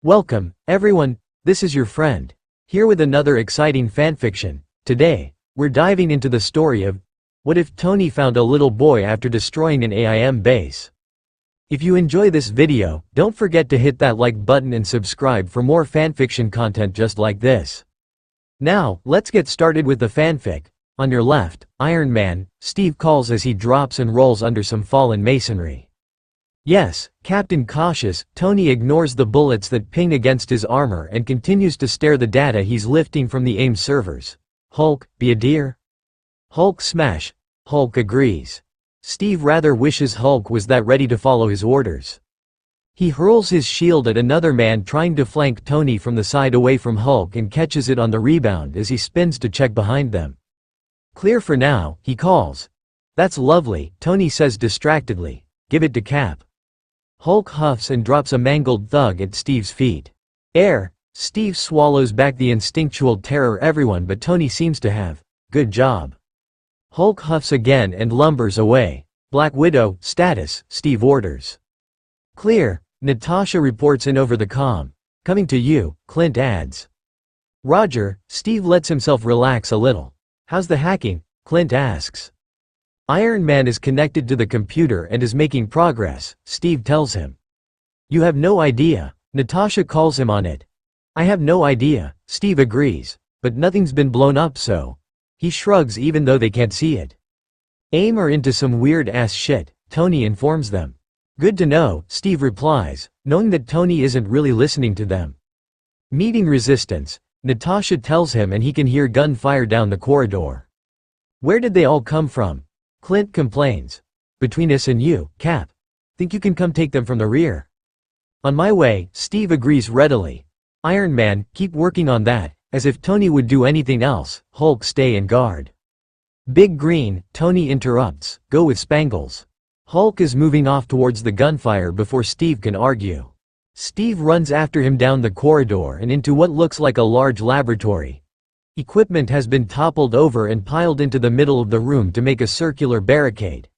Welcome, everyone, this is your friend, here with another exciting fanfiction. Today, we're diving into the story of, what if Tony found a little boy after destroying an AIM base? If you enjoy this video, don't forget to hit that like button and subscribe for more fanfiction content just like this. Now, let's get started with the fanfic. On your left, Iron Man, Steve calls as he drops and rolls under some fallen masonry. Yes, Captain Cautious, Tony ignores the bullets that ping against his armor and continues to stare the data he's lifting from the AIM servers. Hulk, be a dear? Hulk smash. Hulk agrees. Steve rather wishes Hulk was that ready to follow his orders. He hurls his shield at another man trying to flank Tony from the side away from Hulk and catches it on the rebound as he spins to check behind them. Clear for now, he calls. That's lovely, Tony says distractedly. Give it to Cap. Hulk huffs and drops a mangled thug at Steve's feet. Air. Steve swallows back the instinctual terror everyone but Tony seems to have. Good job. Hulk huffs again and lumbers away. Black Widow, status, Steve orders. Clear. Natasha reports in over the comm. Coming to you, Clint adds. Roger. Steve lets himself relax a little. How's the hacking? Clint asks. Iron Man is connected to the computer and is making progress, Steve tells him. You have no idea, Natasha calls him on it. I have no idea, Steve agrees, but nothing's been blown up so. He shrugs even though they can't see it. AIM are into some weird ass shit, Tony informs them. Good to know, Steve replies, knowing that Tony isn't really listening to them. Meeting resistance, Natasha tells him and he can hear gunfire down the corridor. Where did they all come from? Clint complains. Between us and you, Cap. Think you can come take them from the rear? On my way, Steve agrees readily. Iron Man, keep working on that, as if Tony would do anything else. Hulk, stay in guard. Big Green, Tony interrupts, go with Spangles. Hulk is moving off towards the gunfire before Steve can argue. Steve runs after him down the corridor and into what looks like a large laboratory. Equipment has been toppled over and piled into the middle of the room to make a circular barricade.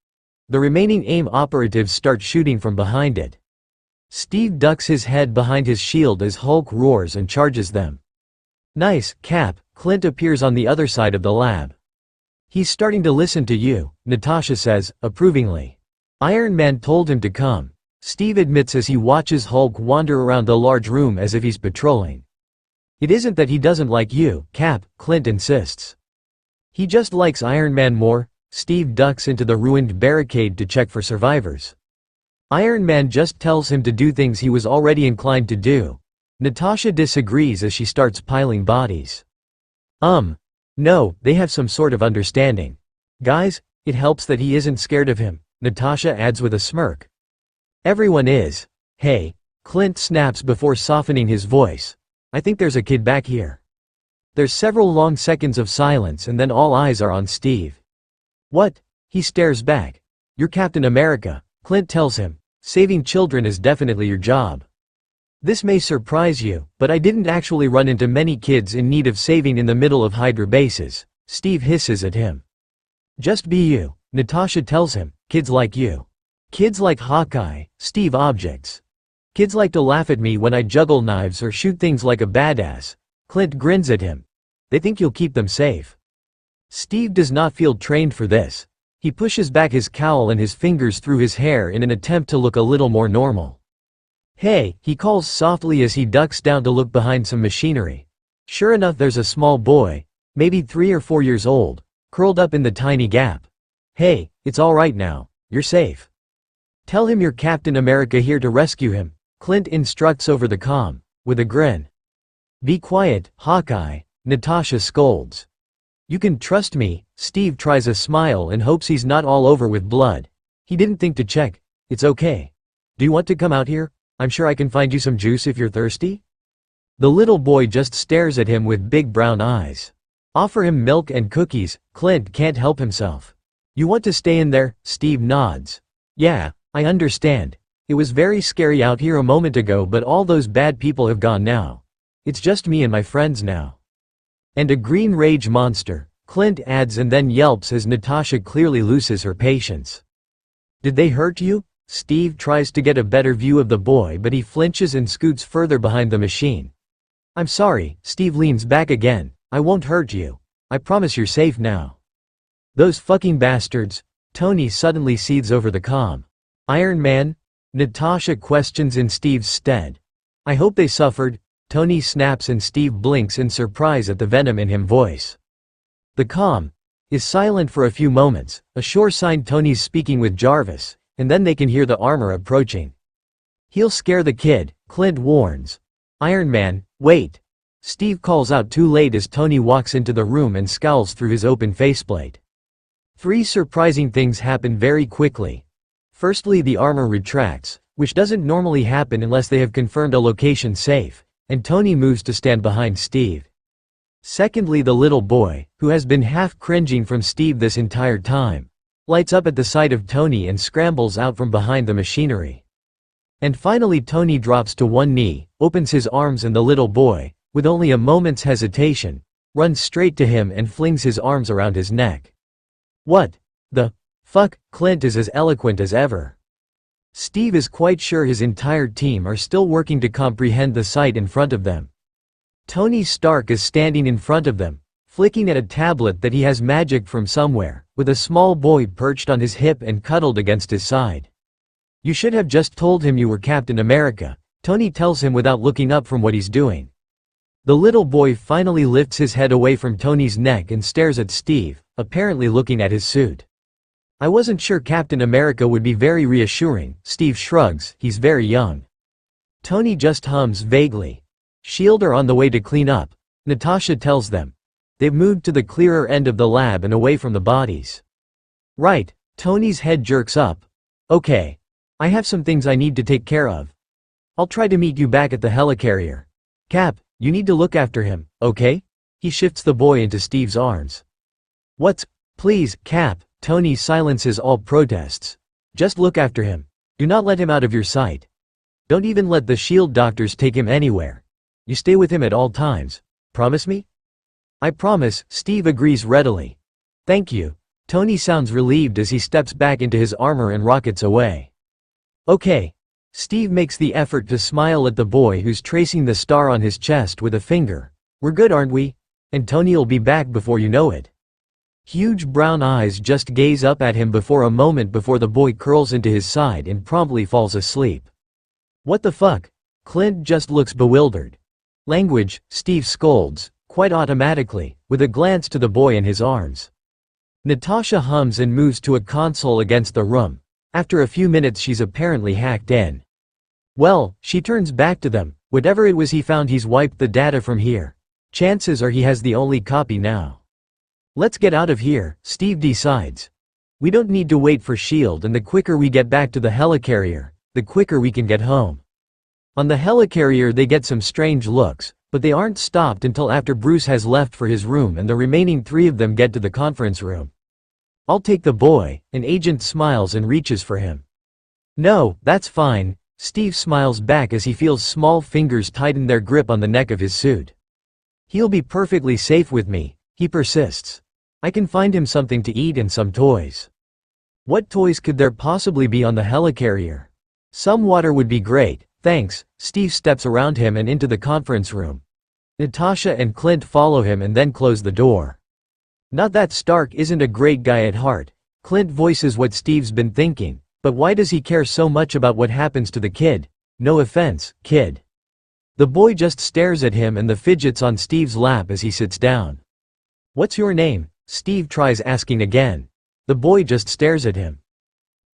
The remaining AIM operatives start shooting from behind it. Steve ducks his head behind his shield as Hulk roars and charges them. Nice, Cap. Clint appears on the other side of the lab. He's starting to listen to you, Natasha says, approvingly. Iron Man told him to come. Steve admits as he watches Hulk wander around the large room as if he's patrolling. It isn't that he doesn't like you, Cap, Clint insists. He just likes Iron Man more. Steve ducks into the ruined barricade to check for survivors. Iron Man just tells him to do things he was already inclined to do. Natasha disagrees as she starts piling bodies. No, they have some sort of understanding. Guys, it helps that he isn't scared of him, Natasha adds with a smirk. Everyone is. Hey, Clint snaps before softening his voice. I think there's a kid back here. There's several long seconds of silence and then all eyes are on Steve. What? He stares back. You're Captain America, Clint tells him. Saving children is definitely your job. This may surprise you, but I didn't actually run into many kids in need of saving in the middle of Hydra bases, Steve hisses at him. Just be you, Natasha tells him, kids like you. Kids like Hawkeye, Steve objects. Kids like to laugh at me when I juggle knives or shoot things like a badass. Clint grins at him. They think you'll keep them safe. Steve does not feel trained for this. He pushes back his cowl and his fingers through his hair in an attempt to look a little more normal. Hey, he calls softly as he ducks down to look behind some machinery. Sure enough, there's a small boy, maybe 3 or 4 years old, curled up in the tiny gap. Hey, it's all right now, you're safe. Tell him you're Captain America here to rescue him, Clint instructs over the comm, with a grin. Be quiet, Hawkeye, Natasha scolds. You can trust me. Steve tries a smile and hopes he's not all over with blood. He didn't think to check. It's okay. Do you want to come out here? I'm sure I can find you some juice if you're thirsty. The little boy just stares at him with big brown eyes. Offer him milk and cookies. Clint can't help himself. You want to stay in there? Steve nods. Yeah, I understand. It was very scary out here a moment ago but all those bad people have gone now. It's just me and my friends now. And a green rage monster, Clint adds and then yelps as Natasha clearly loses her patience. Did they hurt you? Steve tries to get a better view of the boy, but he flinches and scoots further behind the machine. I'm sorry, Steve leans back again. I won't hurt you. I promise you're safe now. Those fucking bastards. Tony suddenly seethes over the comm. Iron Man? Natasha questions in Steve's stead. I hope they suffered. Tony snaps and Steve blinks in surprise at the venom in him voice. The comm is silent for a few moments, a sure sign Tony's speaking with Jarvis, and then they can hear the armor approaching. He'll scare the kid, Clint warns. Iron Man, wait. Steve calls out too late as Tony walks into the room and scowls through his open faceplate. Three surprising things happen very quickly. Firstly, the armor retracts, which doesn't normally happen unless they have confirmed a location safe, and Tony moves to stand behind Steve. Secondly, the little boy, who has been half cringing from Steve this entire time, lights up at the sight of Tony and scrambles out from behind the machinery. And finally, Tony drops to one knee, opens his arms, and the little boy, with only a moment's hesitation, runs straight to him and flings his arms around his neck. What the fuck? Clint is as eloquent as ever. Steve is quite sure his entire team are still working to comprehend the sight in front of them. Tony Stark is standing in front of them, flicking at a tablet that he has magicked from somewhere, with a small boy perched on his hip and cuddled against his side. You should have just told him you were Captain America, Tony tells him without looking up from what he's doing. The little boy finally lifts his head away from Tony's neck and stares at Steve, apparently looking at his suit. I wasn't sure Captain America would be very reassuring, Steve shrugs, he's very young. Tony just hums vaguely. S.H.I.E.L.D. are on the way to clean up, Natasha tells them. They've moved to the clearer end of the lab and away from the bodies. Right, Tony's head jerks up. Okay. I have some things I need to take care of. I'll try to meet you back at the helicarrier. Cap, you need to look after him, okay? He shifts the boy into Steve's arms. What's, please, Cap, Tony silences all protests. Just look after him. Do not let him out of your sight. Don't even let the S.H.I.E.L.D. doctors take him anywhere. You stay with him at all times. Promise me? I promise, Steve agrees readily. Thank you. Tony sounds relieved as he steps back into his armor and rockets away. Okay. Steve makes the effort to smile at the boy who's tracing the star on his chest with a finger. We're good, aren't we? And Tony'll be back before you know it. Huge brown eyes just gaze up at him for a moment before the boy curls into his side and promptly falls asleep. What the fuck? Clint just looks bewildered. Language, Steve scolds, quite automatically, with a glance to the boy in his arms. Natasha hums and moves to a console against the room. After a few minutes she's apparently hacked in. Well, she turns back to them, whatever it was he found, he's wiped the data from here. Chances are he has the only copy now. Let's get out of here, Steve decides. We don't need to wait for S.H.I.E.L.D. and the quicker we get back to the helicarrier, the quicker we can get home. On the helicarrier they get some strange looks, but they aren't stopped until after Bruce has left for his room and the remaining three of them get to the conference room. I'll take the boy, an agent smiles and reaches for him. No, that's fine, Steve smiles back as he feels small fingers tighten their grip on the neck of his suit. He'll be perfectly safe with me, he persists. I can find him something to eat and some toys. What toys could there possibly be on the helicarrier? Some water would be great, thanks. Steve steps around him and into the conference room. Natasha and Clint follow him and then close the door. Not that Stark isn't a great guy at heart, Clint voices what Steve's been thinking, but why does he care so much about what happens to the kid? No offense, kid. The boy just stares at him and the fidgets on Steve's lap as he sits down. What's your name? Steve tries asking again. The boy just stares at him.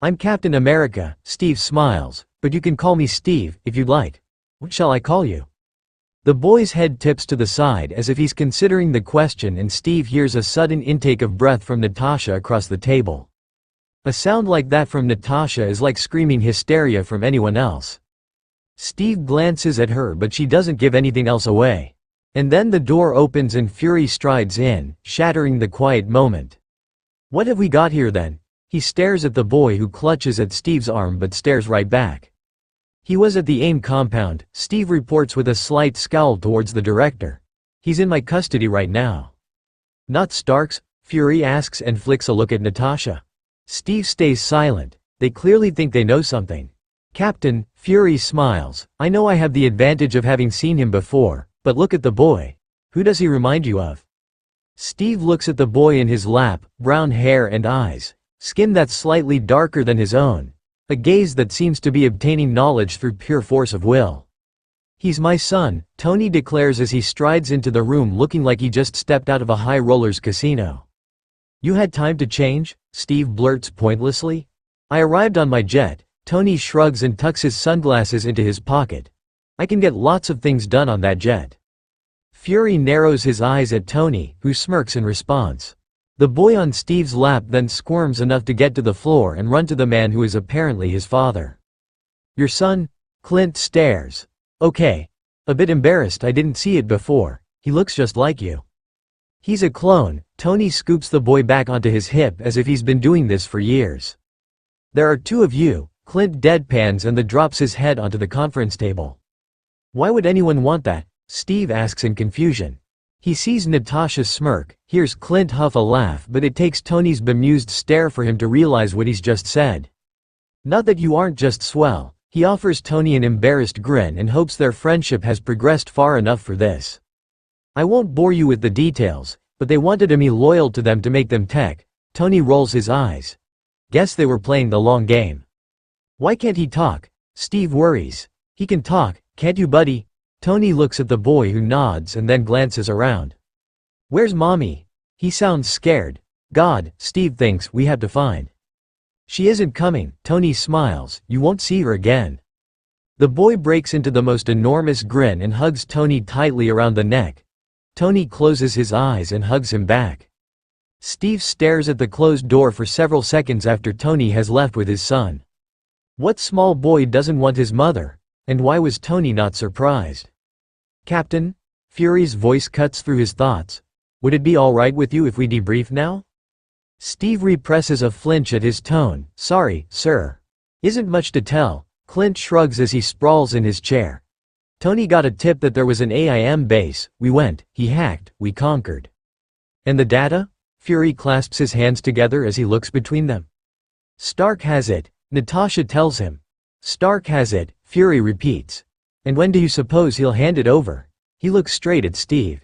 I'm Captain America, Steve smiles, but you can call me Steve, if you'd like. What shall I call you? The boy's head tips to the side as if he's considering the question, and Steve hears a sudden intake of breath from Natasha across the table. A sound like that from Natasha is like screaming hysteria from anyone else. Steve glances at her but she doesn't give anything else away. And then the door opens and Fury strides in, shattering the quiet moment. What have we got here then? He stares at the boy who clutches at Steve's arm but stares right back. He was at the AIM compound, Steve reports with a slight scowl towards the director. He's in my custody right now. Not Stark's? Fury asks and flicks a look at Natasha. Steve stays silent. They clearly think they know something. Captain, Fury smiles. I know I have the advantage of having seen him before, but look at the boy. Who does he remind you of? Steve looks at the boy in his lap, brown hair and eyes. Skin that's slightly darker than his own. A gaze that seems to be obtaining knowledge through pure force of will. He's my son, Tony declares as he strides into the room looking like he just stepped out of a high rollers casino. You had time to change? Steve blurts pointlessly. I arrived on my jet. Tony shrugs and tucks his sunglasses into his pocket. I can get lots of things done on that jet. Fury narrows his eyes at Tony, who smirks in response. The boy on Steve's lap then squirms enough to get to the floor and run to the man who is apparently his father. Your son? Clint stares. Okay. A bit embarrassed, I didn't see it before. He looks just like you. He's a clone. Tony scoops the boy back onto his hip as if he's been doing this for years. There are two of you, Clint deadpans and then drops his head onto the conference table. Why would anyone want that? Steve asks in confusion. He sees Natasha smirk, hears Clint huff a laugh, but it takes Tony's bemused stare for him to realize what he's just said. Not that you aren't just swell. He offers Tony an embarrassed grin and hopes their friendship has progressed far enough for this. I won't bore you with the details, but they wanted me loyal to them to make them tech. Tony rolls his eyes. Guess they were playing the long game. Why can't he talk? Steve worries. He can talk, can't you, buddy? Tony looks at the boy who nods and then glances around. Where's mommy? He sounds scared. God, Steve thinks we have to find. She isn't coming. Tony smiles. You won't see her again. The boy breaks into the most enormous grin and hugs Tony tightly around the neck. Tony closes his eyes and hugs him back. Steve stares at the closed door for several seconds after Tony has left with his son. What small boy doesn't want his mother? And why was Tony not surprised? Captain? Fury's voice cuts through his thoughts. Would it be all right with you if we debrief now? Steve represses a flinch at his tone. Sorry, sir. Isn't much to tell. Clint shrugs as he sprawls in his chair. Tony got a tip that there was an AIM base. We went, he hacked, we conquered. And the data? Fury clasps his hands together as he looks between them. Stark has it, Natasha tells him. Stark has it, Fury repeats. And when do you suppose he'll hand it over? He looks straight at Steve.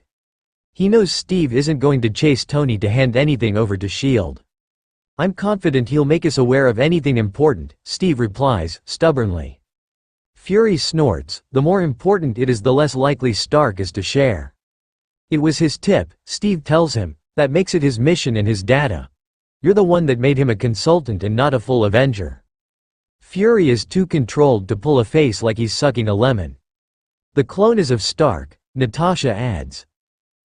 He knows Steve isn't going to chase Tony to hand anything over to S.H.I.E.L.D. I'm confident he'll make us aware of anything important, Steve replies, stubbornly. Fury snorts. The more important it is, the less likely Stark is to share. It was his tip, Steve tells him, that makes it his mission and his data. You're the one that made him a consultant and not a full Avenger. Fury is too controlled to pull a face like he's sucking a lemon. The clone is of Stark, Natasha adds.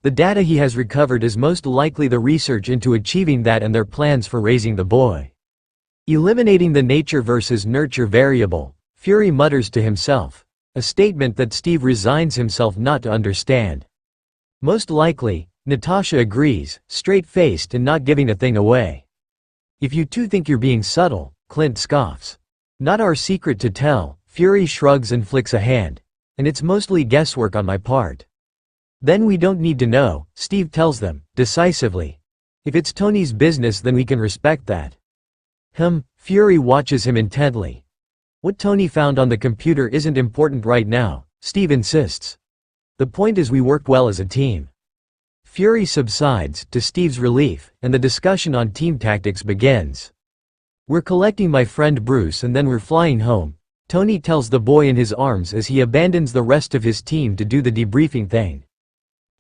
The data he has recovered is most likely the research into achieving that and their plans for raising the boy. Eliminating the nature versus nurture variable, Fury mutters to himself. A statement that Steve resigns himself not to understand. Most likely, Natasha agrees, straight-faced and not giving a thing away. If you two think you're being subtle, Clint scoffs. Not our secret to tell, Fury shrugs and flicks a hand. And it's mostly guesswork on my part. Then we don't need to know, Steve tells them, decisively. If it's Tony's business then we can respect that. Fury watches him intently. What Tony found on the computer isn't important right now, Steve insists. The point is we worked well as a team. Fury subsides, to Steve's relief, and the discussion on team tactics begins. We're collecting my friend Bruce and then we're flying home, Tony tells the boy in his arms as he abandons the rest of his team to do the debriefing thing.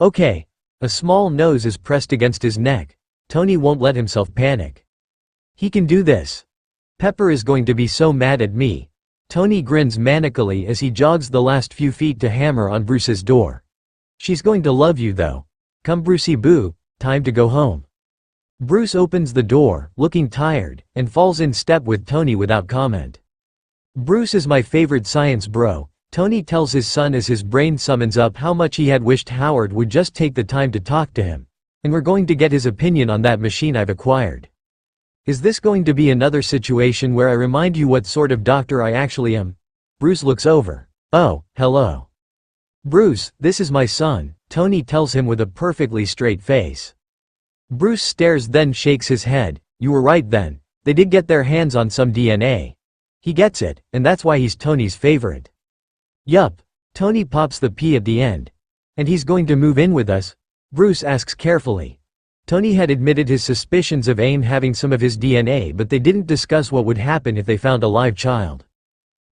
Okay. A small nose is pressed against his neck. Tony won't let himself panic. He can do this. Pepper is going to be so mad at me. Tony grins manically as he jogs the last few feet to hammer on Bruce's door. She's going to love you though. Come Brucey boo, time to go home. Bruce opens the door, looking tired, and falls in step with Tony without comment. Bruce is my favorite science bro, Tony tells his son as his brain summons up how much he had wished Howard would just take the time to talk to him. And we're going to get his opinion on that machine I've acquired. Is this going to be another situation where I remind you what sort of doctor I actually am? Bruce looks over. Oh, hello. Bruce, this is my son, Tony tells him with a perfectly straight face. Bruce stares then shakes his head. You were right then. They did get their hands on some DNA. He gets it, and that's why he's Tony's favorite. Yup. Tony pops the P at the end. And he's going to move in with us? Bruce asks carefully. Tony had admitted his suspicions of AIM having some of his DNA, but they didn't discuss what would happen if they found a live child.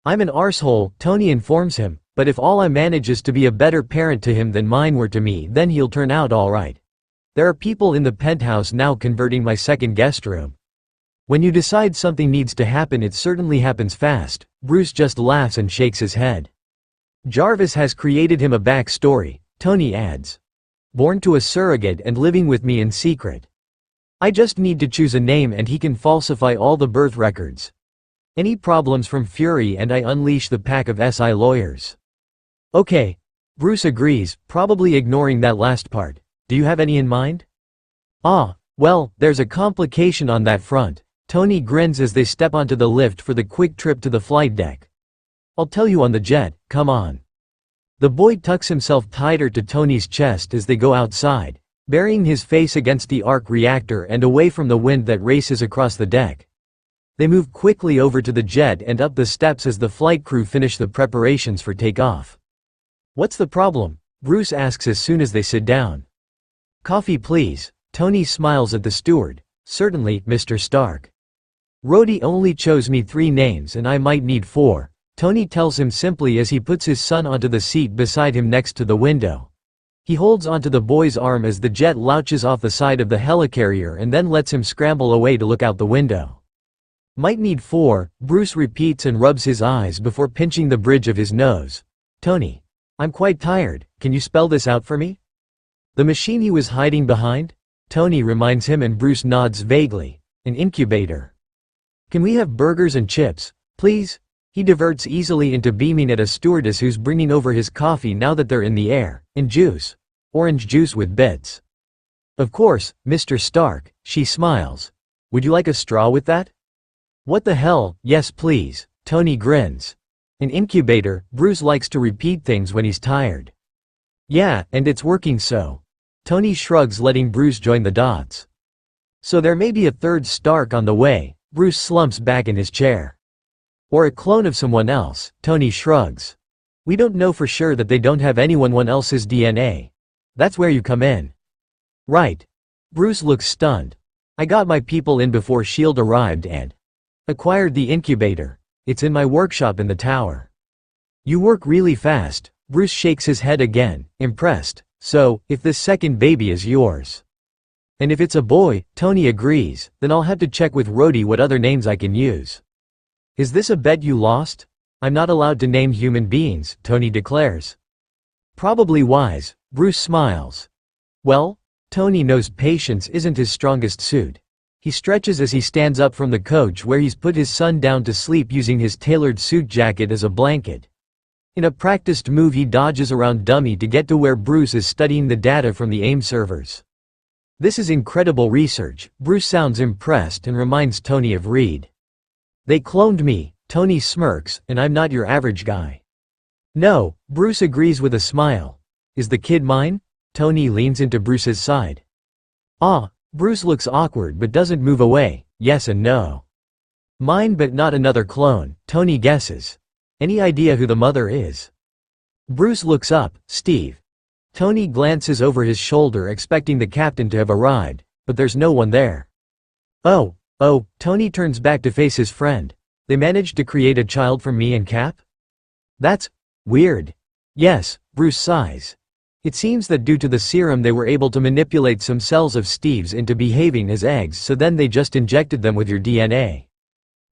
I'm an arsehole, Tony informs him, but if all I manage is to be a better parent to him than mine were to me, then he'll turn out alright. There are people in the penthouse now converting my second guest room. When you decide something needs to happen, it certainly happens fast. Bruce just laughs and shakes his head. Jarvis has created him a backstory, Tony adds. Born to a surrogate and living with me in secret. I just need to choose a name and he can falsify all the birth records. Any problems from Fury and I unleash the pack of SI lawyers. Okay. Bruce agrees, probably ignoring that last part. Do you have any in mind? Well, there's a complication on that front. Tony grins as they step onto the lift for the quick trip to the flight deck. I'll tell you on the jet, come on. The boy tucks himself tighter to Tony's chest as they go outside, burying his face against the arc reactor and away from the wind that races across the deck. They move quickly over to the jet and up the steps as the flight crew finish the preparations for takeoff. What's the problem? Bruce asks as soon as they sit down. Coffee please. Tony smiles at the steward. Certainly, Mr. Stark. Rhodey only chose me 3 names and I might need 4. Tony tells him simply as he puts his son onto the seat beside him next to the window. He holds onto the boy's arm as the jet louches off the side of the helicarrier and then lets him scramble away to look out the window. Might need 4, Bruce repeats and rubs his eyes before pinching the bridge of his nose. Tony. I'm quite tired, can you spell this out for me? The machine he was hiding behind? Tony reminds him and Bruce nods vaguely. An incubator. Can we have burgers and chips, please? He diverts easily into beaming at a stewardess who's bringing over his coffee now that they're in the air, and juice. Orange juice with bits. Of course, Mr. Stark, she smiles. Would you like a straw with that? What the hell, yes please, Tony grins. An incubator, Bruce likes to repeat things when he's tired. Yeah, and it's working so. Tony shrugs, letting Bruce join the dots. So there may be a third Stark on the way. Bruce slumps back in his chair. Or a clone of someone else, Tony shrugs. We don't know for sure that they don't have anyone else's DNA. That's where you come in. Right. Bruce looks stunned. I got my people in before S.H.I.E.L.D. arrived and acquired the incubator. It's in my workshop in the tower. You work really fast. Bruce shakes his head again, impressed. So, if this second baby is yours. And if it's a boy, Tony agrees, then I'll have to check with Rhodey what other names I can use. Is this a bet you lost? I'm not allowed to name human beings, Tony declares. Probably wise, Bruce smiles. Well, Tony knows patience isn't his strongest suit. He stretches as he stands up from the coach where he's put his son down to sleep using his tailored suit jacket as a blanket. In a practiced move he dodges around dummy to get to where Bruce is studying the data from the AIM servers. This is incredible research. Bruce sounds impressed and reminds Tony of Reed. They cloned me, Tony smirks, and I'm not your average guy. No, Bruce agrees with a smile. Is the kid mine? Tony leans into Bruce's side. Bruce looks awkward but doesn't move away. Yes and no. Mine but not another clone, Tony guesses. Any idea who the mother is? Bruce looks up. Steve. Tony glances over his shoulder expecting the captain to have arrived, but there's no one there. Oh, Tony turns back to face his friend. They managed to create a child from me and Cap? That's weird. Yes, Bruce sighs. It seems that due to the serum they were able to manipulate some cells of Steve's into behaving as eggs, so then they just injected them with your DNA.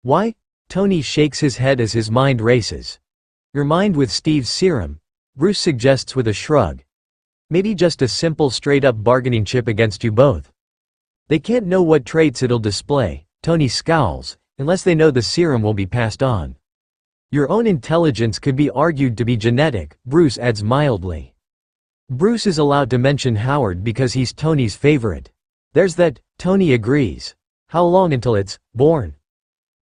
Why? Tony shakes his head as his mind races. Your mind with Steve's serum? Bruce suggests with a shrug. Maybe just a simple straight-up bargaining chip against you both. They can't know what traits it'll display, Tony scowls, unless they know the serum will be passed on. Your own intelligence could be argued to be genetic, Bruce adds mildly. Bruce is allowed to mention Howard because he's Tony's favorite. There's that, Tony agrees. How long until it's born?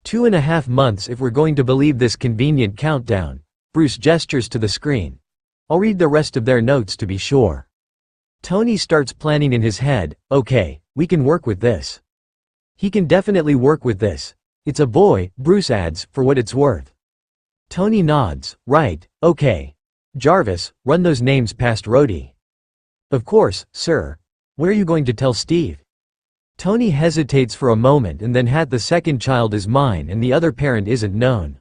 2.5 months if we're going to believe this convenient countdown. Bruce gestures to the screen. I'll read the rest of their notes to be sure. Tony starts planning in his head. Okay, we can work with this. He can definitely work with this. It's a boy, Bruce adds, for what it's worth. Tony nods. Right, okay. Jarvis, run those names past Rhodey. Of course, sir. Where are you going to tell Steve? Tony hesitates for a moment and then the second child is mine and the other parent isn't known.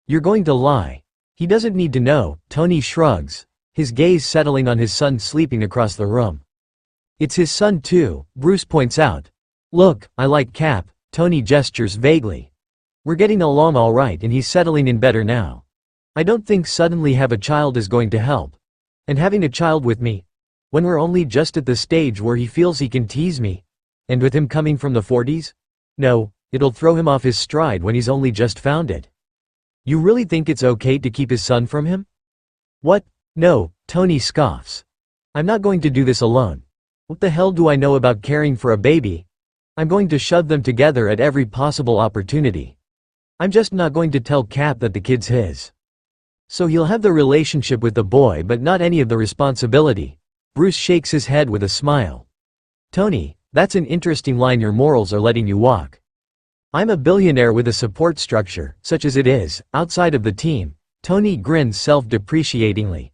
You're going to lie. He doesn't need to know, Tony shrugs, his gaze settling on his son sleeping across the room. It's his son too, Bruce points out. Look, I like Cap, Tony gestures vaguely. We're getting along all right and he's settling in better now. I don't think suddenly have a child is going to help. And having a child with me, when we're only just at the stage where he feels he can tease me, and with him coming from the 40s? No, it'll throw him off his stride when he's only just found it. You really think it's okay to keep his son from him? What? No, Tony scoffs. I'm not going to do this alone. What the hell do I know about caring for a baby? I'm going to shove them together at every possible opportunity. I'm just not going to tell Cap that the kid's his. So he'll have the relationship with the boy but not any of the responsibility. Bruce shakes his head with a smile. Tony, that's an interesting line your morals are letting you walk. I'm a billionaire with a support structure, such as it is, outside of the team. Tony grins self-depreciatingly.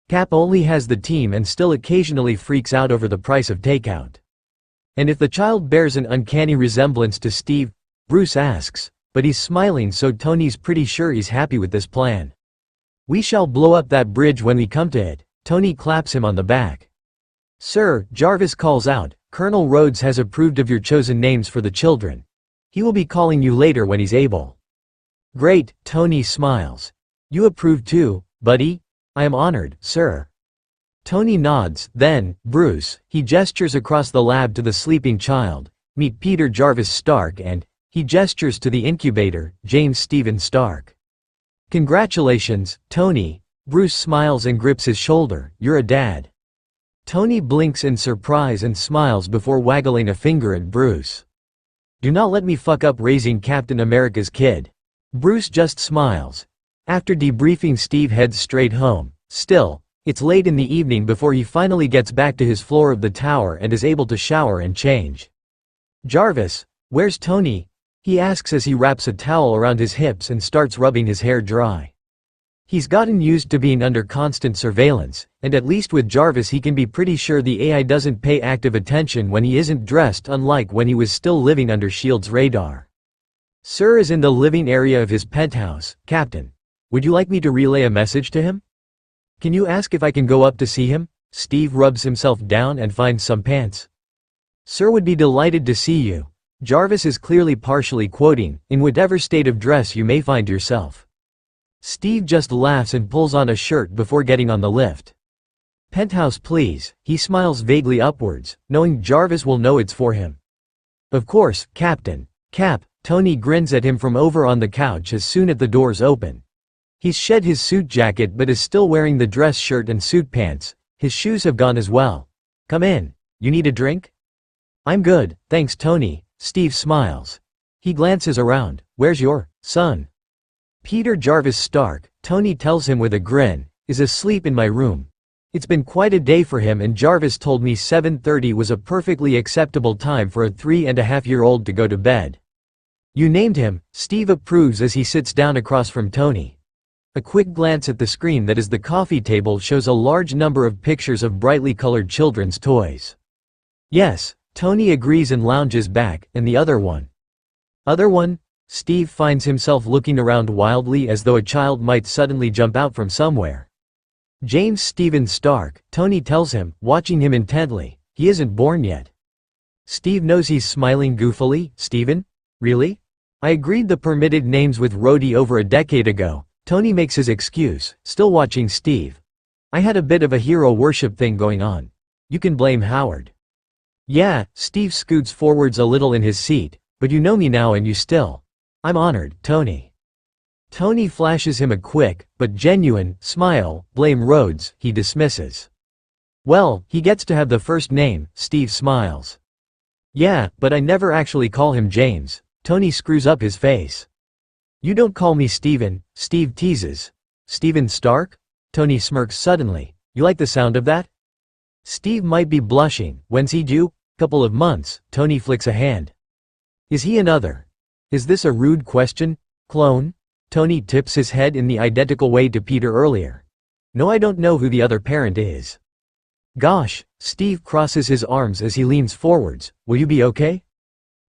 Cap only has the team and still occasionally freaks out over the price of takeout. And if the child bears an uncanny resemblance to Steve, Bruce asks, but he's smiling so Tony's pretty sure he's happy with this plan. We shall blow up that bridge when we come to it. Tony claps him on the back. Sir, Jarvis calls out, Colonel Rhodes has approved of your chosen names for the children. He will be calling you later when he's able. Great, Tony smiles. You approve too, buddy? I am honored, sir. Tony nods, then, Bruce, he gestures across the lab to the sleeping child, meet Peter Jarvis Stark and, he gestures to the incubator, James Stephen Stark. Congratulations, Tony. Bruce smiles and grips his shoulder, you're a dad. Tony blinks in surprise and smiles before waggling a finger at Bruce. Do not let me fuck up raising Captain America's kid. Bruce just smiles. After debriefing, Steve heads straight home. Still, it's late in the evening before he finally gets back to his floor of the tower and is able to shower and change. Jarvis, where's Tony? He asks as he wraps a towel around his hips and starts rubbing his hair dry. He's gotten used to being under constant surveillance, and at least with Jarvis he can be pretty sure the AI doesn't pay active attention when he isn't dressed, unlike when he was still living under S.H.I.E.L.D.'s radar. Sir is in the living area of his penthouse. Captain, would you like me to relay a message to him? Can you ask if I can go up to see him? Steve rubs himself down and finds some pants. Sir would be delighted to see you. Jarvis is clearly partially quoting, in whatever state of dress you may find yourself. Steve just laughs and pulls on a shirt before getting on the lift. Penthouse please, he smiles vaguely upwards, knowing Jarvis will know it's for him. Of course, Captain. Cap, Tony grins at him from over on the couch as soon as the doors open. He's shed his suit jacket but is still wearing the dress shirt and suit pants, his shoes have gone as well. Come in, you need a drink? I'm good, thanks Tony, Steve smiles. He glances around, where's your son? Peter Jarvis Stark, Tony tells him with a grin, is asleep in my room. It's been quite a day for him and Jarvis told me 7:30 was a perfectly acceptable time for a 3.5-year-old to go to bed. You named him, Steve approves as he sits down across from Tony. A quick glance at the screen that is the coffee table shows a large number of pictures of brightly colored children's toys. Yes, Tony agrees and lounges back, and the other one? Other one? Steve finds himself looking around wildly as though a child might suddenly jump out from somewhere. James Stephen Stark, Tony tells him, watching him intently, he isn't born yet. Steve knows he's smiling goofily. Stephen? Really? I agreed the permitted names with Rhodey over a decade ago. Tony makes his excuse, still watching Steve. I had a bit of a hero worship thing going on. You can blame Howard. Yeah, Steve scoots forwards a little in his seat, but you know me now and you still. I'm honored, Tony. Tony flashes him a quick, but genuine, smile. Blame Rhodes, he dismisses. Well, he gets to have the first name, Steve smiles. Yeah, but I never actually call him James. Tony screws up his face. You don't call me Stephen, Steve teases. Stephen Stark? Tony smirks suddenly. You like the sound of that? Steve might be blushing. When's he due? Couple of months. Tony flicks a hand. Is he another? Is this a rude question, clone? Tony tips his head in the identical way to Peter earlier. No, I don't know who the other parent is. Gosh, Steve crosses his arms as he leans forwards. Will you be okay?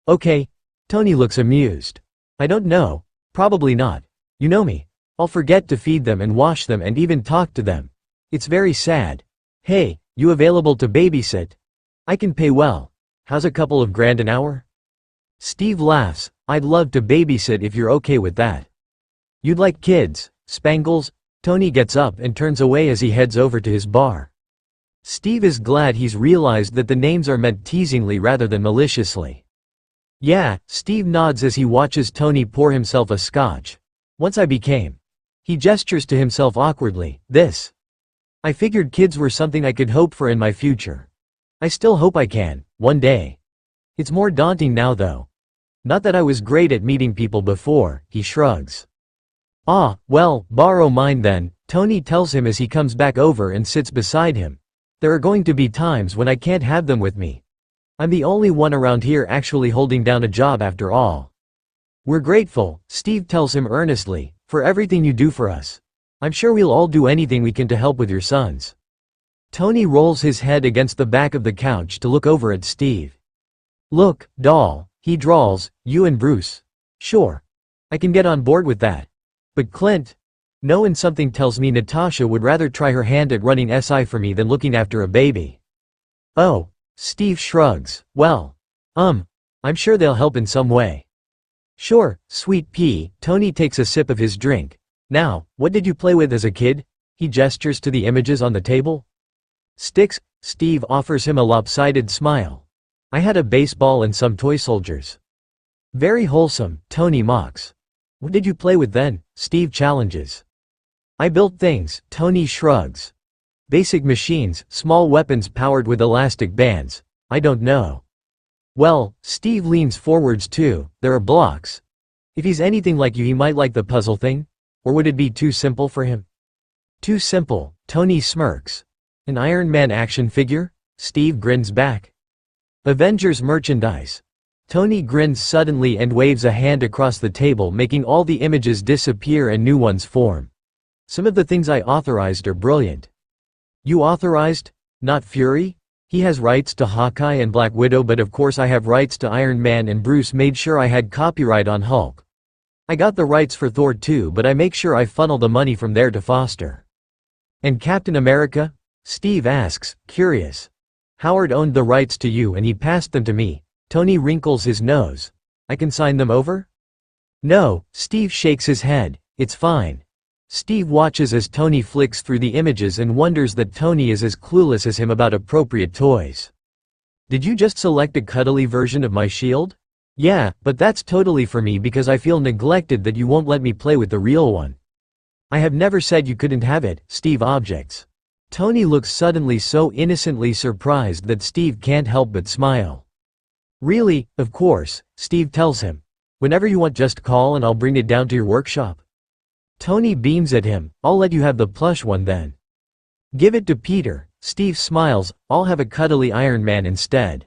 Okay. Tony looks amused. I don't know. Probably not. You know me. I'll forget to feed them and wash them and even talk to them. It's very sad. Hey, you available to babysit? I can pay well. How's a couple of grand an hour? Steve laughs. I'd love to babysit if you're okay with that. You'd like kids, Spangles? Tony gets up and turns away as he heads over to his bar. Steve is glad he's realized that the names are meant teasingly rather than maliciously. Yeah, Steve nods as he watches Tony pour himself a scotch. Once I became. He gestures to himself awkwardly, this. I figured kids were something I could hope for in my future. I still hope I can, one day. It's more daunting now though. Not that I was great at meeting people before, he shrugs. Ah, well, borrow mine then, Tony tells him as he comes back over and sits beside him. There are going to be times when I can't have them with me. I'm the only one around here actually holding down a job after all. We're grateful, Steve tells him earnestly, for everything you do for us. I'm sure we'll all do anything we can to help with your sons. Tony rolls his head against the back of the couch to look over at Steve. Look, doll, he drawls, you and Bruce. Sure. I can get on board with that. But Clint? No, and something tells me Natasha would rather try her hand at running SI for me than looking after a baby. Oh, Steve shrugs. Well, I'm sure they'll help in some way. Sure, sweet pea. Tony takes a sip of his drink. Now, what did you play with as a kid? He gestures to the images on the table. Sticks. Steve offers him a lopsided smile. I had a baseball and some toy soldiers. Very wholesome, Tony mocks. What did you play with then? Steve challenges. I built things, Tony shrugs. Basic machines, small weapons powered with elastic bands. I don't know. Well, Steve leans forwards too. There are blocks. If he's anything like you, he might like the puzzle thing. Or would it be too simple for him? Too simple, Tony smirks. An Iron Man action figure? Steve grins back. Avengers merchandise. Tony grins suddenly and waves a hand across the table, making all the images disappear and new ones form. Some of the things I authorized are brilliant. You authorized? Not Fury? He has rights to Hawkeye and Black Widow, but of course I have rights to Iron Man, and Bruce made sure I had copyright on Hulk. I got the rights for Thor too, but I make sure I funnel the money from there to Foster. And Captain America? Steve asks, curious. Howard owned the rights to you and he passed them to me. Tony wrinkles his nose. I can sign them over? No, Steve shakes his head. It's fine. Steve watches as Tony flicks through the images and wonders that Tony is as clueless as him about appropriate toys. Did you just select a cuddly version of my shield? Yeah, but that's totally for me because I feel neglected that you won't let me play with the real one. I have never said you couldn't have it, Steve objects. Tony looks suddenly so innocently surprised that Steve can't help but smile. Really, of course, Steve tells him. Whenever you want, just call and I'll bring it down to your workshop. Tony beams at him. I'll let you have the plush one then. Give it to Peter. Steve smiles. I'll have a cuddly Iron Man instead.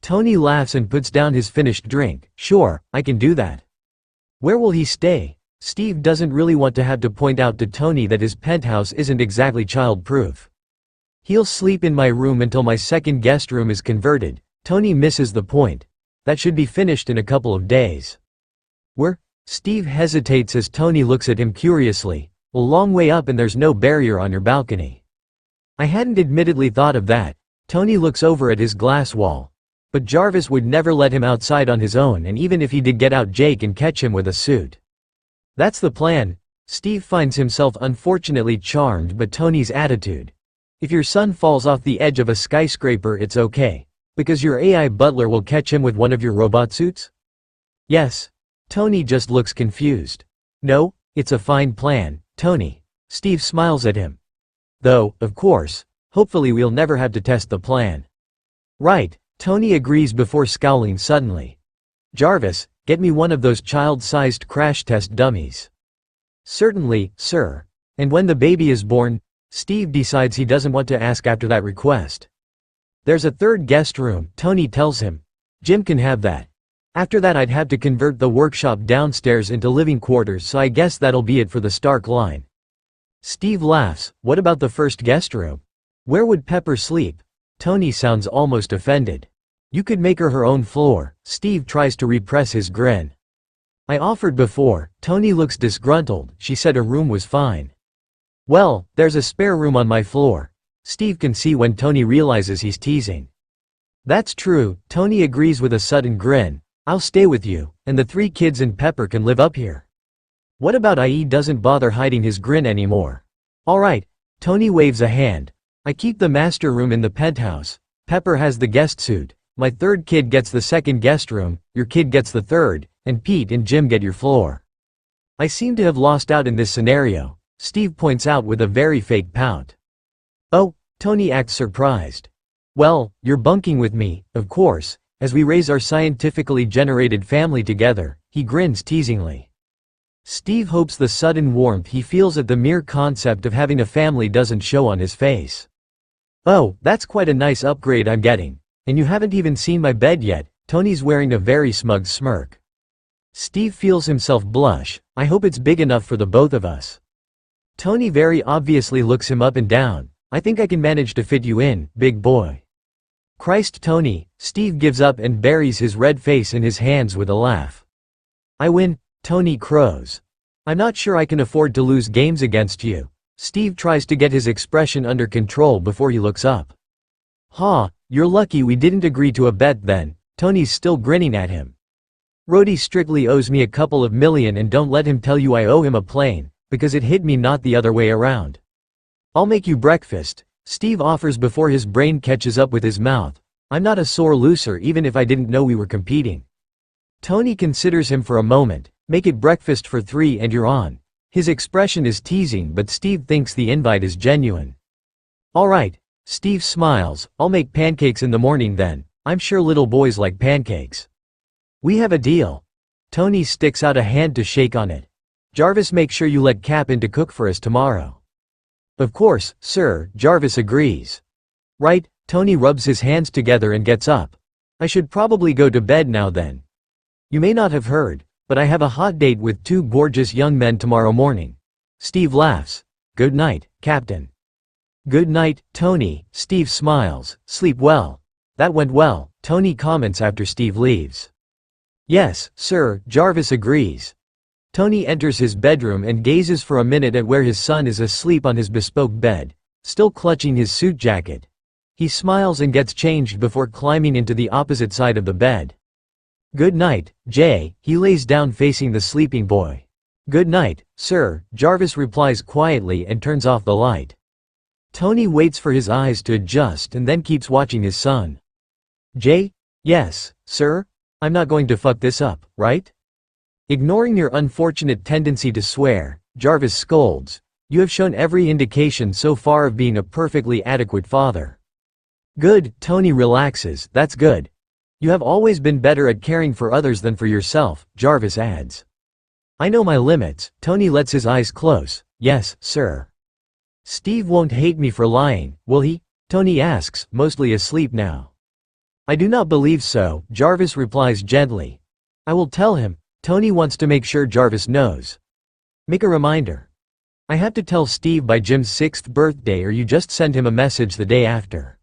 Tony laughs and puts down his finished drink. Sure, I can do that. Where will he stay? Steve doesn't really want to have to point out to Tony that his penthouse isn't exactly child-proof. He'll sleep in my room until my second guest room is converted. Tony misses the point. That should be finished in a couple of days. Where? Steve hesitates as Tony looks at him curiously. A long way up and there's no barrier on your balcony. I hadn't admittedly thought of that. Tony looks over at his glass wall. But Jarvis would never let him outside on his own, and even if he did get out, Jake can catch him with a suit. That's the plan. Steve finds himself unfortunately charmed by Tony's attitude. If your son falls off the edge of a skyscraper, it's okay. Because your AI butler will catch him with one of your robot suits? Yes. Tony just looks confused. No, it's a fine plan, Tony. Steve smiles at him. Though, of course, hopefully we'll never have to test the plan. Right, Tony agrees before scowling suddenly. Jarvis, get me one of those child-sized crash test dummies. Certainly, sir. And when the baby is born, Steve decides he doesn't want to ask after that request. There's a third guest room, Tony tells him. Jim can have that. After that I'd have to convert the workshop downstairs into living quarters, so I guess that'll be it for the Stark line. Steve laughs. What about the first guest room? Where would Pepper sleep? Tony sounds almost offended. You could make her her own floor. Steve tries to repress his grin. I offered before. Tony looks disgruntled. She said a room was fine. Well, there's a spare room on my floor. Steve can see when Tony realizes he's teasing. That's true. Tony agrees with a sudden grin. I'll stay with you, and the 3 kids and Pepper can live up here. What about IE doesn't bother hiding his grin anymore? Alright. Tony waves a hand. I keep the master room in the penthouse. Pepper has the guest suite. My 3rd kid gets the 2nd guest room, your kid gets the 3rd, and Pete and Jim get your floor. I seem to have lost out in this scenario, Steve points out with a very fake pout. Oh, Tony acts surprised. Well, you're bunking with me, of course, as we raise our scientifically generated family together, he grins teasingly. Steve hopes the sudden warmth he feels at the mere concept of having a family doesn't show on his face. Oh, that's quite a nice upgrade I'm getting. And you haven't even seen my bed yet. Tony's wearing a very smug smirk. Steve feels himself blush. I hope it's big enough for the both of us. Tony very obviously looks him up and down. I think I can manage to fit you in, big boy. Christ, Tony. Steve gives up and buries his red face in his hands with a laugh. I win, Tony crows. I'm not sure I can afford to lose games against you. Steve tries to get his expression under control before he looks up. Ha, you're lucky we didn't agree to a bet then. Tony's still grinning at him. Rhodey strictly owes me a couple of million, and don't let him tell you I owe him a plane, because it hit me, not the other way around. I'll make you breakfast, Steve offers before his brain catches up with his mouth. I'm not a sore loser even if I didn't know we were competing. Tony considers him for a moment. Make it breakfast for 3 and you're on. His expression is teasing, but Steve thinks the invite is genuine. Alright. Steve smiles. I'll make pancakes in the morning then. I'm sure little boys like pancakes. We have a deal. Tony sticks out a hand to shake on it. Jarvis, make sure you let Cap in to cook for us tomorrow. Of course, sir, Jarvis agrees. Right, Tony rubs his hands together and gets up. I should probably go to bed now then. You may not have heard, but I have a hot date with 2 gorgeous young men tomorrow morning. Steve laughs. Good night, Captain. Good night, Tony. Steve smiles. Sleep well. That went well, Tony comments after Steve leaves. Yes, sir, Jarvis agrees. Tony enters his bedroom and gazes for a minute at where his son is asleep on his bespoke bed, still clutching his suit jacket. He smiles and gets changed before climbing into the opposite side of the bed. Good night, Jay. He lays down facing the sleeping boy. Good night, sir, Jarvis replies quietly and turns off the light. Tony waits for his eyes to adjust and then keeps watching his son. Jay? Yes, sir? I'm not going to fuck this up, right? Ignoring your unfortunate tendency to swear, Jarvis scolds. You have shown every indication so far of being a perfectly adequate father. Good, Tony relaxes. That's good. You have always been better at caring for others than for yourself, Jarvis adds. I know my limits. Tony lets his eyes close. Yes, sir. Steve won't hate me for lying, will he? Tony asks, mostly asleep now. I do not believe so, Jarvis replies gently. I will tell him. Tony wants to make sure Jarvis knows. Make a reminder. I have to tell Steve by Jim's 6th birthday, or you just send him a message the day after.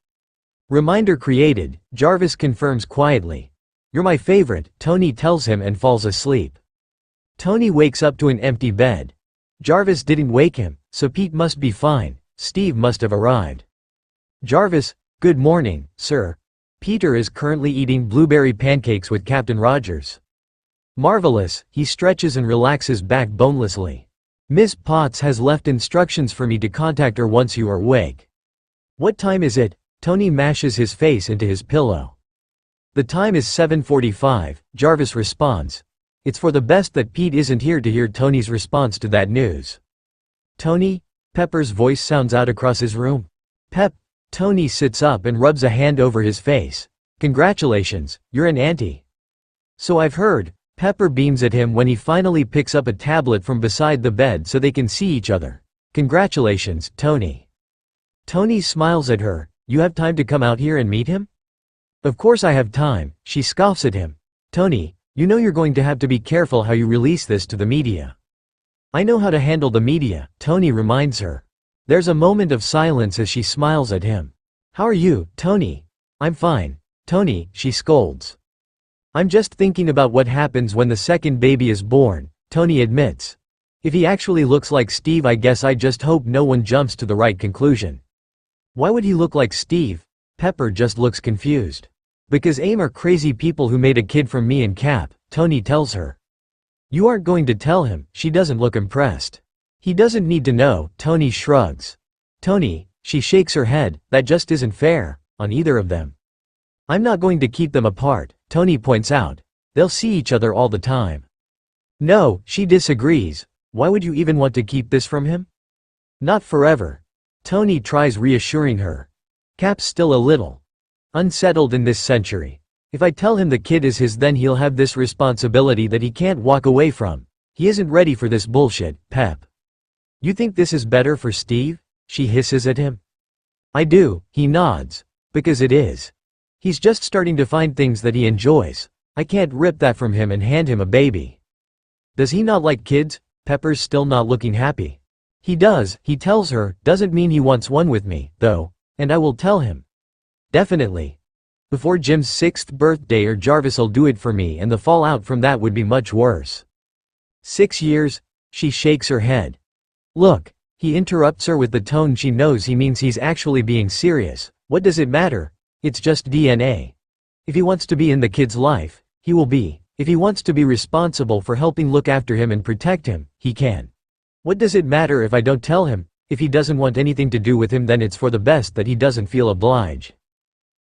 Reminder created, Jarvis confirms quietly. You're my favorite, Tony tells him and falls asleep. Tony wakes up to an empty bed. Jarvis didn't wake him, so Pete must be fine. Steve must have arrived. Jarvis, good morning, sir. Peter is currently eating blueberry pancakes with Captain Rogers. Marvelous, he stretches and relaxes back bonelessly. Miss Potts has left instructions for me to contact her once you are awake. What time is it? Tony mashes his face into his pillow. The time is 7:45, Jarvis responds. It's for the best that Pete isn't here to hear Tony's response to that news. Tony? Pepper's voice sounds out across his room. Pep. Tony sits up and rubs a hand over his face. Congratulations, you're an auntie. So I've heard. Pepper beams at him when he finally picks up a tablet from beside the bed so they can see each other. Congratulations, Tony. Tony smiles at her. You have time to come out here and meet him? Of course I have time, she scoffs at him. Tony, You know you're going to have to be careful how you release this to the media. I know how to handle the media, Tony reminds her. There's a moment of silence as she smiles at him. How are you, Tony? I'm fine, Tony, she scolds. I'm just thinking about what happens when the second baby is born, Tony admits. If he actually looks like Steve, I guess I just hope no one jumps to the right conclusion. Why would he look like Steve? Pepper just looks confused. Because AIM are crazy people who made a kid from me and Cap, Tony tells her. You aren't going to tell him, she doesn't look impressed. He doesn't need to know, Tony shrugs. Tony, she shakes her head, that just isn't fair, on either of them. I'm not going to keep them apart, Tony points out. They'll see each other all the time. No, she disagrees. Why would you even want to keep this from him? Not forever. Tony tries reassuring her. Cap's still a little unsettled in this century. If I tell him the kid is his, then he'll have this responsibility that he can't walk away from. He isn't ready for this bullshit, Pep. You think this is better for Steve? She hisses at him. I do, he nods. Because it is. He's just starting to find things that he enjoys. I can't rip that from him and hand him a baby. Does he not like kids? Pepper's still not looking happy. He does, he tells her, doesn't mean he wants one with me, though, and I will tell him. Definitely. Before Jim's 6th birthday or Jarvis'll do it for me, and the fallout from that would be much worse. 6 years? She shakes her head. Look, he interrupts her with the tone she knows he means he's actually being serious. What does it matter? It's just DNA. If he wants to be in the kid's life, he will be. If he wants to be responsible for helping look after him and protect him, he can. What does it matter if I don't tell him? If he doesn't want anything to do with him, then it's for the best that he doesn't feel obliged.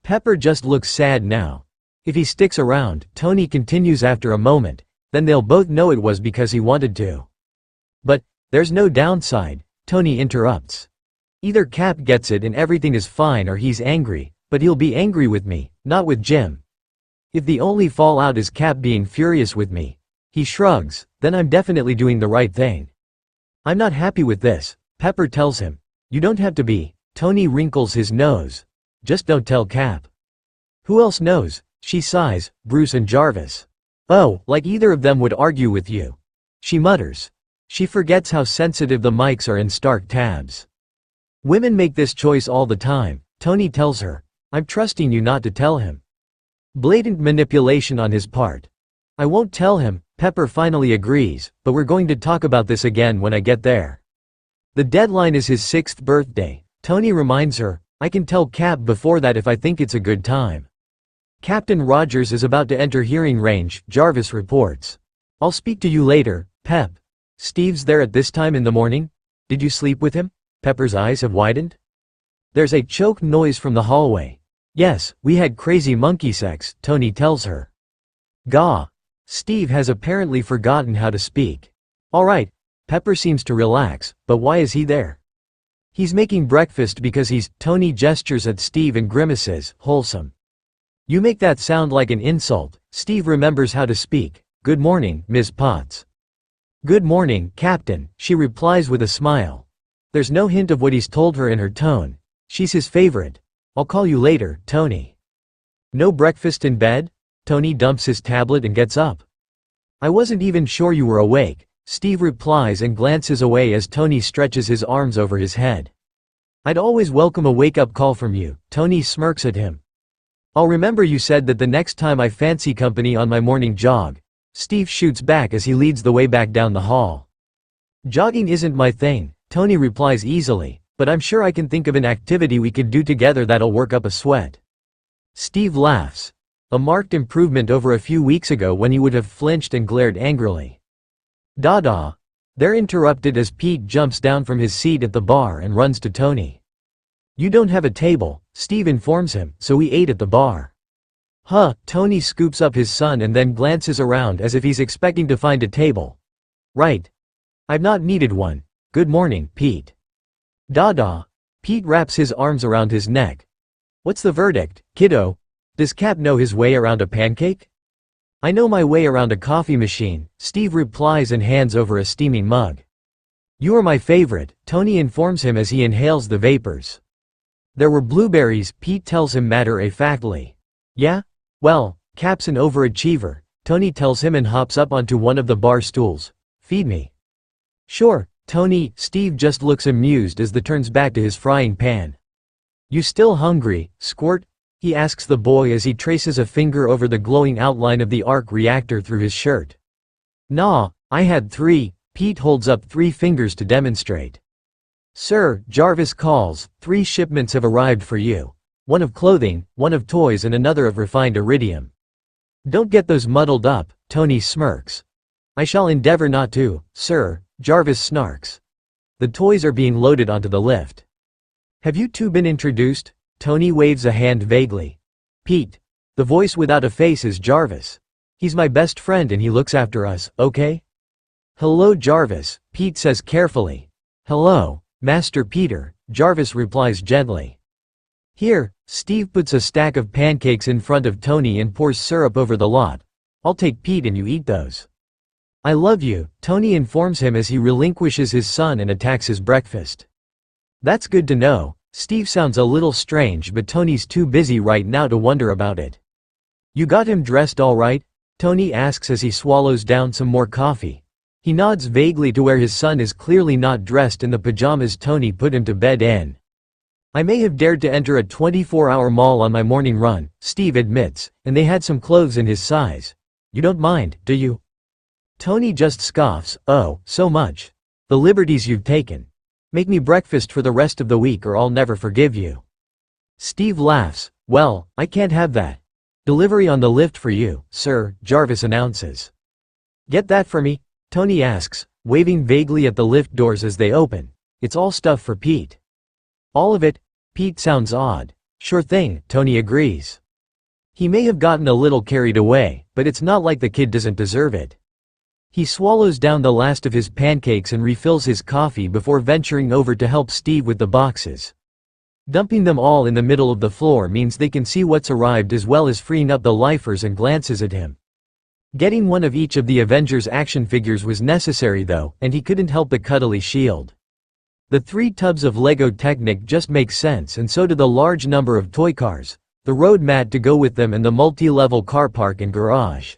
Pepper just looks sad now. If he sticks around, Tony continues after a moment, then they'll both know it was because he wanted to. But there's no downside, Tony interrupts. Either Cap gets it and everything is fine, or he's angry, but he'll be angry with me, not with Jim. If the only fallout is Cap being furious with me, he shrugs, then I'm definitely doing the right thing. I'm not happy with this, Pepper tells him. You don't have to be. Tony wrinkles his nose. Just don't tell Cap. Who else knows? She sighs. Bruce and Jarvis. Oh, like either of them would argue with you. She mutters. She forgets how sensitive the mics are in stark tabs. Women make this choice all the time, Tony tells her. I'm trusting you not to tell him. Blatant manipulation on his part. I won't tell him, Pepper finally agrees, but we're going to talk about this again when I get there. The deadline is his 6th birthday, Tony reminds her. I can tell Cap before that if I think it's a good time. Captain Rogers is about to enter hearing range, Jarvis reports. I'll speak to you later, Pep. Steve's there at this time in the morning? Did you sleep with him? Pepper's eyes have widened. There's a choked noise from the hallway. Yes, we had crazy monkey sex, Tony tells her. Gah. Steve has apparently forgotten how to speak. All right. Pepper seems to relax, but why is he there? He's making breakfast because he's. Tony gestures at Steve and grimaces, wholesome. You make that sound like an insult. Steve remembers how to speak. Good morning, Ms. Potts. Good morning, Captain, she replies with a smile. There's no hint of what he's told her in her tone. She's his favorite. I'll call you later, Tony. No breakfast in bed? Tony dumps his tablet and gets up. I wasn't even sure you were awake, Steve replies and glances away as Tony stretches his arms over his head. I'd always welcome a wake-up call from you, Tony smirks at him. I'll remember you said that the next time I fancy company on my morning jog. Steve shoots back as he leads the way back down the hall. Jogging isn't my thing, Tony replies easily, but I'm sure I can think of an activity we could do together that'll work up a sweat. Steve laughs. A marked improvement over a few weeks ago when he would have flinched and glared angrily. Dada. They're interrupted as Pete jumps down from his seat at the bar and runs to Tony. You don't have a table, Steve informs him, so we ate at the bar. Huh, Tony scoops up his son and then glances around as if he's expecting to find a table. Right. I've not needed one. Good morning, Pete. Dada. Pete wraps his arms around his neck. What's the verdict, kiddo? Does Cap know his way around a pancake? I know my way around a coffee machine, Steve replies and hands over a steaming mug. You are my favorite, Tony informs him as he inhales the vapors. There were blueberries, Pete tells him matter-of-factly. Yeah? Well, Cap's an overachiever, Tony tells him and hops up onto one of the bar stools. Feed me. Sure, Tony. Steve just looks amused as the turns back to his frying pan. You still hungry, Squirt? He asks the boy as he traces a finger over the glowing outline of the arc reactor through his shirt. Nah, I had 3, Pete holds up 3 fingers to demonstrate. Sir, Jarvis calls, 3 shipments have arrived for you. One of clothing, one of toys and another of refined iridium. Don't get those muddled up, Tony smirks. I shall endeavor not to, sir, Jarvis snarks. The toys are being loaded onto the lift. Have you two been introduced? Tony waves a hand vaguely. Pete. The voice without a face is Jarvis. He's my best friend and he looks after us, okay? Hello Jarvis, Pete says carefully. Hello, Master Peter, Jarvis replies gently. Here, Steve puts a stack of pancakes in front of Tony and pours syrup over the lot. I'll take Pete and you eat those. I love you, Tony informs him as he relinquishes his son and attacks his breakfast. That's good to know. Steve sounds a little strange but Tony's too busy right now to wonder about it. You got him dressed all right? Tony asks as he swallows down some more coffee. He nods vaguely to where his son is clearly not dressed in the pajamas Tony put him to bed in. I may have dared to enter a 24-hour mall on my morning run, Steve admits, and they had some clothes in his size. You don't mind, do you? Tony just scoffs, oh, so much. The liberties you've taken. Make me breakfast for the rest of the week or I'll never forgive you. Steve laughs, well, I can't have that. Delivery on the lift for you, sir, Jarvis announces. Get that for me? Tony asks, waving vaguely at the lift doors as they open. It's all stuff for Pete. All of it? Pete sounds odd. Sure thing, Tony agrees. He may have gotten a little carried away, but it's not like the kid doesn't deserve it. He swallows down the last of his pancakes and refills his coffee before venturing over to help Steve with the boxes. Dumping them all in the middle of the floor means they can see what's arrived as well as freeing up the lifers and glances at him. Getting one of each of the Avengers action figures was necessary though, and he couldn't help the cuddly shield. The 3 tubs of Lego Technic just make sense and so do the large number of toy cars, the road mat to go with them and the multi-level car park and garage.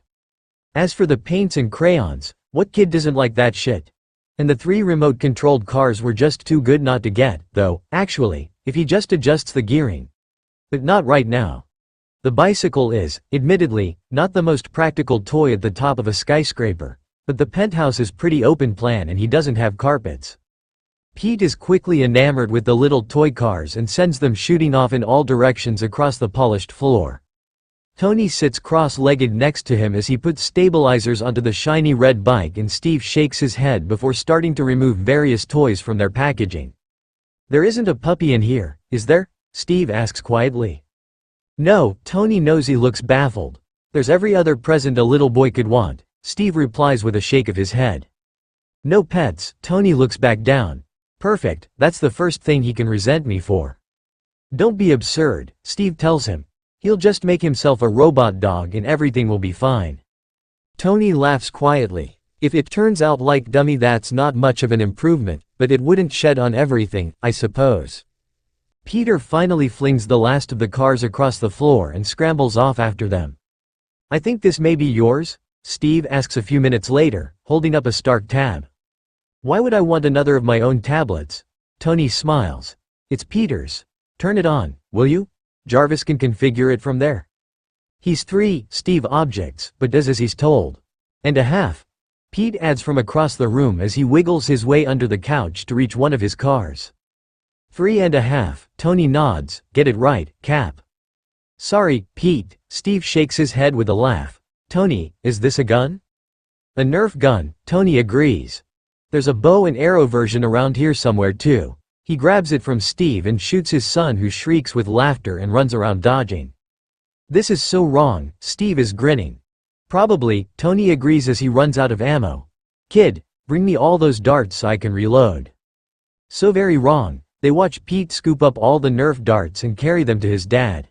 As for the paints and crayons, what kid doesn't like that shit? And the 3 remote-controlled cars were just too good not to get, though, actually, if he just adjusts the gearing. But not right now. The bicycle is, admittedly, not the most practical toy at the top of a skyscraper, but the penthouse is pretty open plan and he doesn't have carpets. Pete is quickly enamored with the little toy cars and sends them shooting off in all directions across the polished floor. Tony sits cross-legged next to him as he puts stabilizers onto the shiny red bike and Steve shakes his head before starting to remove various toys from their packaging. There isn't a puppy in here, is there? Steve asks quietly. No, Tony knows he looks baffled. There's every other present a little boy could want, Steve replies with a shake of his head. No pets, Tony looks back down. Perfect, that's the first thing he can resent me for. Don't be absurd, Steve tells him. He'll just make himself a robot dog and everything will be fine. Tony laughs quietly. If it turns out like dummy that's not much of an improvement, but it wouldn't shed on everything, I suppose. Peter finally flings the last of the cars across the floor and scrambles off after them. I think this may be yours? Steve asks a few minutes later, holding up a Stark tab. Why would I want another of my own tablets? Tony smiles. It's Peter's. Turn it on, will you? Jarvis can configure it from there. He's 3, Steve objects, but does as he's told. And a half. Pete adds from across the room as he wiggles his way under the couch to reach one of his cars. 3 and a half, Tony nods, get it right, Cap. Sorry, Pete, Steve shakes his head with a laugh. Tony, is this a gun? A Nerf gun, Tony agrees. There's a bow and arrow version around here somewhere too. He grabs it from Steve and shoots his son who shrieks with laughter and runs around dodging. This is so wrong, Steve is grinning. Probably, Tony agrees as he runs out of ammo. Kid, bring me all those darts so I can reload. So very wrong. They watch Pete scoop up all the Nerf darts and carry them to his dad.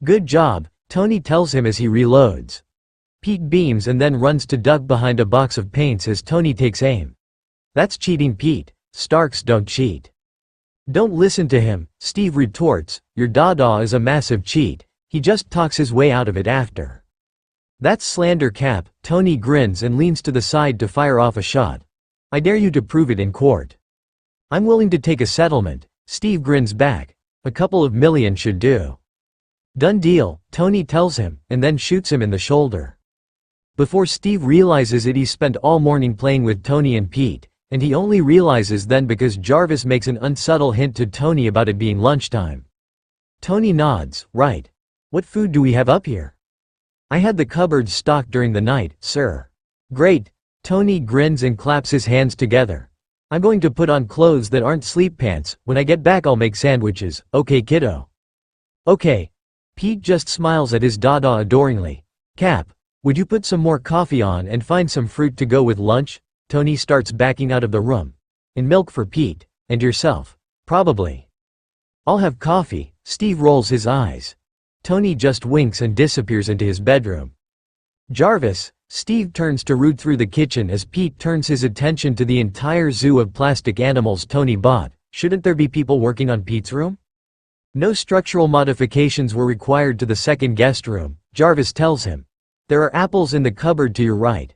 Good job, Tony tells him as he reloads. Pete beams and then runs to duck behind a box of paints as Tony takes aim. That's cheating, Pete. Starks don't cheat. Don't listen to him, Steve retorts, your dada is a massive cheat, he just talks his way out of it after. That's slander, Cap. Tony grins and leans to the side to fire off a shot. I dare you to prove it in court. I'm willing to take a settlement. Steve grins back. A couple of million should do. Done deal, Tony tells him, and then shoots him in the shoulder. Before Steve realizes it, he's spent all morning playing with Tony and Pete, and he only realizes then because Jarvis makes an unsubtle hint to Tony about it being lunchtime. Tony nods. Right. What food do we have up here? I had the cupboards stocked during the night, sir. Great. Tony grins and claps his hands together. I'm going to put on clothes that aren't sleep pants. When I get back I'll make sandwiches, okay kiddo? Okay. Pete just smiles at his dada adoringly. Cap, would you put some more coffee on and find some fruit to go with lunch? Tony starts backing out of the room. And milk for Pete, and yourself. Probably. I'll have coffee. Steve rolls his eyes. Tony just winks and disappears into his bedroom. Jarvis, Steve turns to root through the kitchen as Pete turns his attention to the entire zoo of plastic animals Tony bought. Shouldn't there be people working on Pete's room? No structural modifications were required to the second guest room, Jarvis tells him. There are apples in the cupboard to your right.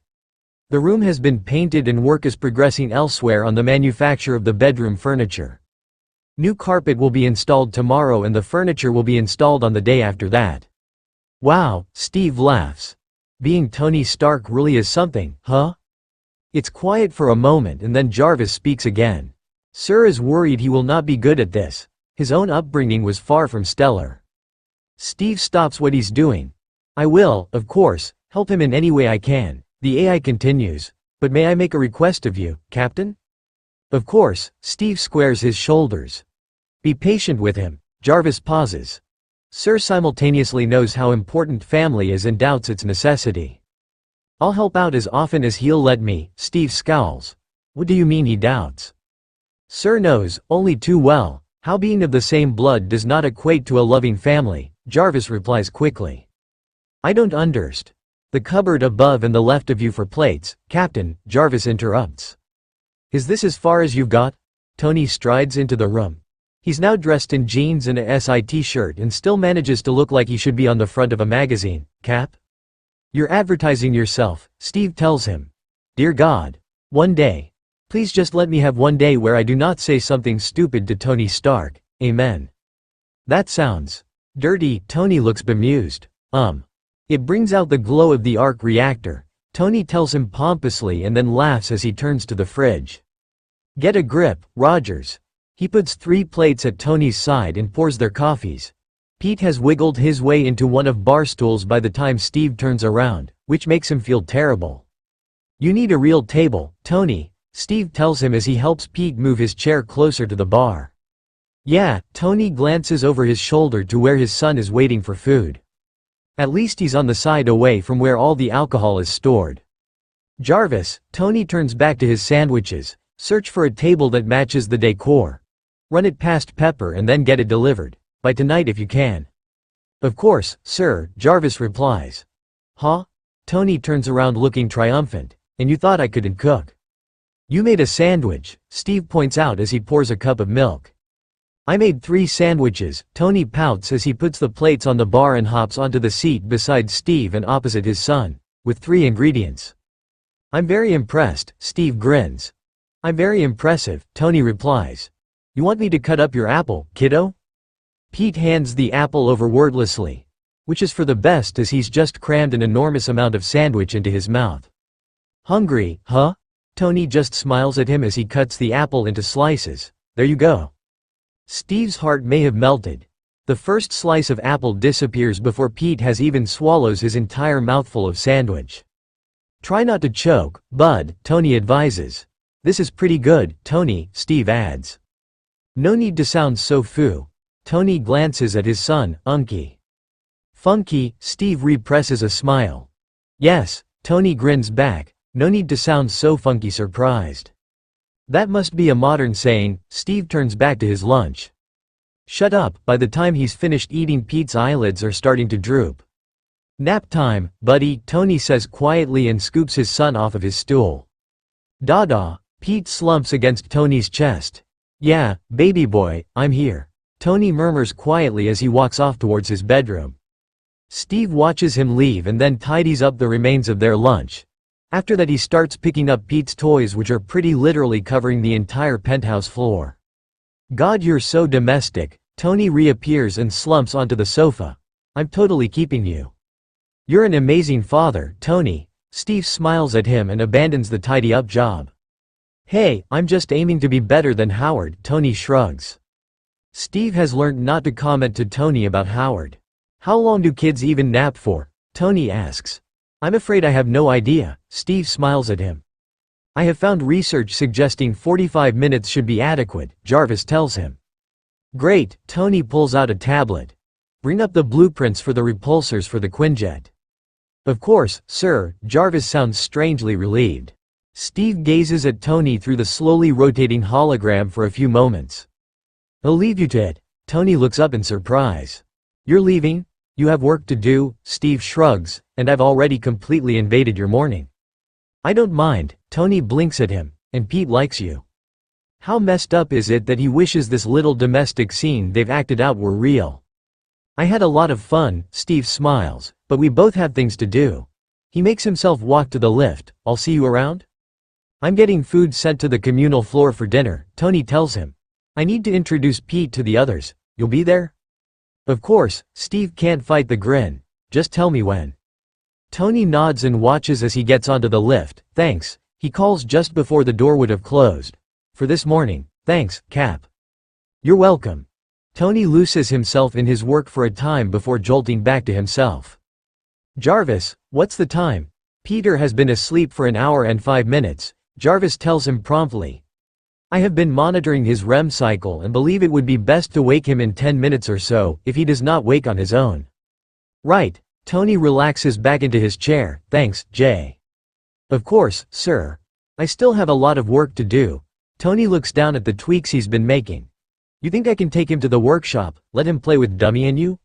The room has been painted and work is progressing elsewhere on the manufacture of the bedroom furniture. New carpet will be installed tomorrow and the furniture will be installed on the day after that. Wow, Steve laughs. Being Tony Stark really is something, huh? It's quiet for a moment and then Jarvis speaks again. Sir is worried he will not be good at this. His own upbringing was far from stellar. Steve stops what he's doing. I will, of course, help him in any way I can. The AI continues. But may I make a request of you, Captain? Of course, Steve squares his shoulders. Be patient with him. Jarvis pauses. Sir simultaneously knows how important family is and doubts its necessity. I'll help out as often as he'll let me. Steve scowls. What do you mean he doubts? Sir knows, only too well, how being of the same blood does not equate to a loving family, Jarvis replies quickly. I don't understand. The cupboard above and the left of you for plates, Captain, Jarvis interrupts. Is this as far as you've got? Tony strides into the room. He's now dressed in jeans and a SIT shirt and still manages to look like he should be on the front of a magazine. Cap? You're advertising yourself, Steve tells him. Dear God. One day. Please just let me have one day where I do not say something stupid to Tony Stark. Amen. That sounds dirty. Tony looks bemused. It brings out the glow of the arc reactor, Tony tells him pompously and then laughs as he turns to the fridge. Get a grip, Rogers. He puts 3 plates at Tony's side and pours their coffees. Pete has wiggled his way into one of bar stools by the time Steve turns around, which makes him feel terrible. You need a real table, Tony, Steve tells him as he helps Pete move his chair closer to the bar. Yeah, Tony glances over his shoulder to where his son is waiting for food. At least he's on the side away from where all the alcohol is stored. Jarvis, Tony turns back to his sandwiches. Search for a table that matches the decor. Run it past Pepper and then get it delivered. By tonight if you can. Of course, sir, Jarvis replies. Huh? Tony turns around looking triumphant. And you thought I couldn't cook? You made a sandwich, Steve points out as he pours a cup of milk. I made 3 sandwiches, Tony pouts as he puts the plates on the bar and hops onto the seat beside Steve and opposite his son, with 3 ingredients. I'm very impressed, Steve grins. I'm very impressive, Tony replies. You want me to cut up your apple, kiddo? Pete hands the apple over wordlessly. Which is for the best as he's just crammed an enormous amount of sandwich into his mouth. Hungry, huh? Tony just smiles at him as he cuts the apple into slices. There you go. Steve's heart may have melted. The first slice of apple disappears before Pete has even swallows his entire mouthful of sandwich. Try not to choke, bud, Tony advises. This is pretty good, Tony, Steve adds. No need to sound so foo. Tony glances at his son, Unky. Funky, Steve represses a smile. Yes, Tony grins back. No need to sound so funky surprised. That must be a modern saying. Steve turns back to his lunch. Shut up, by the time he's finished eating Pete's eyelids are starting to droop. Nap time, buddy, Tony says quietly and scoops his son off of his stool. Dada, Pete slumps against Tony's chest. Yeah, baby boy, I'm here. Tony murmurs quietly as he walks off towards his bedroom. Steve watches him leave and then tidies up the remains of their lunch. After that he starts picking up Pete's toys, which are pretty literally covering the entire penthouse floor. God, you're so domestic. Tony reappears and slumps onto the sofa. I'm totally keeping you. You're an amazing father, Tony. Steve smiles at him and abandons the tidy-up job. Hey, I'm just aiming to be better than Howard, Tony shrugs. Steve has learned not to comment to Tony about Howard. How long do kids even nap for? Tony asks. I'm afraid I have no idea. Steve smiles at him. I have found research suggesting 45 minutes should be adequate, Jarvis tells him. Great, Tony pulls out a tablet. Bring up the blueprints for the repulsors for the Quinjet. Of course, sir, Jarvis sounds strangely relieved. Steve gazes at Tony through the slowly rotating hologram for a few moments. I'll leave you to it. Tony looks up in surprise. You're leaving? You have work to do, Steve shrugs, and I've already completely invaded your morning. I don't mind, Tony blinks at him, and Pete likes you. How messed up is it that he wishes this little domestic scene they've acted out were real? I had a lot of fun, Steve smiles, but we both have things to do. He makes himself walk to the lift. I'll see you around? I'm getting food sent to the communal floor for dinner, Tony tells him. I need to introduce Pete to the others. You'll be there? Of course, Steve can't fight the grin. Just tell me when. Tony nods and watches as he gets onto the lift. Thanks, he calls just before the door would have closed. For this morning, thanks, Cap. You're welcome. Tony loses himself in his work for a time before jolting back to himself. Jarvis, what's the time? Peter has been asleep for an hour and 5 minutes, Jarvis tells him promptly. I have been monitoring his REM cycle and believe it would be best to wake him in 10 minutes or so, if he does not wake on his own. Right, Tony relaxes back into his chair. Thanks, Jay. Of course, sir. I still have a lot of work to do. Tony looks down at the tweaks he's been making. You think I can take him to the workshop, let him play with Dummy and you?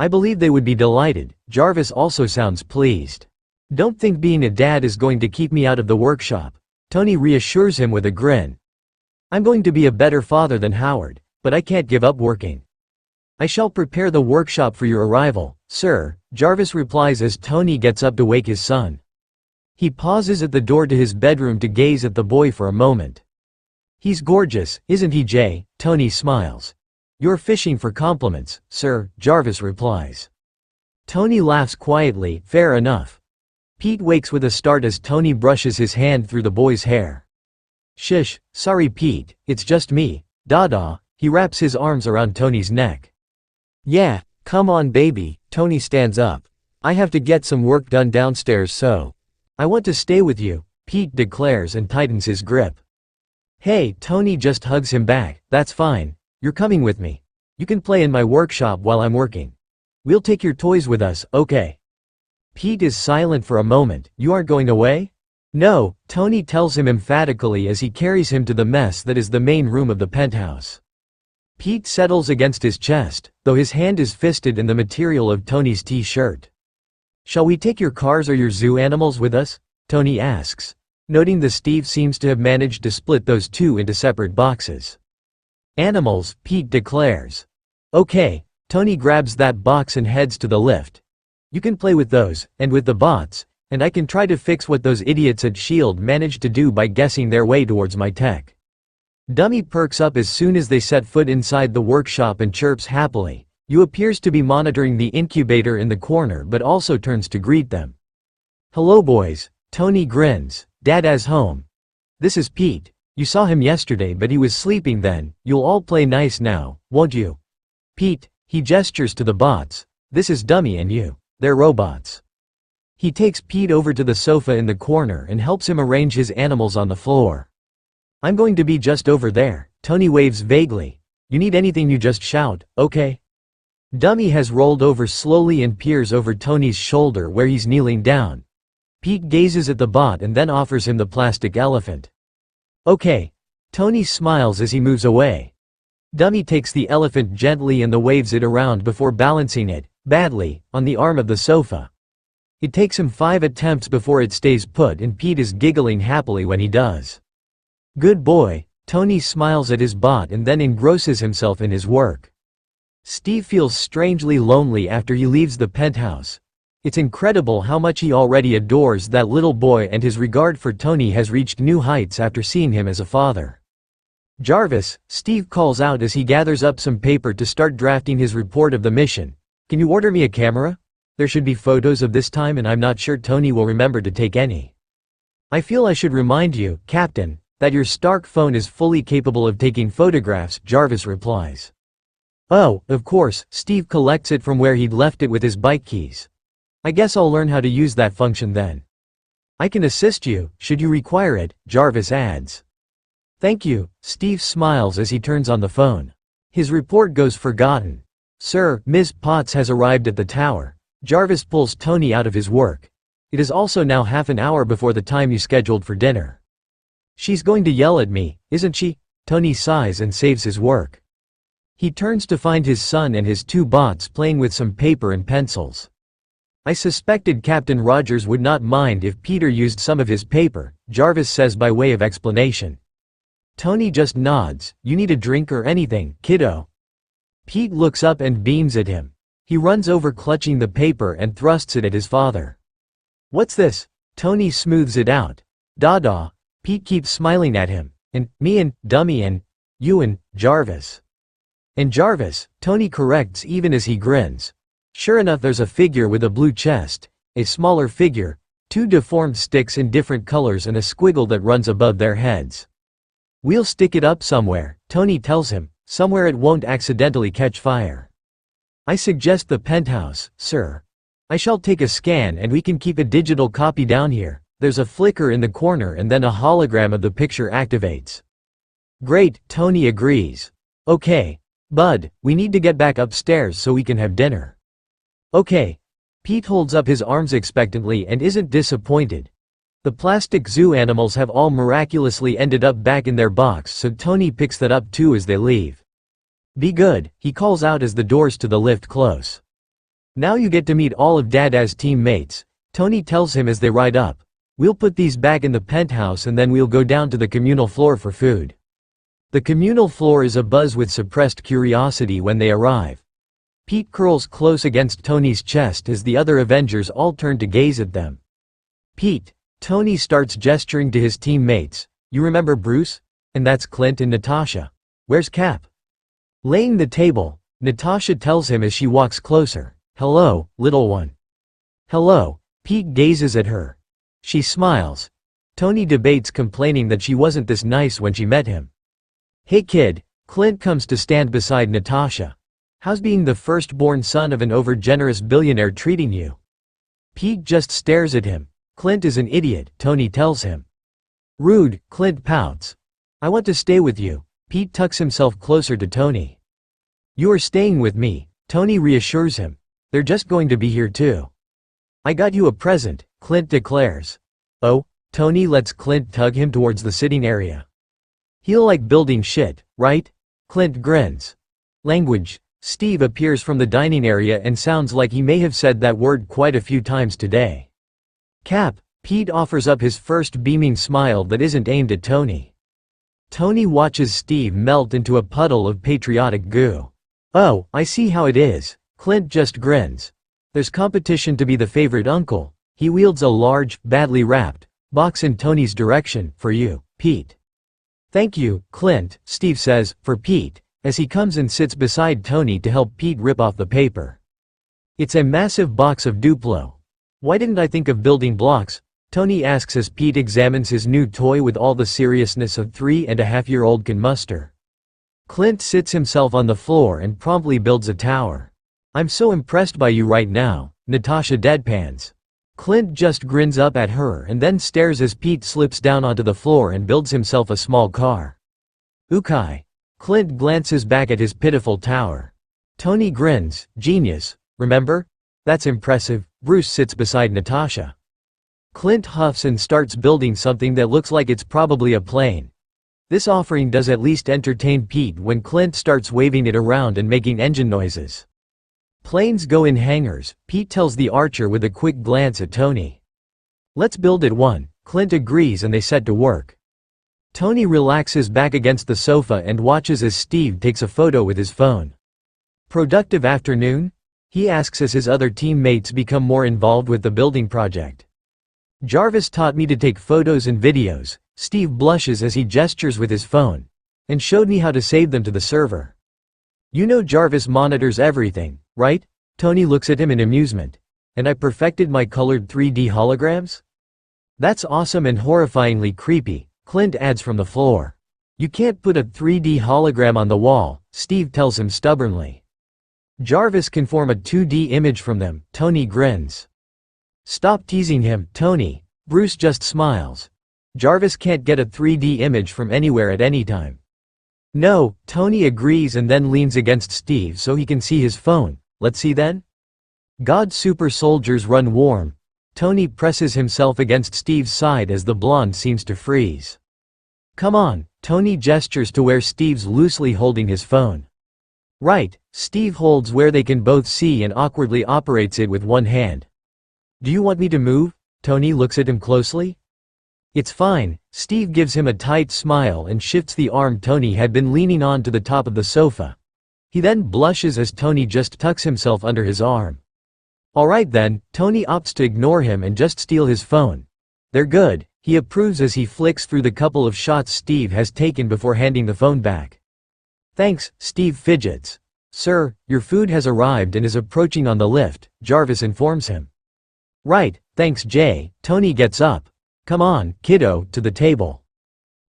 I believe they would be delighted. Jarvis also sounds pleased. Don't think being a dad is going to keep me out of the workshop. Tony reassures him with a grin. I'm going to be a better father than Howard, but I can't give up working. I shall prepare the workshop for your arrival, sir, Jarvis replies as Tony gets up to wake his son. He pauses at the door to his bedroom to gaze at the boy for a moment. He's gorgeous, isn't he, Jay? Tony smiles. You're fishing for compliments, sir, Jarvis replies. Tony laughs quietly. Fair enough. Pete wakes with a start as Tony brushes his hand through the boy's hair. Shish, sorry Pete, it's just me, Dada. He wraps his arms around Tony's neck. Yeah, come on baby. Tony stands up. I have to get some work done downstairs, so I want to stay with you, Pete declares and tightens his grip. Hey, Tony just hugs him back. That's fine. You're coming with me. You can play in my workshop while I'm working. We'll take your toys with us, okay? Pete is silent for a moment. You aren't going away? No, Tony tells him emphatically as he carries him to the mess that is the main room of the penthouse. Pete settles against his chest, though his hand is fisted in the material of Tony's t-shirt. Shall we take your cars or your zoo animals with us? Tony asks, noting that Steve seems to have managed to split those two into separate boxes. Animals, Pete declares. Okay, Tony grabs that box and heads to the lift. You can play with those, and with the bots, and I can try to fix what those idiots at S.H.I.E.L.D. managed to do by guessing their way towards my tech. Dummy perks up as soon as they set foot inside the workshop and chirps happily. You appears to be monitoring the incubator in the corner but also turns to greet them. Hello boys, Tony grins. Dada's home. This is Pete. You saw him yesterday but he was sleeping then. You'll all play nice now, won't you? Pete, he gestures to the bots. This is Dummy and you. They're robots. He takes Pete over to the sofa in the corner and helps him arrange his animals on the floor. I'm going to be just over there. Tony waves vaguely. You need anything you just shout, okay? Dummy has rolled over slowly and peers over Tony's shoulder where he's kneeling down. Pete gazes at the bot and then offers him the plastic elephant. Okay. Tony smiles as he moves away. Dummy takes the elephant gently and waves it around before balancing it, badly, on the arm of the sofa. It takes him 5 attempts before it stays put and Pete is giggling happily when he does. Good boy. Tony smiles at his bot and then engrosses himself in his work. Steve feels strangely lonely after he leaves the penthouse. It's incredible how much he already adores that little boy, and his regard for Tony has reached new heights after seeing him as a father. "Jarvis," Steve calls out as he gathers up some paper to start drafting his report of the mission. "Can you order me a camera? There should be photos of this time, and I'm not sure Tony will remember to take any." "I feel I should remind you, Captain, that your Stark phone is fully capable of taking photographs," Jarvis replies. "Oh, of course." Steve collects it from where he'd left it with his bike keys. "I guess I'll learn how to use that function then." "I can assist you, should you require it," Jarvis adds. "Thank you." Steve smiles as he turns on the phone. His report goes forgotten. "Sir, Ms. Potts has arrived at the tower." Jarvis pulls Tony out of his work. "It is also now half an hour before the time you scheduled for dinner." "She's going to yell at me, isn't she?" Tony sighs and saves his work. He turns to find his son and his two bots playing with some paper and pencils. "I suspected Captain Rogers would not mind if Peter used some of his paper," Jarvis says by way of explanation. Tony just nods. "You need a drink or anything, kiddo?" Pete looks up and beams at him. He runs over clutching the paper and thrusts it at his father. "What's this?" Tony smooths it out. "Dada." Pete keeps smiling at him. "And me and Dummy and you and Jarvis." "And Jarvis," Tony corrects even as he grins. Sure enough, there's a figure with a blue chest, a smaller figure, two deformed sticks in different colors and a squiggle that runs above their heads. "We'll stick it up somewhere," Tony tells him, "somewhere it won't accidentally catch fire." "I suggest the penthouse, sir. I shall take a scan and we can keep a digital copy down here." There's a flicker in the corner and then a hologram of the picture activates. "Great," Tony agrees. "Okay. Bud, we need to get back upstairs so we can have dinner." "Okay." Pete holds up his arms expectantly and isn't disappointed. The plastic zoo animals have all miraculously ended up back in their box, so Tony picks that up too as they leave. "Be good," he calls out as the doors to the lift close. "Now you get to meet all of Dada's teammates," Tony tells him as they ride up. "We'll put these back in the penthouse and then we'll go down to the communal floor for food." The communal floor is abuzz with suppressed curiosity when they arrive. Pete curls close against Tony's chest as the other Avengers all turn to gaze at them. "Pete," Tony starts gesturing to his teammates. "You remember Bruce? And that's Clint and Natasha. Where's Cap?" Laying the table, Natasha tells him as she walks closer. "Hello, little one." "Hello." Pete gazes at her. She smiles. Tony debates complaining that she wasn't this nice when she met him. "Hey kid," Clint comes to stand beside Natasha. "How's being the firstborn son of an overgenerous billionaire treating you?" Pete just stares at him. "Clint is an idiot," Tony tells him. "Rude," Clint pouts. "I want to stay with you." Pete tucks himself closer to Tony. "You are staying with me," Tony reassures him. "They're just going to be here too." "I got you a present," Clint declares. "Oh?" Tony lets Clint tug him towards the sitting area. "He'll like building shit, right?" Clint grins. Language. Steve appears from the dining area and sounds like he may have said that word quite a few times today. "Cap," Pete offers up his first beaming smile that isn't aimed at Tony. Tony watches Steve melt into a puddle of patriotic goo. "Oh, I see how it is." Clint just grins. "There's competition to be the favorite uncle." He wields a large, badly wrapped box in Tony's direction. "For you, Pete." "Thank you, Clint," Steve says, for Pete, as he comes and sits beside Tony to help Pete rip off the paper. It's a massive box of Duplo. "Why didn't I think of building blocks?" Tony asks as Pete examines his new toy with all the seriousness a 3.5-year-old can muster. Clint sits himself on the floor and promptly builds a tower. "I'm so impressed by you right now," Natasha deadpans. Clint just grins up at her and then stares as Pete slips down onto the floor and builds himself a small car. "Ukai." Clint glances back at his pitiful tower. Tony grins. "Genius, remember? That's impressive." Bruce sits beside Natasha. Clint huffs and starts building something that looks like it's probably a plane. This offering does at least entertain Pete when Clint starts waving it around and making engine noises. "Planes go in hangars," Pete tells the archer with a quick glance at Tony. "Let's build it one." Clint agrees and they set to work. Tony relaxes back against the sofa and watches as Steve takes a photo with his phone. Productive afternoon? He asks as his other teammates become more involved with the building project. Jarvis taught me to take photos and videos, Steve blushes as he gestures with his phone, and showed me how to save them to the server. You know Jarvis monitors everything, right? Tony looks at him in amusement. And I perfected my colored 3D holograms? That's awesome and horrifyingly creepy, Clint adds from the floor. You can't put a 3D hologram on the wall, Steve tells him stubbornly. Jarvis can form a 2D image from them, Tony grins. Stop teasing him, Tony, Bruce just smiles. Jarvis can't get a 3D image from anywhere at any time. No, Tony agrees and then leans against Steve so he can see his phone. Let's see then? God's super soldiers run warm. Tony presses himself against Steve's side as the blonde seems to freeze. Come on, Tony gestures to where Steve's loosely holding his phone. Right, Steve holds where they can both see and awkwardly operates it with one hand. Do you want me to move? Tony looks at him closely. It's fine, Steve gives him a tight smile and shifts the arm Tony had been leaning on to the top of the sofa. He then blushes as Tony just tucks himself under his arm. Alright then, Tony opts to ignore him and just steal his phone. They're good, he approves as he flicks through the couple of shots Steve has taken before handing the phone back. Thanks, Steve fidgets. Sir, your food has arrived and is approaching on the lift, Jarvis informs him. Right, thanks Jay, Tony gets up. Come on, kiddo, to the table.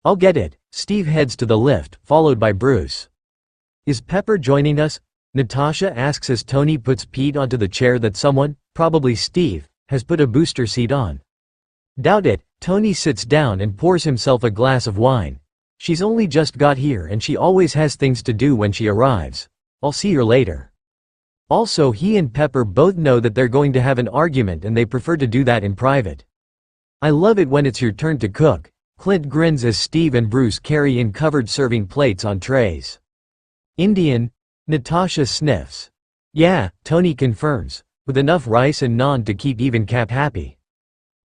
I'll get it, Steve heads to the lift, followed by Bruce. Is Pepper joining us? Natasha asks as Tony puts Pete onto the chair that someone, probably Steve, has put a booster seat on. Doubt it, Tony sits down and pours himself a glass of wine. She's only just got here and she always has things to do when she arrives. I'll see her later. Also he and Pepper both know that they're going to have an argument and they prefer to do that in private. I love it when it's your turn to cook. Clint grins as Steve and Bruce carry in covered serving plates on trays. Indian? Natasha sniffs. Yeah, Tony confirms, with enough rice and naan to keep even Cap happy.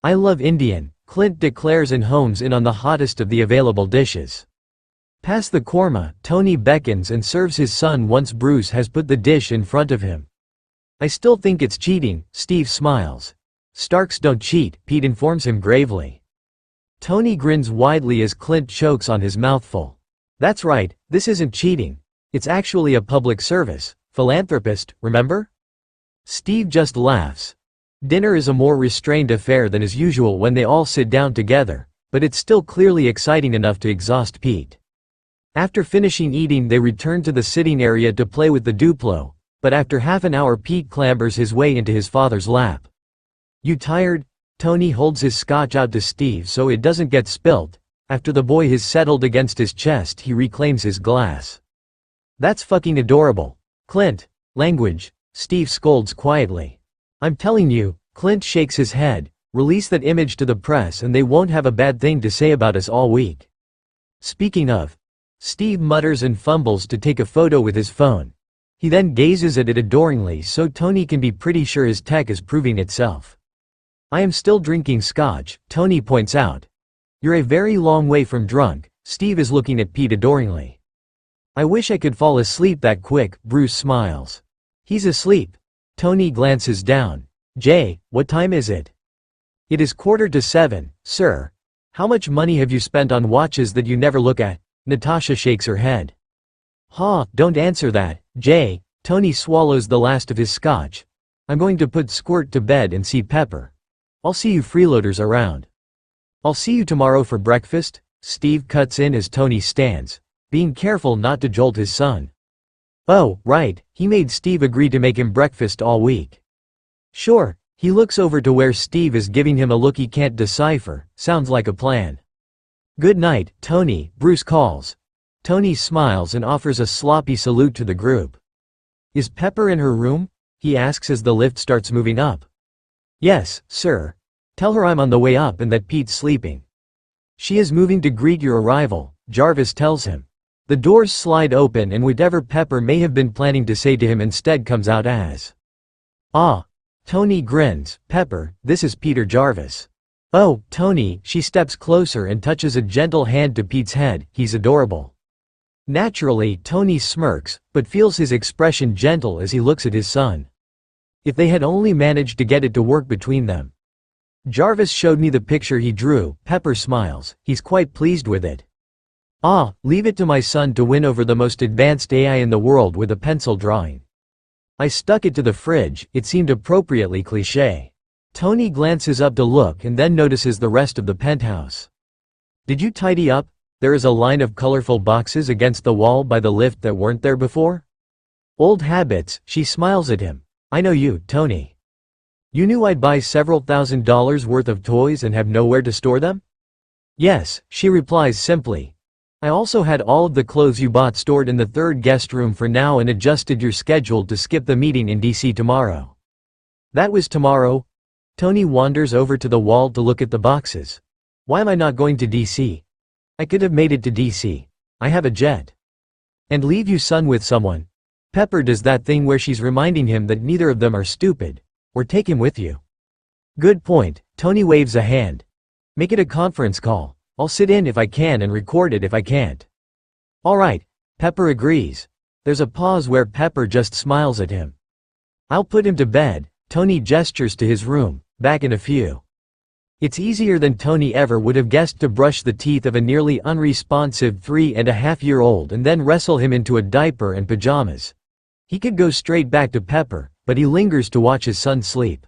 I love Indian, Clint declares and homes in on the hottest of the available dishes. Pass the korma, Tony beckons and serves his son once Bruce has put the dish in front of him. I still think it's cheating, Steve smiles. Starks don't cheat, Pete informs him gravely. Tony grins widely as Clint chokes on his mouthful. That's right, this isn't cheating. It's actually a public service. Philanthropist, remember? Steve just laughs. Dinner is a more restrained affair than is usual when they all sit down together, but it's still clearly exciting enough to exhaust Pete. After finishing eating they return to the sitting area to play with the Duplo, but after half an hour Pete clambers his way into his father's lap. You tired? Tony holds his scotch out to Steve so it doesn't get spilt. After the boy has settled against his chest he reclaims his glass. That's fucking adorable. Clint. Language. Steve scolds quietly. I'm telling you, Clint shakes his head, release that image to the press and they won't have a bad thing to say about us all week. Speaking of. Steve mutters and fumbles to take a photo with his phone. He then gazes at it adoringly so Tony can be pretty sure his tech is proving itself. I am still drinking scotch, Tony points out. You're a very long way from drunk, Steve is looking at Pete adoringly. I wish I could fall asleep that quick, Bruce smiles. He's asleep. Tony glances down. Jay, what time is it? It is 6:45, sir. How much money have you spent on watches that you never look at? Natasha shakes her head. Don't answer that, Jay. Tony swallows the last of his scotch. I'm going to put Squirt to bed and see Pepper. I'll see you freeloaders around. I'll see you tomorrow for breakfast, Steve cuts in as Tony stands, being careful not to jolt his son. Oh, right, he made Steve agree to make him breakfast all week. Sure, he looks over to where Steve is giving him a look he can't decipher, sounds like a plan. Good night, Tony, Bruce calls. Tony smiles and offers a sloppy salute to the group. Is Pepper in her room? He asks as the lift starts moving up. Yes, sir. Tell her I'm on the way up and that Pete's sleeping. She is moving to greet your arrival, Jarvis tells him. The doors slide open and whatever Pepper may have been planning to say to him instead comes out as. Ah. Tony grins. Pepper, this is Peter Jarvis. Oh, Tony, she steps closer and touches a gentle hand to Pete's head, he's adorable. Naturally, Tony smirks, but feels his expression gentle as he looks at his son. If they had only managed to get it to work between them. Jarvis showed me the picture he drew. Pepper smiles, he's quite pleased with it. Ah, leave it to my son to win over the most advanced AI in the world with a pencil drawing. I stuck it to the fridge, it seemed appropriately cliché. Tony glances up to look and then notices the rest of the penthouse. Did you tidy up? There is a line of colorful boxes against the wall by the lift that weren't there before? Old habits, she smiles at him. I know you, Tony. You knew I'd buy several $1,000s worth of toys and have nowhere to store them? Yes, she replies simply. I also had all of the clothes you bought stored in the third guest room for now and adjusted your schedule to skip the meeting in DC tomorrow. That was tomorrow? Tony wanders over to the wall to look at the boxes. Why am I not going to DC? I could have made it to DC. I have a jet. And leave you son with someone. Pepper does that thing where she's reminding him that neither of them are stupid. Or take him with you. Good point, Tony waves a hand. Make it a conference call. I'll sit in if I can and record it if I can't. Alright, Pepper agrees. There's a pause where Pepper just smiles at him. I'll put him to bed. Tony gestures to his room, back in a few. It's easier than Tony ever would have guessed to brush the teeth of a nearly unresponsive 3.5-year-old and then wrestle him into a diaper and pajamas. He could go straight back to Pepper, but he lingers to watch his son sleep.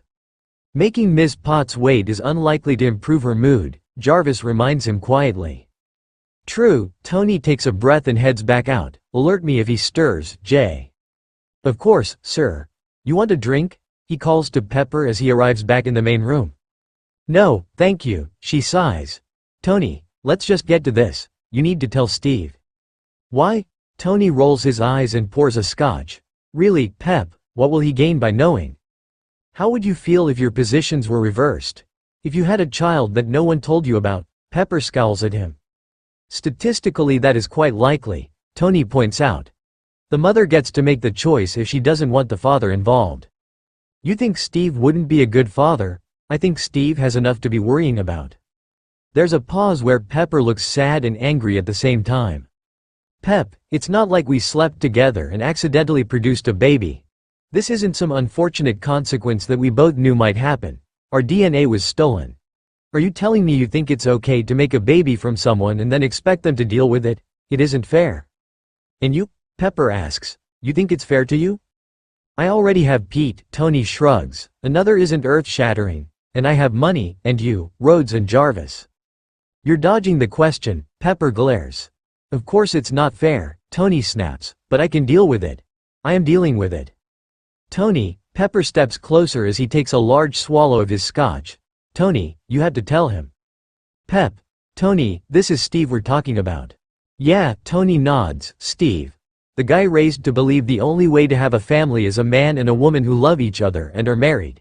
Making Ms. Potts wait is unlikely to improve her mood, Jarvis reminds him quietly. True, Tony takes a breath and heads back out. Alert me if he stirs, Jay. Of course, sir. You want a drink? He calls to Pepper as he arrives back in the main room. No, thank you, she sighs. Tony, let's just get to this. You need to tell Steve. Why? Tony rolls his eyes and pours a scotch. Really, Pep, what will he gain by knowing? How would you feel if your positions were reversed? If you had a child that no one told you about? Pepper scowls at him. Statistically that is quite likely, Tony points out. The mother gets to make the choice if she doesn't want the father involved. You think Steve wouldn't be a good father? I think Steve has enough to be worrying about. There's a pause where Pepper looks sad and angry at the same time. Pep, it's not like we slept together and accidentally produced a baby. This isn't some unfortunate consequence that we both knew might happen. Our DNA was stolen. Are you telling me you think it's okay to make a baby from someone and then expect them to deal with it? It isn't fair. And you? Pepper asks. You think it's fair to you? I already have Pete, Tony shrugs. Another isn't earth-shattering. And I have money, and you, Rhodes and Jarvis. You're dodging the question, Pepper glares. Of course it's not fair, Tony snaps, but I can deal with it. I am dealing with it. Tony, Pepper steps closer as he takes a large swallow of his scotch. Tony, you had to tell him. Pep. Tony, this is Steve we're talking about. Yeah, Tony nods, Steve. The guy raised to believe the only way to have a family is a man and a woman who love each other and are married.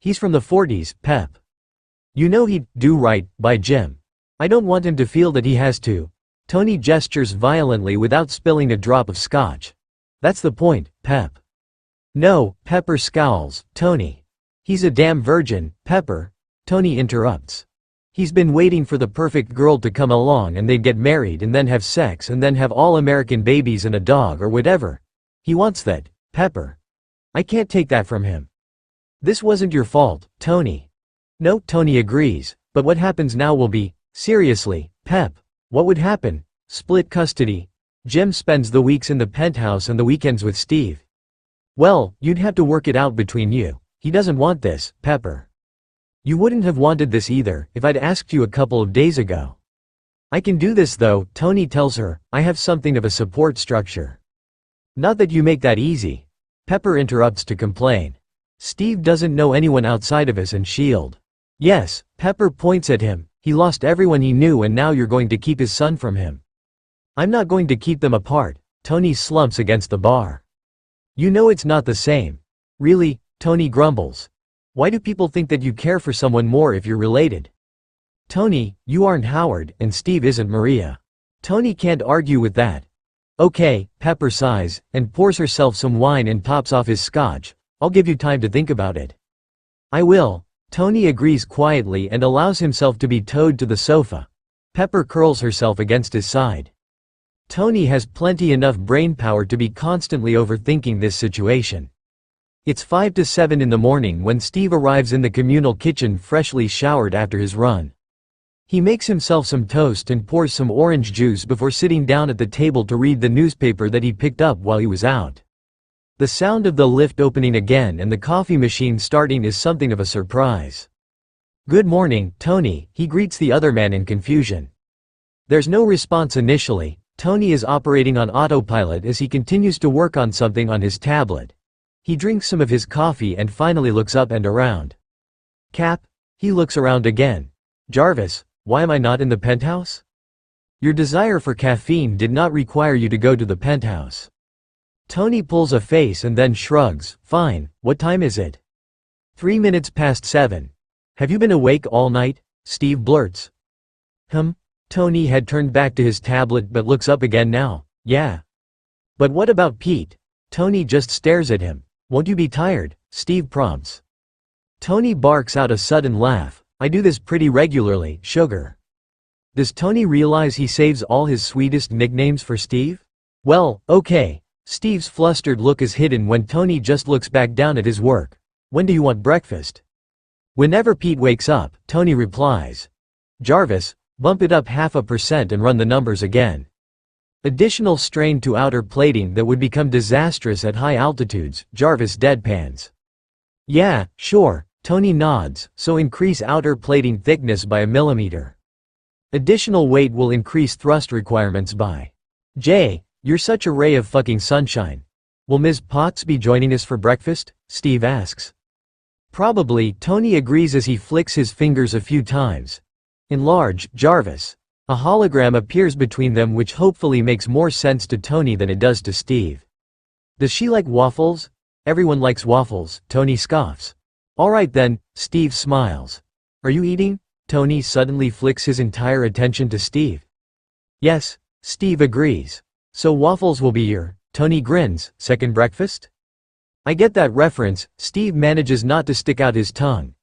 He's from the 40s, Pep. You know he'd do right by Jim. I don't want him to feel that he has to. Tony gestures violently without spilling a drop of scotch. That's the point, Pep. No, Pepper scowls, Tony. He's a damn virgin, Pepper. Tony interrupts. He's been waiting for the perfect girl to come along and they'd get married and then have sex and then have all American babies and a dog or whatever. He wants that, Pepper. I can't take that from him. This wasn't your fault, Tony. No, Tony agrees, but what happens now will be, seriously, Pep. What would happen? Split custody. Jim spends the weeks in the penthouse and the weekends with Steve. Well, you'd have to work it out between you. He doesn't want this, Pepper. You wouldn't have wanted this either if I'd asked you a couple of days ago. I can do this though, Tony tells her. I have something of a support structure. Not that you make that easy. Pepper interrupts to complain. Steve doesn't know anyone outside of us and S.H.I.E.L.D. Yes, Pepper points at him. He lost everyone he knew and now you're going to keep his son from him. I'm not going to keep them apart. Tony slumps against the bar. You know it's not the same. Really, Tony grumbles. Why do people think that you care for someone more if you're related? Tony, you aren't Howard and Steve isn't Maria. Tony can't argue with that. Okay, Pepper sighs and pours herself some wine and tops off his scotch. I'll give you time to think about it. I will. Tony agrees quietly and allows himself to be towed to the sofa. Pepper curls herself against his side. Tony has plenty enough brainpower to be constantly overthinking this situation. It's 5 to 7 in the morning when Steve arrives in the communal kitchen freshly showered after his run. He makes himself some toast and pours some orange juice before sitting down at the table to read the newspaper that he picked up while he was out. The sound of the lift opening again and the coffee machine starting is something of a surprise. "Good morning, Tony," he greets the other man in confusion. There's no response initially. Tony is operating on autopilot as he continues to work on something on his tablet. He drinks some of his coffee and finally looks up and around. "Cap?" He looks around again. "Jarvis, why am I not in the penthouse?" "Your desire for caffeine did not require you to go to the penthouse." Tony pulls a face and then shrugs. "Fine, what time is it?" 3 minutes past 7. "Have you been awake all night?" Steve blurts. Tony had turned back to his tablet but looks up again now. "Yeah. But what about Pete?" Tony just stares at him. "Won't you be tired?" Steve prompts. Tony barks out a sudden laugh. "I do this pretty regularly, sugar." Does Tony realize he saves all his sweetest nicknames for Steve? Well, okay. Steve's flustered look is hidden when Tony just looks back down at his work. "When do you want breakfast?" "Whenever Pete wakes up," Tony replies. "Jarvis, bump it up 0.5% and run the numbers again." Additional strain to outer plating that would become disastrous at high altitudes, Jarvis deadpans. "Yeah, sure," Tony nods, "so increase outer plating thickness by 1 millimeter. Additional weight will increase thrust requirements by. Jay, you're such a ray of fucking sunshine. Will Ms. Potts be joining us for breakfast?" Steve asks. "Probably," Tony agrees as he flicks his fingers a few times. "Enlarge, Jarvis." A hologram appears between them which hopefully makes more sense to Tony than it does to Steve. "Does she like waffles?" "Everyone likes waffles," Tony scoffs. "Alright then," Steve smiles. "Are you eating?" Tony suddenly flicks his entire attention to Steve. "Yes," Steve agrees. "So waffles will be your," Tony grins, "second breakfast?" "I get that reference." Steve manages not to stick out his tongue.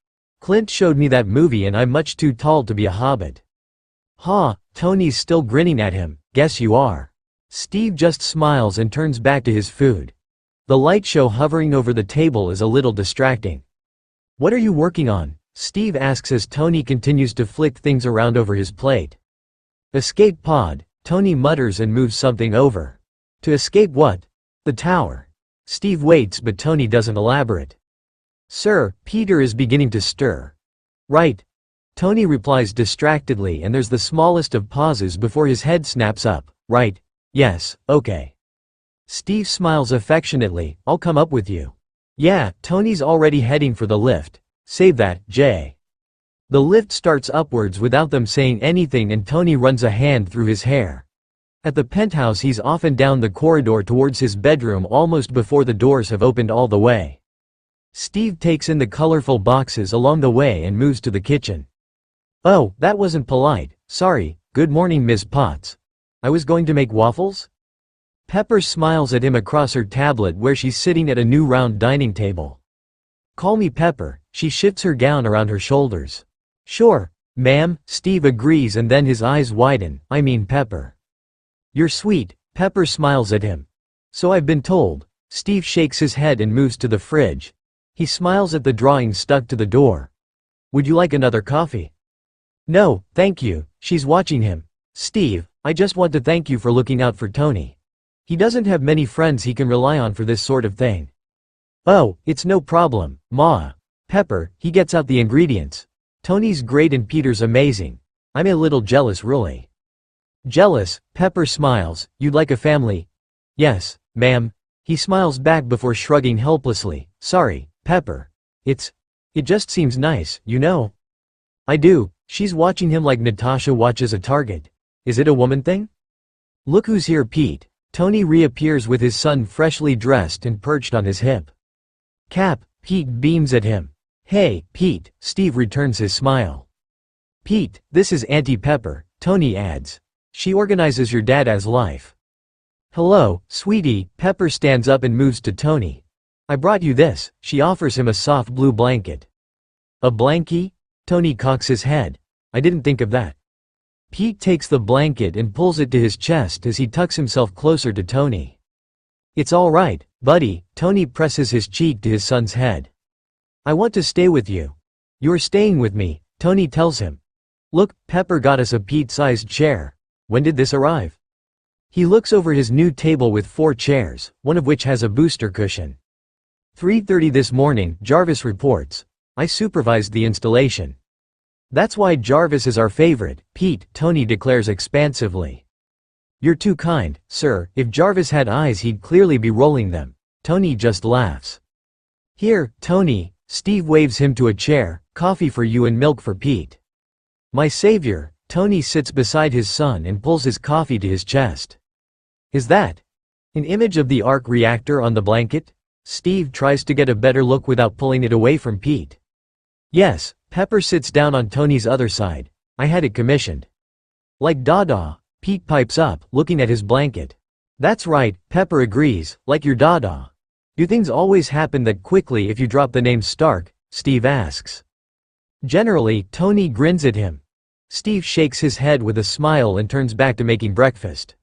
"Clint showed me that movie and I'm much too tall to be a hobbit." "Ha," Tony's still grinning at him, "guess you are." Steve just smiles and turns back to his food. The light show hovering over the table is a little distracting. "What are you working on?" Steve asks as Tony continues to flick things around over his plate. "Escape pod," Tony mutters and moves something over. "To escape what?" "The tower." Steve waits but Tony doesn't elaborate. "Sir, Peter is beginning to stir." "Right." Tony replies distractedly and there's the smallest of pauses before his head snaps up. "Right. Yes, okay." Steve smiles affectionately. "I'll come up with you." "Yeah." Tony's already heading for the lift. "Save that, Jay." The lift starts upwards without them saying anything and Tony runs a hand through his hair. At the penthouse he's off and down the corridor towards his bedroom almost before the doors have opened all the way. Steve takes in the colorful boxes along the way and moves to the kitchen. "Oh, that wasn't polite, sorry. Good morning, Ms. Potts. I was going to make waffles?" Pepper smiles at him across her tablet where she's sitting at a new round dining table. "Call me Pepper." She shifts her gown around her shoulders. "Sure, ma'am," Steve agrees and then his eyes widen. "I mean Pepper." "You're sweet." Pepper smiles at him. "So I've been told." Steve shakes his head and moves to the fridge. He smiles at the drawing stuck to the door. "Would you like another coffee?" "No, thank you." She's watching him. "Steve, I just want to thank you for looking out for Tony. He doesn't have many friends he can rely on for this sort of thing." "Oh, it's no problem, Ma." "Pepper," he gets out the ingredients. "Tony's great and Peter's amazing. I'm a little jealous really." "Jealous?" Pepper smiles. "You'd like a family?" "Yes, ma'am." He smiles back before shrugging helplessly. "Sorry, Pepper. It just seems nice, you know." "I do." She's watching him like Natasha watches a target. "Is it a woman thing?" "Look who's here, Pete." Tony reappears with his son freshly dressed and perched on his hip. "Cap," Pete beams at him. "Hey, Pete." Steve returns his smile. "Pete, this is Auntie Pepper," Tony adds. "She organizes your dad-as life." "Hello, sweetie." Pepper stands up and moves to Tony. "I brought you this." She offers him a soft blue blanket. "A blankie?" Tony cocks his head. "I didn't think of that." Pete takes the blanket and pulls it to his chest as he tucks himself closer to Tony. "It's all right, buddy," Tony presses his cheek to his son's head. "I want to stay with you." "You're staying with me," Tony tells him. "Look, Pepper got us a Pete-sized chair. When did this arrive?" He looks over his new table with 4 chairs, one of which has a booster cushion. 3:30 this morning, Jarvis reports. "I supervised the installation." "That's why Jarvis is our favorite, Pete," Tony declares expansively. "You're too kind, sir. If Jarvis had eyes he'd clearly be rolling them." Tony just laughs. "Here, Tony," Steve waves him to a chair, "coffee for you and milk for Pete." "My savior." Tony sits beside his son and pulls his coffee to his chest. "Is that an image of the arc reactor on the blanket?" Steve tries to get a better look without pulling it away from Pete. "Yes." Pepper sits down on Tony's other side. "I had it commissioned." "Like Dada," Pete pipes up, looking at his blanket. "That's right," Pepper agrees, "like your Dada." "Do things always happen that quickly if you drop the name Stark?" Steve asks. "Generally," Tony grins at him. Steve shakes his head with a smile and turns back to making breakfast.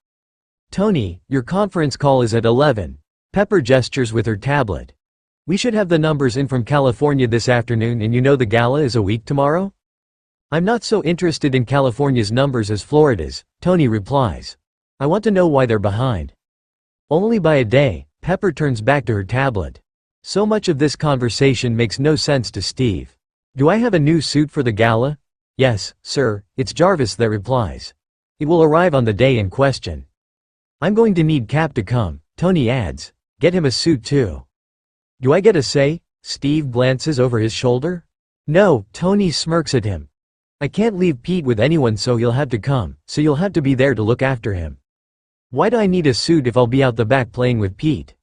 "Tony, your conference call is at 11. Pepper gestures with her tablet. "We should have the numbers in from California this afternoon, and you know the gala is a week tomorrow?" "I'm not so interested in California's numbers as Florida's," Tony replies. "I want to know why they're behind." "Only by a day," Pepper turns back to her tablet. So much of this conversation makes no sense to Steve. "Do I have a new suit for the gala?" "Yes, sir," it's Jarvis that replies. "It will arrive on the day in question." "I'm going to need Cap to come," Tony adds. "Get him a suit too." "Do I get a say?" Steve glances over his shoulder. "No," Tony smirks at him. "I can't leave Pete with anyone, so he'll have to come, so you'll have to be there to look after him." "Why do I need a suit if I'll be out the back playing with Pete?"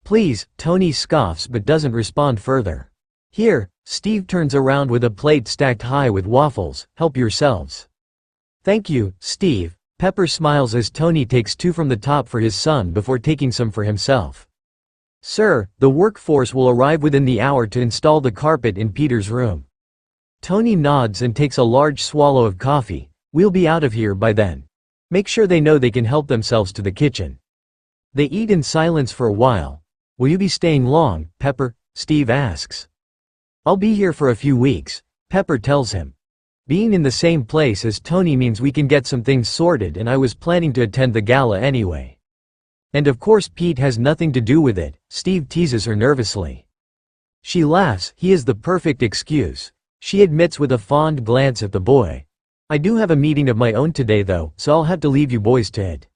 "Please," Tony scoffs but doesn't respond further. "Here," Steve turns around with a plate stacked high with waffles, "help yourselves." "Thank you, Steve." Pepper smiles as Tony takes 2 from the top for his son before taking some for himself. "Sir, the workforce will arrive within the hour to install the carpet in Peter's room." Tony nods and takes a large swallow of coffee. "We'll be out of here by then. Make sure they know they can help themselves to the kitchen." They eat in silence for a while. "Will you be staying long, Pepper?" Steve asks. "I'll be here for a few weeks," Pepper tells him. "Being in the same place as Tony means we can get some things sorted, and I was planning to attend the gala anyway." "And of course Pete has nothing to do with it," Steve teases her nervously. She laughs. He is the perfect excuse. She admits with a fond glance at the boy. "I do have a meeting of my own today though, so I'll have to leave you boys to it."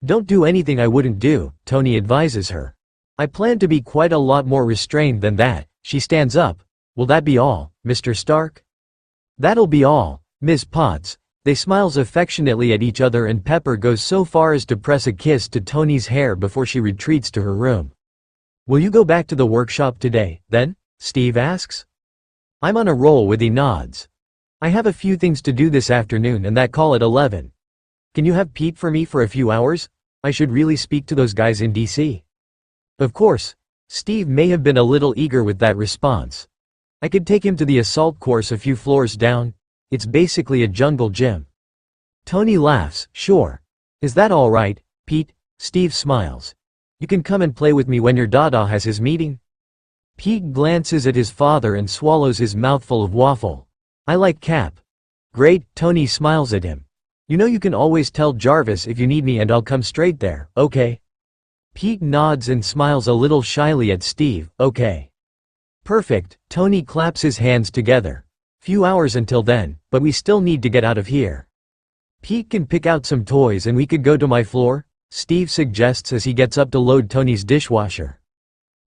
"Don't do anything I wouldn't do," Tony advises her. "I plan to be quite a lot more restrained than that." She stands up. "Will that be all, Mr. Stark?" "That'll be all, Miss Potts." They smiles affectionately at each other, and Pepper goes so far as to press a kiss to Tony's hair before she retreats to her room. "Will you go back to the workshop today, then?" Steve asks. "I'm on a roll," he nods. "I have a few things to do this afternoon and that call at 11. Can you have Pete for me for a few hours? I should really speak to those guys in DC." "Of course." Steve may have been a little eager with that response. "I could take him to the assault course a few floors down. It's basically a jungle gym." Tony laughs. "Sure. Is that all right, Pete?" Steve smiles. "You can come and play with me when your Dada has his meeting." Pete glances at his father and swallows his mouthful of waffle. "I like Cap." "Great," Tony smiles at him. "You know you can always tell Jarvis if you need me and I'll come straight there, okay?" Pete nods and smiles a little shyly at Steve. "Okay. Perfect." Tony claps his hands together. "Few hours until then, but we still need to get out of here." "Pete can pick out some toys and we could go to my floor," Steve suggests as he gets up to load Tony's dishwasher.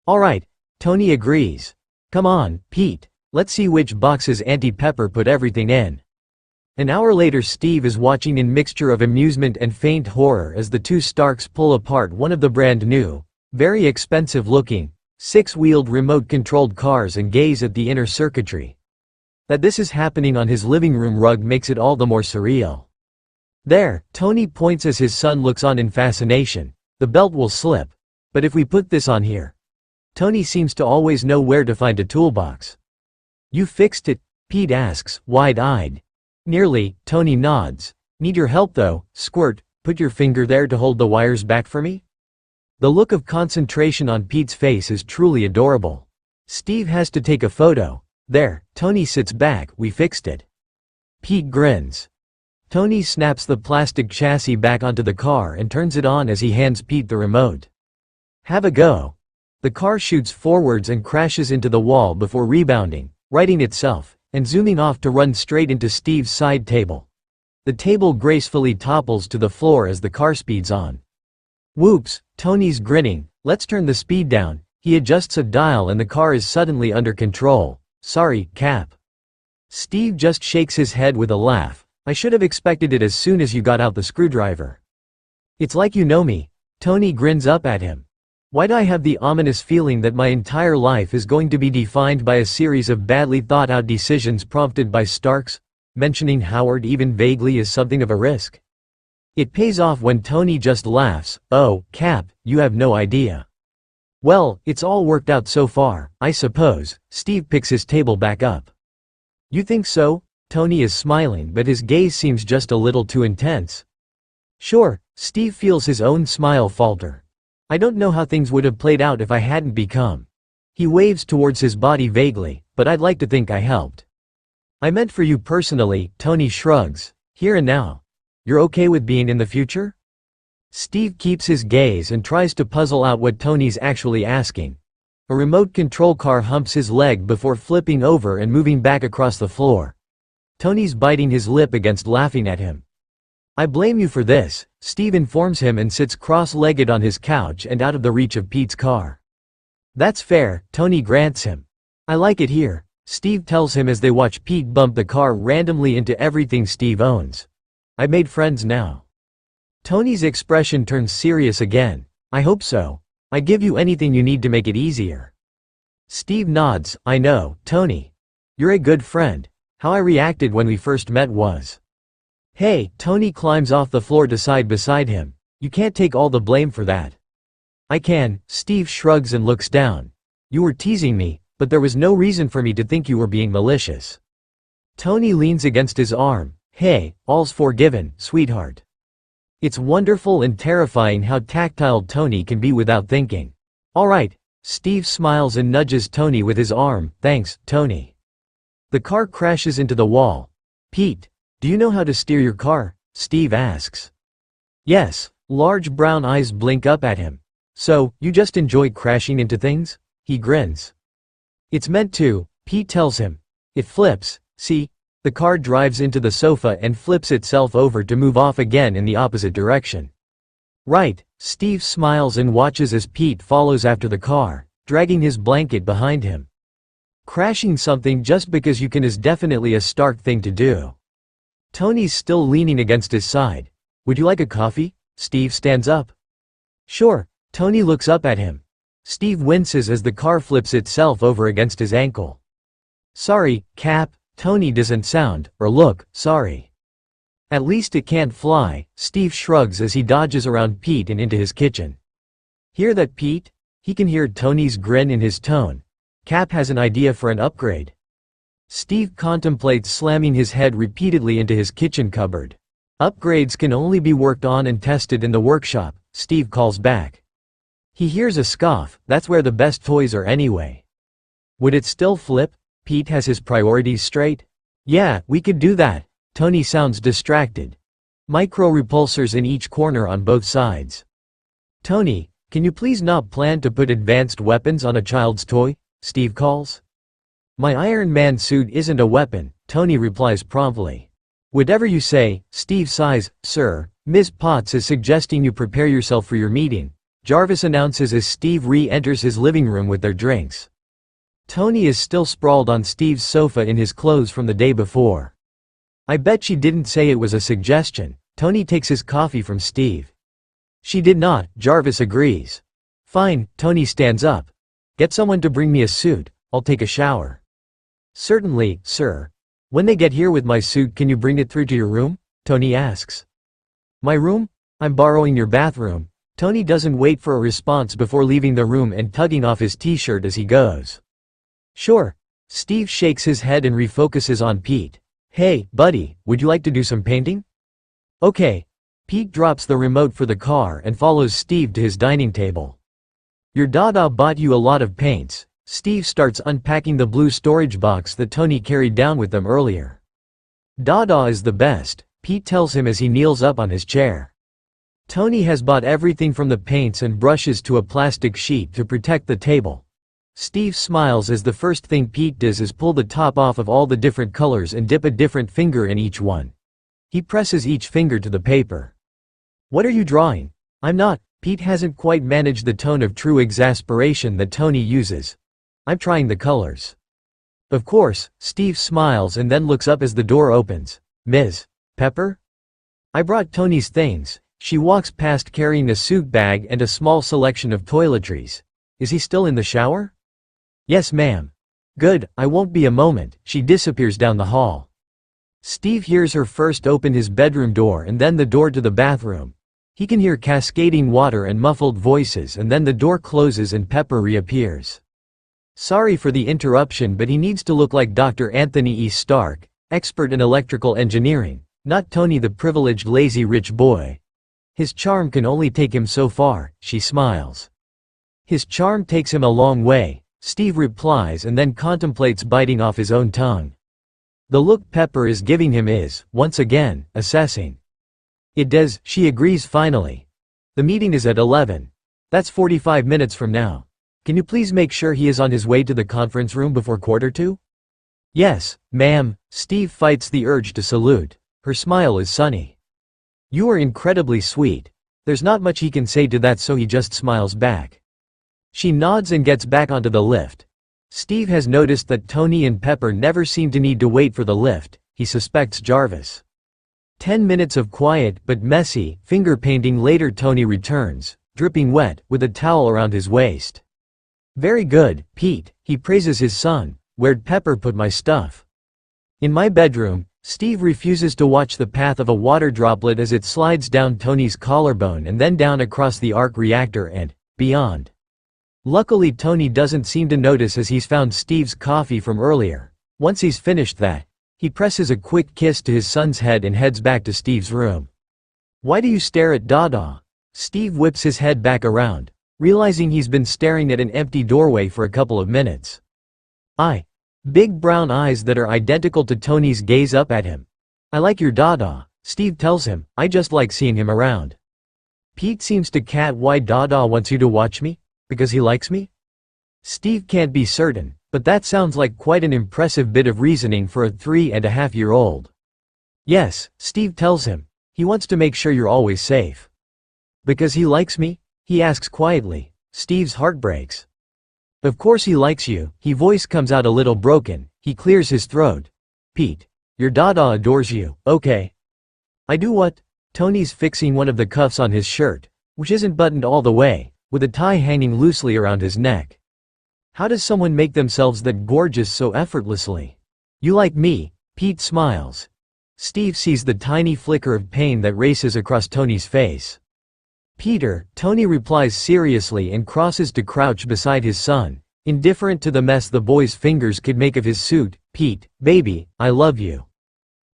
"All right," Tony agrees. "Come on, Pete. Let's see which boxes Auntie Pepper put everything in." An hour later, Steve is watching in mixture of amusement and faint horror as the 2 Starks pull apart one of the brand new, very expensive looking, 6-wheeled remote-controlled cars and gaze at the inner circuitry. That this is happening on his living room rug makes it all the more surreal. "There," Tony points as his son looks on in fascination. "The belt will slip. But if we put this on here." Tony seems to always know where to find a toolbox. "You fixed it?" Pete asks, wide-eyed. Nearly, Tony nods. Need your help though, Squirt, put your finger there to hold the wires back for me? The look of concentration on Pete's face is truly adorable. Steve has to take a photo. There, Tony sits back, we fixed it. Pete grins. Tony snaps the plastic chassis back onto the car and turns it on as he hands Pete the remote. Have a go. The car shoots forwards and crashes into the wall before rebounding, righting itself, and zooming off to run straight into Steve's side table. The table gracefully topples to the floor as the car speeds on. Whoops, Tony's grinning. Let's turn the speed down. He adjusts a dial and the car is suddenly under control. Sorry, Cap. Steve just shakes his head with a laugh. I should have expected it as soon as you got out the screwdriver. It's like you know me. Tony grins up at him. Why'd I have the ominous feeling that my entire life is going to be defined by a series of badly thought out decisions prompted by Starks? Mentioning Howard even vaguely is something of a risk. It pays off when Tony just laughs. Oh, Cap, you have no idea. Well, it's all worked out so far, I suppose. Steve picks his table back up. You think so? Tony is smiling but his gaze seems just a little too intense. Sure, Steve feels his own smile falter. I don't know how things would have played out if I hadn't become. He waves towards his body vaguely, but I'd like to think I helped. I meant for you personally, Tony shrugs. Here and now. You're okay with being in the future? Steve keeps his gaze and tries to puzzle out what Tony's actually asking. A remote control car humps his leg before flipping over and moving back across the floor. Tony's biting his lip against laughing at him. I blame you for this, Steve informs him and sits cross-legged on his couch and out of the reach of Pete's car. That's fair, Tony grants him. I like it here, Steve tells him as they watch Pete bump the car randomly into everything Steve owns. I've made friends now. Tony's expression turns serious again. I hope so. I'd give you anything you need to make it easier. Steve nods. I know, Tony. You're a good friend. How I reacted when we first met was. Hey, Tony climbs off the floor to side beside him. You can't take all the blame for that. I can, Steve shrugs and looks down. You were teasing me, but there was no reason for me to think you were being malicious. Tony leans against his arm. Hey, all's forgiven, sweetheart. It's wonderful and terrifying how tactile Tony can be without thinking. All right, Steve smiles and nudges Tony with his arm. Thanks, Tony. The car crashes into the wall. Pete, do you know how to steer your car? Steve asks. Yes, large brown eyes blink up at him. So, you just enjoy crashing into things? He grins. It's meant to, Pete tells him. It flips, see? The car drives into the sofa and flips itself over to move off again in the opposite direction. Right, Steve smiles and watches as Pete follows after the car, dragging his blanket behind him. Crashing something just because you can is definitely a Stark thing to do. Tony's still leaning against his side. Would you like a coffee? Steve stands up. Sure, Tony looks up at him. Steve winces as the car flips itself over against his ankle. Sorry, Cap. Tony doesn't sound, or look, sorry. At least it can't fly, Steve shrugs as he dodges around Pete and into his kitchen. Hear that, Pete? He can hear Tony's grin in his tone. Cap has an idea for an upgrade. Steve contemplates slamming his head repeatedly into his kitchen cupboard. Upgrades can only be worked on and tested in the workshop, Steve calls back. He hears a scoff, that's where the best toys are anyway. Would it still flip? Pete has his priorities straight? Yeah, we could do that. Tony sounds distracted. Micro-repulsors in each corner on both sides. Tony, can you please not plan to put advanced weapons on a child's toy? Steve calls. My Iron Man suit isn't a weapon, Tony replies promptly. Whatever you say, Steve sighs. Sir, Ms. Potts is suggesting you prepare yourself for your meeting, Jarvis announces as Steve re-enters his living room with their drinks. Tony is still sprawled on Steve's sofa in his clothes from the day before. I bet she didn't say it was a suggestion. Tony takes his coffee from Steve. She did not, Jarvis agrees. Fine, Tony stands up. Get someone to bring me a suit, I'll take a shower. Certainly, sir. When they get here with my suit, can you bring it through to your room? Tony asks. My room? I'm borrowing your bathroom. Tony doesn't wait for a response before leaving the room and tugging off his t-shirt as he goes. Sure. Steve shakes his head and refocuses on Pete. Hey, buddy, would you like to do some painting? Okay. Pete drops the remote for the car and follows Steve to his dining table. Your dada bought you a lot of paints. Steve starts unpacking the blue storage box that Tony carried down with them earlier. Dada is the best, Pete tells him as he kneels up on his chair. Tony has bought everything from the paints and brushes to a plastic sheet to protect the table. Steve smiles as the first thing Pete does is pull the top off of all the different colors and dip a different finger in each one. He presses each finger to the paper. What are you drawing? I'm not. Pete hasn't quite managed the tone of true exasperation that Tony uses. I'm trying the colors. Of course, Steve smiles and then looks up as the door opens. Ms. Pepper? I brought Tony's things. She walks past carrying a suit bag and a small selection of toiletries. Is he still in the shower? Yes, ma'am. Good, I won't be a moment. She disappears down the hall. Steve hears her first open his bedroom door and then the door to the bathroom. He can hear cascading water and muffled voices, and then the door closes and Pepper reappears. Sorry for the interruption, but he needs to look like Dr. Anthony E. Stark, expert in electrical engineering, not Tony the privileged lazy rich boy. His charm can only take him so far, she smiles. His charm takes him a long way, Steve replies and then contemplates biting off his own tongue. The look Pepper is giving him is, once again, assessing. It does, she agrees finally. The meeting is at 11. That's 45 minutes from now. Can you please make sure he is on his way to the conference room before 1:45? Yes, ma'am. Steve fights the urge to salute. Her smile is sunny. You are incredibly sweet. There's not much he can say to that, so he just smiles back. She nods and gets back onto the lift. Steve has noticed that Tony and Pepper never seem to need to wait for the lift. He suspects Jarvis. 10 minutes of quiet but messy finger painting later, Tony returns, dripping wet, with a towel around his waist. Very good, Pete, he praises his son. Where'd Pepper put my stuff? In my bedroom. Steve refuses to watch the path of a water droplet as it slides down Tony's collarbone and then down across the arc reactor and beyond. Luckily, Tony doesn't seem to notice as he's found Steve's coffee from earlier. Once he's finished that, he presses a quick kiss to his son's head and heads back to Steve's room. Why do you stare at Dada? Steve whips his head back around, realizing he's been staring at an empty doorway for a couple of minutes. Big brown eyes that are identical to Tony's gaze up at him. I like your Dada, Steve tells him. I just like seeing him around. Pete seems to cat why Dada wants you to watch me? Because he likes me? Steve can't be certain, but that sounds like quite an impressive bit of reasoning for a 3.5-year-old. Yes, Steve tells him. He wants to make sure you're always safe. Because he likes me? He asks quietly. Steve's heart breaks. Of course he likes you. His voice comes out a little broken. He clears his throat. Pete, your Dada adores you, okay? I do what? Tony's fixing one of the cuffs on his shirt, which isn't buttoned all the way, with a tie hanging loosely around his neck. How does someone make themselves that gorgeous so effortlessly? You like me? Pete smiles. Steve sees the tiny flicker of pain that races across Tony's face. Peter, Tony replies seriously and crosses to crouch beside his son, indifferent to the mess the boy's fingers could make of his suit. Pete, baby, I love you.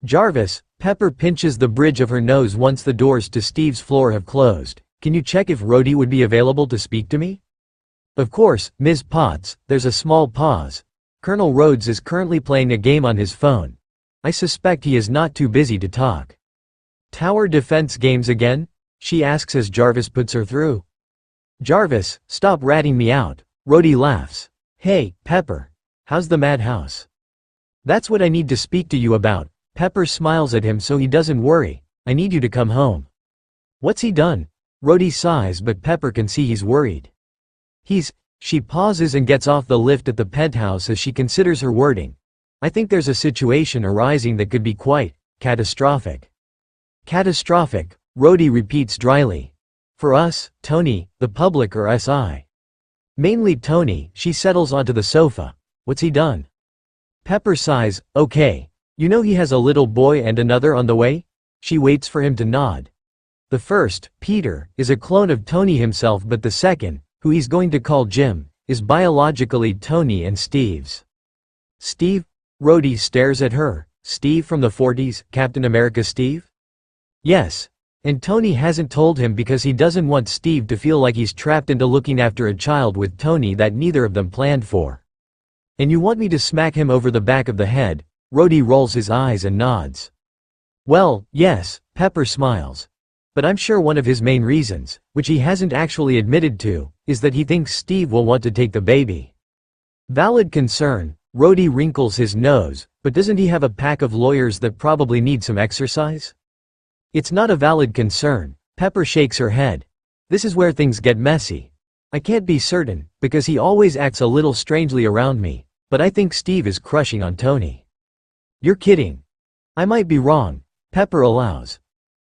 Jarvis, Pepper pinches the bridge of her nose once the doors to Steve's floor have closed. Can you check if Rhodey would be available to speak to me? Of course, Ms. Potts. There's a small pause. Colonel Rhodes is currently playing a game on his phone. I suspect he is not too busy to talk. Tower defense games again? She asks as Jarvis puts her through. Jarvis, stop ratting me out. Rhodey laughs. Hey, Pepper. How's the madhouse? That's what I need to speak to you about. Pepper smiles at him so he doesn't worry. I need you to come home. What's he done? Rhodey sighs, but Pepper can see he's worried. She pauses and gets off the lift at the penthouse as she considers her wording. I think there's a situation arising that could be quite catastrophic. Catastrophic, Rhodey repeats dryly. For us, Tony, the public, or SI? Mainly Tony. She settles onto the sofa. What's he done? Pepper sighs. Okay. You know he has a little boy and another on the way? She waits for him to nod. The first, Peter, is a clone of Tony himself, but the second, who he's going to call Jim, is biologically Tony and Steve's. Steve? Rhodey stares at her. Steve from the 40s, Captain America Steve? Yes. And Tony hasn't told him because he doesn't want Steve to feel like he's trapped into looking after a child with Tony that neither of them planned for. And you want me to smack him over the back of the head? Rhodey rolls his eyes and nods. Well, yes, Pepper smiles. But I'm sure one of his main reasons, which he hasn't actually admitted to, is that he thinks Steve will want to take the baby. Valid concern, Rhodey wrinkles his nose, but doesn't he have a pack of lawyers that probably need some exercise? It's not a valid concern, Pepper shakes her head. This is where things get messy. I can't be certain, because he always acts a little strangely around me, but I think Steve is crushing on Tony. You're kidding. I might be wrong, Pepper allows.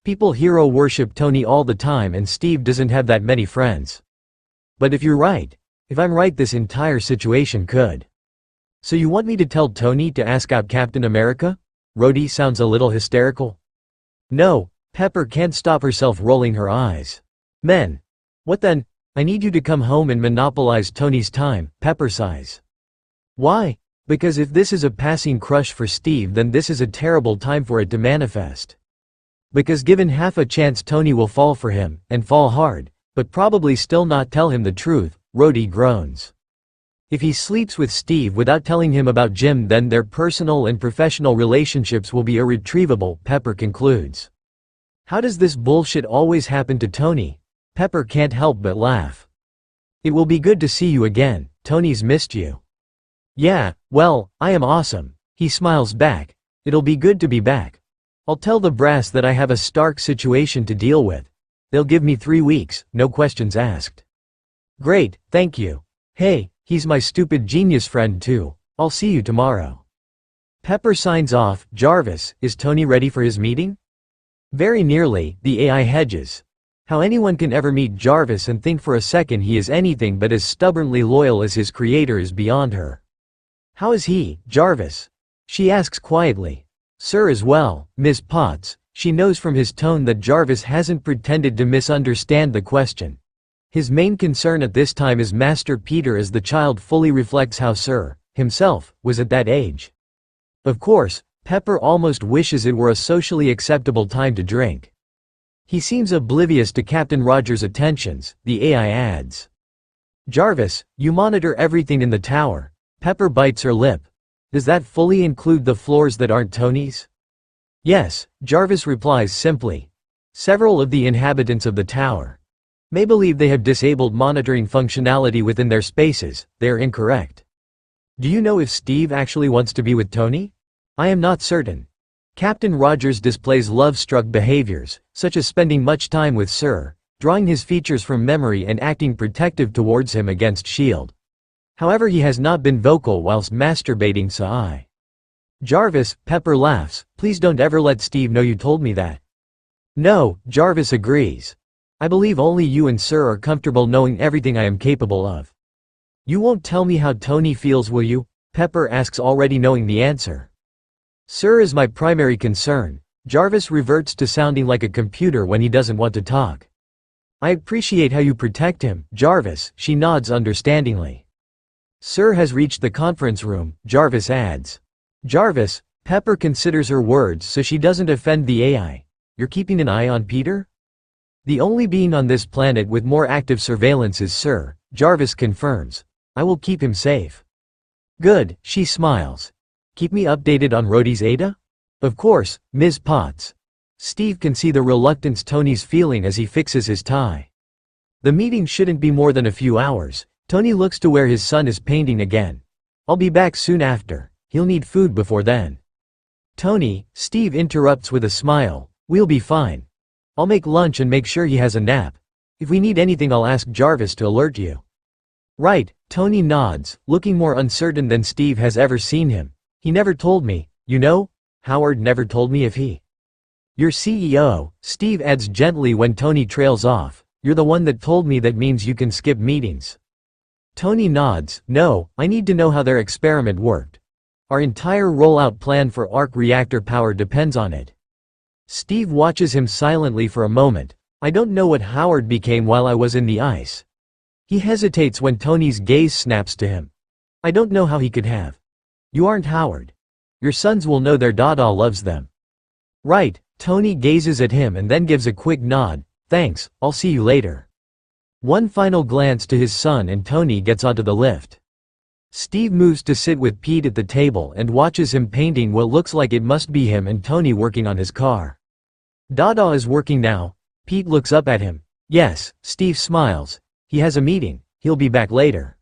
People hero worship Tony all the time and Steve doesn't have that many friends. But if you're right, if I'm right, this entire situation could. So you want me to tell Tony to ask out Captain America? Rhodey sounds a little hysterical. No, Pepper can't stop herself rolling her eyes. Men. What then? I need you to come home and monopolize Tony's time, Pepper sighs. Why? Because if this is a passing crush for Steve, then this is a terrible time for it to manifest. Because given half a chance Tony will fall for him, and fall hard, but probably still not tell him the truth, Rhodey groans. If he sleeps with Steve without telling him about Jim, then their personal and professional relationships will be irretrievable, Pepper concludes. How does this bullshit always happen to Tony? Pepper can't help but laugh. It will be good to see you again, Tony's missed you. Yeah, well, I am awesome, he smiles back. It'll be good to be back. I'll tell the brass that I have a Stark situation to deal with. They'll give me 3 weeks, no questions asked. Great, thank you. Hey, he's my stupid genius friend too. I'll see you tomorrow. Pepper signs off. Jarvis, is Tony ready for his meeting? Very nearly, the AI hedges. How anyone can ever meet Jarvis and think for a second he is anything but as stubbornly loyal as his creator is beyond her. How is he, Jarvis? She asks quietly. Sir as well, Ms. Potts. She knows from his tone that Jarvis hasn't pretended to misunderstand the question. His main concern at this time is Master Peter, as the child fully reflects how Sir, himself, was at that age. Of course, Pepper almost wishes it were a socially acceptable time to drink. He seems oblivious to Captain Rogers' attentions, the AI adds. Jarvis, you monitor everything in the tower. Pepper bites her lip. Does that fully include the floors that aren't Tony's? Yes, Jarvis replies simply. Several of the inhabitants of the tower may believe they have disabled monitoring functionality within their spaces. They are incorrect. Do you know if Steve actually wants to be with Tony? I am not certain. Captain Rogers displays love-struck behaviors, such as spending much time with Sir, drawing his features from memory and acting protective towards him against S.H.I.E.L.D. However, he has not been vocal whilst masturbating, so I. Jarvis, Pepper laughs, please don't ever let Steve know you told me that. No, Jarvis agrees. I believe only you and Sir are comfortable knowing everything I am capable of. You won't tell me how Tony feels, will you? Pepper asks, already knowing the answer. Sir is my primary concern. Jarvis reverts to sounding like a computer when he doesn't want to talk. I appreciate how you protect him, Jarvis, she nods understandingly. Sir has reached the conference room, Jarvis adds. Jarvis, Pepper considers her words so she doesn't offend the AI. You're keeping an eye on Peter? The only being on this planet with more active surveillance is Sir, Jarvis confirms. I will keep him safe. Good, she smiles. Keep me updated on Rhodey's Ada? Of course, Ms. Potts. Steve can see the reluctance Tony's feeling as he fixes his tie. The meeting shouldn't be more than a few hours. Tony looks to where his son is painting again. I'll be back soon after. He'll need food before then. Tony, Steve interrupts with a smile. We'll be fine. I'll make lunch and make sure he has a nap. If we need anything, I'll ask Jarvis to alert you. Right, Tony nods, looking more uncertain than Steve has ever seen him. He never told me, you know? Howard never told me if he. You're CEO, Steve adds gently when Tony trails off. You're the one that told me. That means you can skip meetings. Tony nods. No, I need to know how their experiment worked. Our entire rollout plan for arc reactor power depends on it. Steve watches him silently for a moment. I don't know what Howard became while I was in the ice. He hesitates when Tony's gaze snaps to him. I don't know how he could have. You aren't Howard. Your sons will know their Dada loves them. Right, Tony gazes at him and then gives a quick nod. Thanks, I'll see you later. One final glance to his son and Tony gets onto the lift. Steve moves to sit with Pete at the table and watches him painting what looks like it must be him and Tony working on his car. Dada is working now. Pete looks up at him. Yes, Steve smiles. He has a meeting, he'll be back later.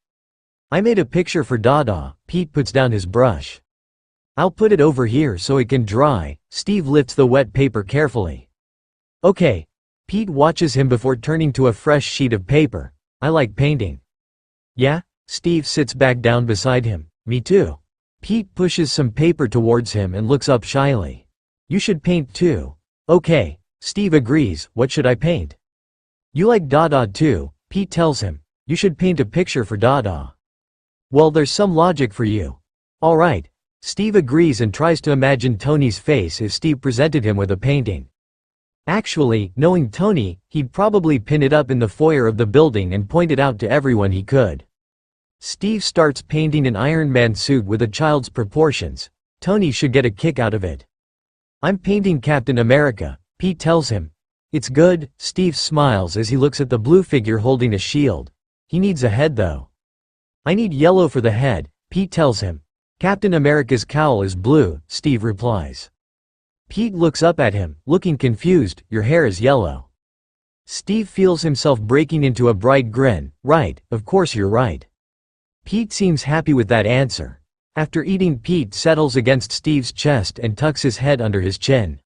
I made a picture for Dada. Pete puts down his brush. I'll put it over here so it can dry. Steve lifts the wet paper carefully. Okay. Pete watches him before turning to a fresh sheet of paper. I like painting. Yeah? Steve sits back down beside him. Me too. Pete pushes some paper towards him and looks up shyly. You should paint too. Okay. Steve agrees. What should I paint? You like Dada too, Pete tells him. You should paint a picture for Dada. Well, there's some logic for you. Alright. Steve agrees and tries to imagine Tony's face if Steve presented him with a painting. Actually, knowing Tony, he'd probably pin it up in the foyer of the building and point it out to everyone he could. Steve starts painting an Iron Man suit with a child's proportions. Tony should get a kick out of it. I'm painting Captain America, Pete tells him. It's good. Steve smiles as he looks at the blue figure holding a shield. He needs a head though. I need yellow for the head, Pete tells him. Captain America's cowl is blue, Steve replies. Pete looks up at him, looking confused. Your hair is yellow. Steve feels himself breaking into a bright grin. Right, of course you're right. Pete seems happy with that answer. After eating, Pete settles against Steve's chest and tucks his head under his chin.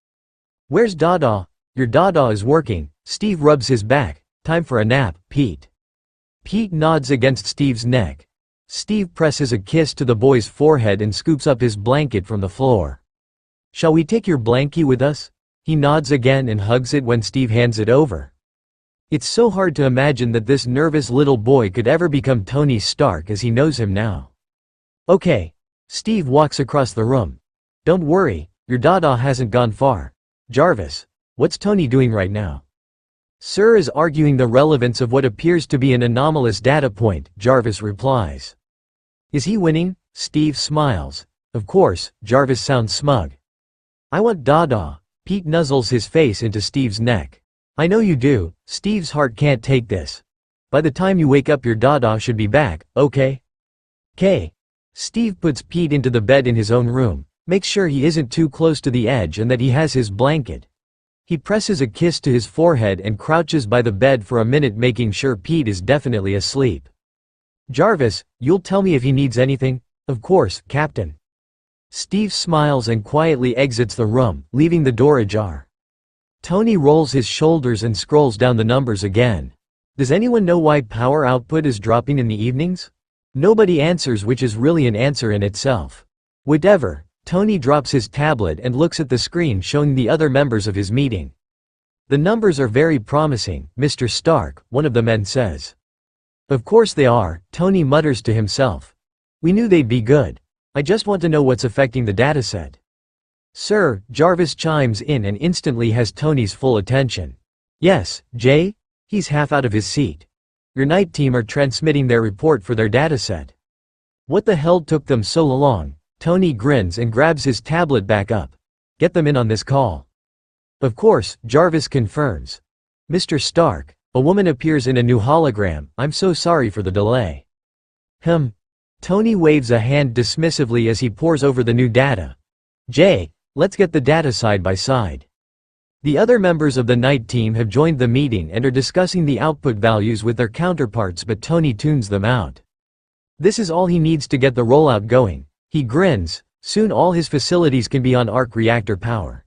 Where's Dada? Your Dada is working. Steve rubs his back. Time for a nap, Pete. Pete nods against Steve's neck. Steve presses a kiss to the boy's forehead and scoops up his blanket from the floor. Shall we take your blankie with us? He nods again and hugs it when Steve hands it over. It's so hard to imagine that this nervous little boy could ever become Tony Stark as he knows him now. Okay. Steve walks across the room. Don't worry, your Dada hasn't gone far. Jarvis, what's Tony doing right now? Sir is arguing the relevance of what appears to be an anomalous data point, Jarvis replies. Is he winning? Steve smiles. Of course, Jarvis sounds smug. I want Dada. Pete nuzzles his face into Steve's neck. I know you do. Steve's heart can't take this. By the time you wake up, your Dada should be back, okay? K. Steve puts Pete into the bed in his own room, makes sure he isn't too close to the edge and that he has his blanket. He presses a kiss to his forehead and crouches by the bed for a minute, making sure Pete is definitely asleep. Jarvis, you'll tell me if he needs anything? Of course, Captain. Steve smiles and quietly exits the room, leaving the door ajar. Tony rolls his shoulders and scrolls down the numbers again. Does anyone know why power output is dropping in the evenings? Nobody answers, which is really an answer in itself. Whatever. Tony drops his tablet and looks at the screen showing the other members of his meeting. The numbers are very promising, Mr. Stark, one of the men says. Of course they are, Tony mutters to himself. We knew they'd be good. I just want to know what's affecting the dataset. Sir, Jarvis chimes in and instantly has Tony's full attention. Yes, Jay? He's half out of his seat. Your night team are transmitting their report for their dataset. What the hell took them so long? Tony grins and grabs his tablet back up. Get them in on this call. Of course, Jarvis confirms. Mr. Stark, a woman appears in a new hologram. I'm so sorry for the delay. Tony waves a hand dismissively as he pores over the new data. Jay, let's get the data side by side. The other members of the night team have joined the meeting and are discussing the output values with their counterparts, but Tony tunes them out. This is all he needs to get the rollout going. He grins. Soon all his facilities can be on arc reactor power.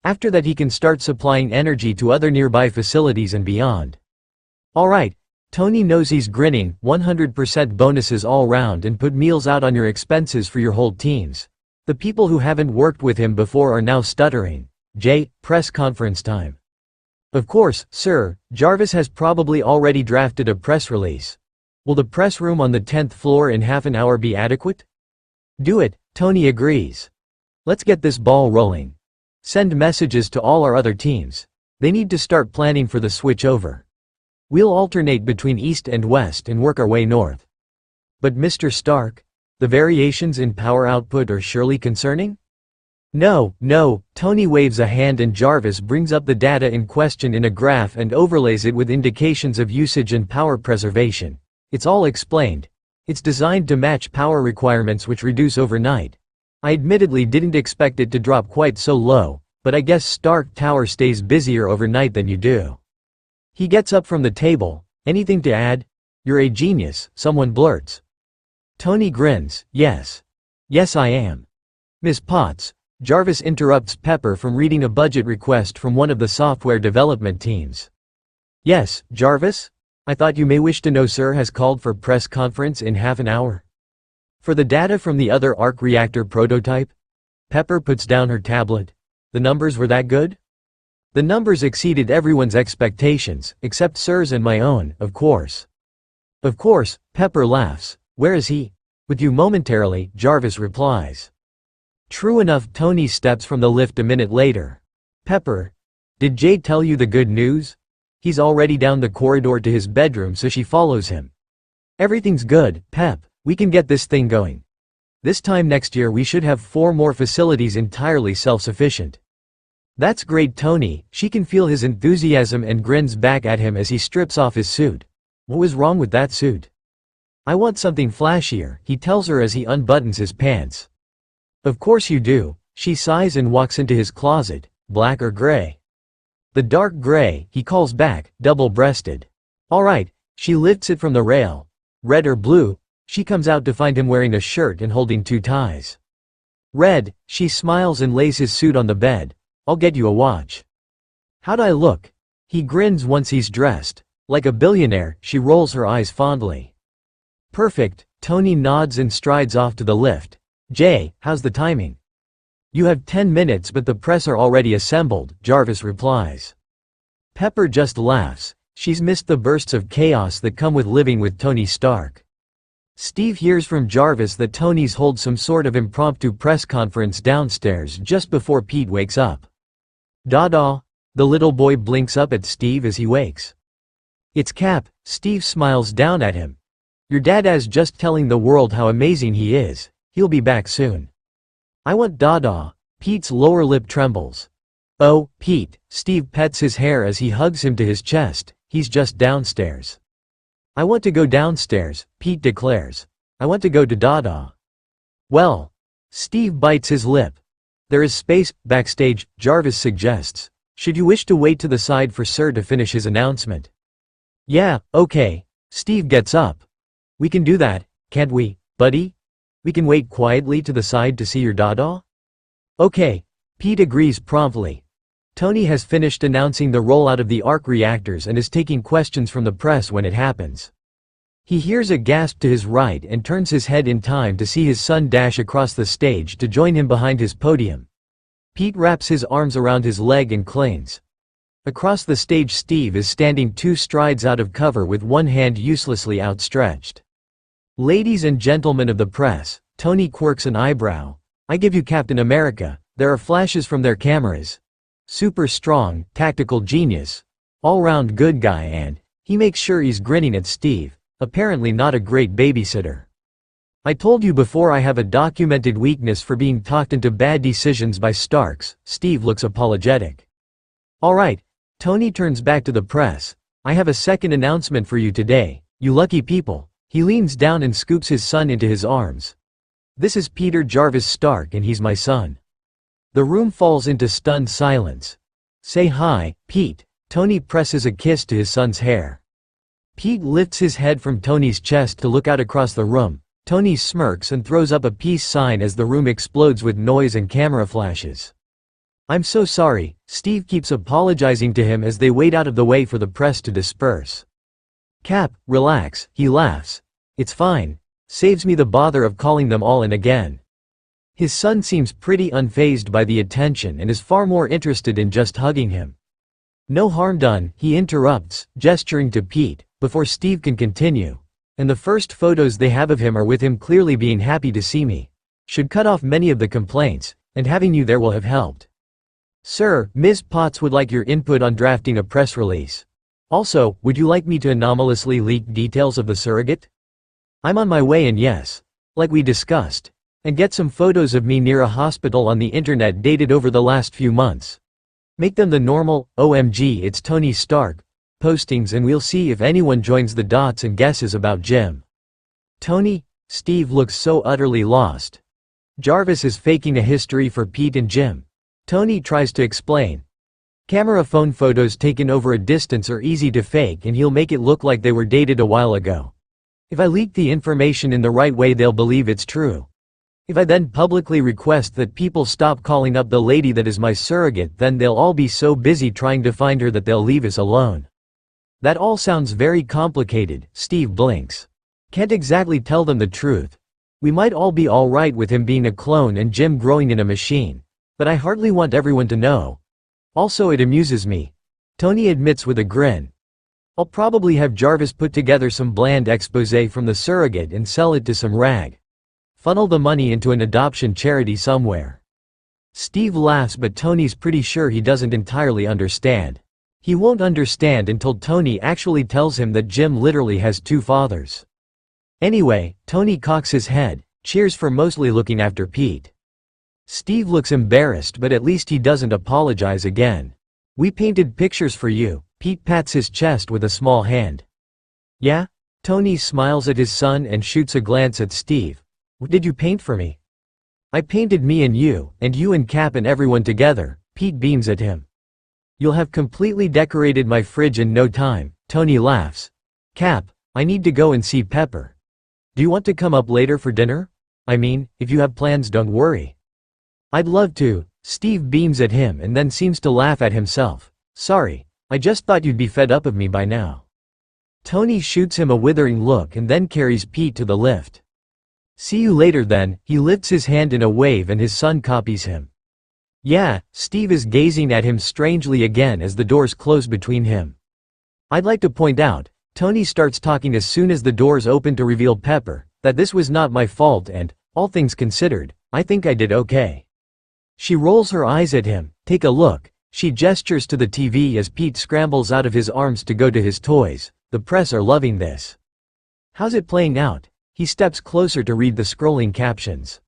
After that he can start supplying energy to other nearby facilities and beyond. Alright. Tony knows he's grinning. 100% bonuses all round and put meals out on your expenses for your whole teams. The people who haven't worked with him before are now stuttering. Jay, press conference time. Of course, sir, Jarvis has probably already drafted a press release. Will the press room on the 10th floor in half an hour be adequate? Do it, Tony agrees. Let's get this ball rolling. Send messages to all our other teams. They need to start planning for the switch over. We'll alternate between east and west and work our way north. But Mr. Stark, the variations in power output are surely concerning? No, no, Tony waves a hand and Jarvis brings up the data in question in a graph and overlays it with indications of usage and power preservation. It's all explained. It's designed to match power requirements which reduce overnight. I admittedly didn't expect it to drop quite so low, but I guess Stark Tower stays busier overnight than you do. He gets up from the table. Anything to add? You're a genius, someone blurts. Tony grins. Yes. Yes I am. Miss Potts. Jarvis interrupts Pepper from reading a budget request from one of the software development teams. Yes, Jarvis? I thought you may wish to know Sir has called for press conference in half an hour. For the data from the other arc reactor prototype? Pepper puts down her tablet. The numbers were that good? The numbers exceeded everyone's expectations, except Sir's and my own, of course. Of course, Pepper laughs. Where is he? With you momentarily, Jarvis replies. True enough, Tony steps from the lift a minute later. Pepper. Did Jay tell you the good news? He's already down the corridor to his bedroom so she follows him. Everything's good, Pep. We can get this thing going. This time next year we should have 4 more facilities entirely self-sufficient. That's great Tony. She can feel his enthusiasm and grins back at him as he strips off his suit. What was wrong with that suit? I want something flashier, he tells her as he unbuttons his pants. Of course you do, she sighs and walks into his closet. Black or gray? The dark gray, he calls back, double-breasted. All right, she lifts it from the rail. Red or blue? She comes out to find him wearing a shirt and holding 2 ties. Red, she smiles and lays his suit on the bed. I'll get you a watch. How'd I look? He grins once he's dressed. Like a billionaire, she rolls her eyes fondly. Perfect, Tony nods and strides off to the lift. Jay, how's the timing? You have 10 minutes but the press are already assembled, Jarvis replies. Pepper just laughs. She's missed the bursts of chaos that come with living with Tony Stark. Steve hears from Jarvis that Tony's holds some sort of impromptu press conference downstairs just before Pete wakes up. Dada, the little boy blinks up at Steve as he wakes. It's Cap, Steve smiles down at him. Your dada's just telling the world how amazing he is. He'll be back soon. I want Dada. Pete's lower lip trembles. Oh, Pete, Steve pets his hair as he hugs him to his chest. He's just downstairs. I want to go downstairs, Pete declares. I want to go to Dada. Well, Steve bites his lip. There is space, backstage, Jarvis suggests. Should you wish to wait to the side for Sir to finish his announcement? Yeah, okay. Steve gets up. We can do that, can't we, buddy? We can wait quietly to the side to see your Dada? Okay. Pete agrees promptly. Tony has finished announcing the rollout of the arc reactors and is taking questions from the press when it happens. He hears a gasp to his right and turns his head in time to see his son dash across the stage to join him behind his podium. Pete wraps his arms around his leg and clings. Across the stage Steve is standing 2 strides out of cover with one hand uselessly outstretched. Ladies and gentlemen of the press, Tony quirks an eyebrow. I give you Captain America. There are flashes from their cameras. Super strong, tactical genius. All-round good guy and he makes sure he's grinning at Steve, apparently not a great babysitter. I told you before I have a documented weakness for being talked into bad decisions by Starks. Steve looks apologetic. All right, Tony turns back to the press. I have a second announcement for you today, you lucky people. He leans down and scoops his son into his arms. This is Peter Jarvis Stark and he's my son. The room falls into stunned silence. Say hi, Pete. Tony presses a kiss to his son's hair. Pete lifts his head from Tony's chest to look out across the room. Tony smirks and throws up a peace sign as the room explodes with noise and camera flashes. I'm so sorry, Steve keeps apologizing to him as they wait out of the way for the press to disperse. Cap, relax, he laughs. It's fine. Saves me the bother of calling them all in again. His son seems pretty unfazed by the attention and is far more interested in just hugging him. No harm done, he interrupts, gesturing to Pete, before Steve can continue. And the first photos they have of him are with him clearly being happy to see me. Should cut off many of the complaints, and having you there will have helped. Sir, Ms. Potts would like your input on drafting a press release. Also, would you like me to anomalously leak details of the surrogate? I'm on my way and yes. Like we discussed. And get some photos of me near a hospital on the internet dated over the last few months. Make them the normal, OMG it's Tony Stark, postings and we'll see if anyone joins the dots and guesses about Jim. Tony? Steve looks so utterly lost. Jarvis is faking a history for Pete and Jim. Tony tries to explain. Camera phone photos taken over a distance are easy to fake and he'll make it look like they were dated a while ago. If I leak the information in the right way they'll believe it's true. If I then publicly request that people stop calling up the lady that is my surrogate, then they'll all be so busy trying to find her that they'll leave us alone. That all sounds very complicated. Steve blinks. Can't exactly tell them the truth. We might all be alright with him being a clone and Jim growing in a machine. But I hardly want everyone to know. Also it amuses me. Tony admits with a grin. I'll probably have Jarvis put together some bland exposé from the surrogate and sell it to some rag. Funnel the money into an adoption charity somewhere. Steve laughs but Tony's pretty sure he doesn't entirely understand. He won't understand until Tony actually tells him that Jim literally has two fathers. Anyway, Tony cocks his head, cheers for mostly looking after Pete. Steve looks embarrassed but at least he doesn't apologize again. We painted pictures for you. Pete pats his chest with a small hand. Yeah? Tony smiles at his son and shoots a glance at Steve. What did you paint for me? I painted me and you and Cap and everyone together. Pete beams at him. You'll have completely decorated my fridge in no time. Tony laughs. Cap, I need to go and see Pepper. Do you want to come up later for dinner? I mean, if you have plans don't worry. I'd love to. Steve beams at him and then seems to laugh at himself. Sorry, I just thought you'd be fed up of me by now. Tony shoots him a withering look and then carries Pete to the lift. See you later then. He lifts his hand in a wave and his son copies him. Yeah, Steve is gazing at him strangely again as the doors close between him. I'd like to point out, Tony starts talking as soon as the doors open to reveal Pepper, that this was not my fault and, all things considered, I think I did okay. She rolls her eyes at him. Take a look. She gestures to the TV as Pete scrambles out of his arms to go to his toys. The press are loving this. How's it playing out? He steps closer to read the scrolling captions.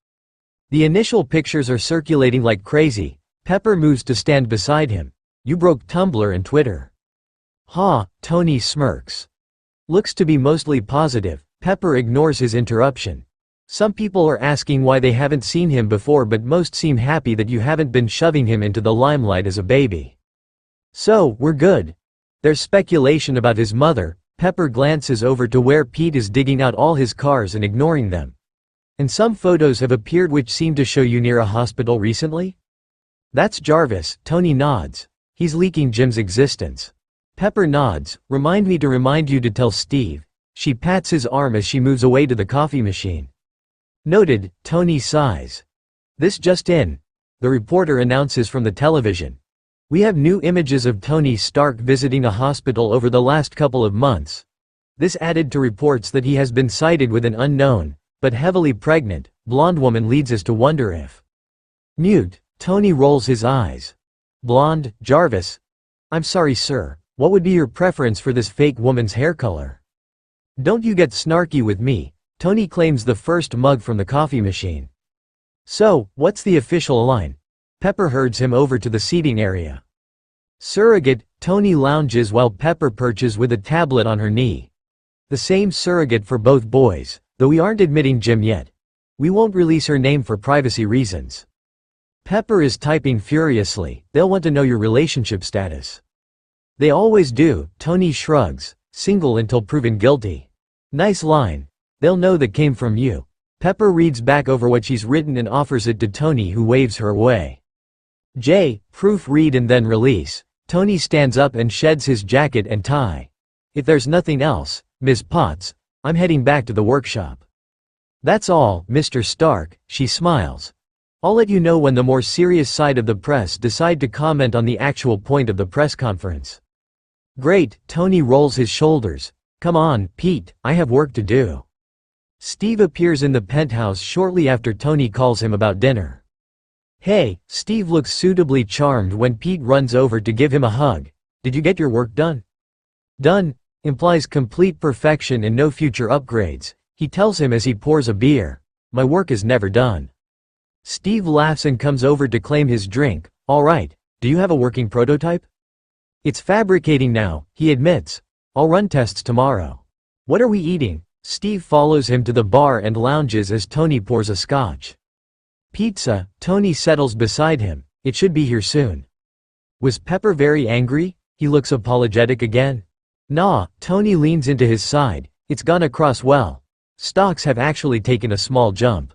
The initial pictures are circulating like crazy. Pepper moves to stand beside him. You broke Tumblr and Twitter. Ha, Tony smirks. Looks to be mostly positive. Pepper ignores his interruption. Some people are asking why they haven't seen him before but most seem happy that you haven't been shoving him into the limelight as a baby. So, we're good. There's speculation about his mother. Pepper glances over to where Pete is digging out all his cars and ignoring them. And some photos have appeared which seem to show you near a hospital recently? That's Jarvis. Tony nods. He's leaking Jim's existence. Pepper nods. Remind me to remind you to tell Steve. She pats his arm as she moves away to the coffee machine. Noted. Tony sighs. This just in. The reporter announces from the television. We have new images of Tony Stark visiting a hospital over the last couple of months. This added to reports that he has been sighted with an unknown, but heavily pregnant, blonde woman leads us to wonder if. Mute. Tony rolls his eyes. Blonde, Jarvis. I'm sorry sir, what would be your preference for this fake woman's hair color? Don't you get snarky with me. Tony claims the first mug from the coffee machine. So, what's the official line? Pepper herds him over to the seating area. Surrogate. Tony lounges while Pepper perches with a tablet on her knee. The same surrogate for both boys, though we aren't admitting Jim yet. We won't release her name for privacy reasons. Pepper is typing furiously. They'll want to know your relationship status. They always do. Tony shrugs. Single until proven guilty. Nice line. They'll know that came from you. Pepper reads back over what she's written and offers it to Tony who waves her away. J. Proofread and then release. Tony stands up and sheds his jacket and tie. If there's nothing else, Miss Potts, I'm heading back to the workshop. That's all, Mr. Stark, she smiles. I'll let you know when the more serious side of the press decide to comment on the actual point of the press conference. Great. Tony rolls his shoulders. Come on, Pete, I have work to do. Steve appears in the penthouse shortly after Tony calls him about dinner. Hey, Steve looks suitably charmed when Pete runs over to give him a hug. Did you get your work done? Done implies complete perfection and no future upgrades, he tells him as he pours a beer. my work is never done. Steve laughs and comes over to claim his drink. Alright, do you have a working prototype? It's fabricating now, he admits. I'll run tests tomorrow. What are we eating? Steve follows him to the bar and lounges as Tony pours a scotch. Pizza, Tony settles beside him. It should be here soon. Was Pepper very angry? He looks apologetic again. Nah, Tony leans into his side. It's gone across well. Stocks have actually taken a small jump.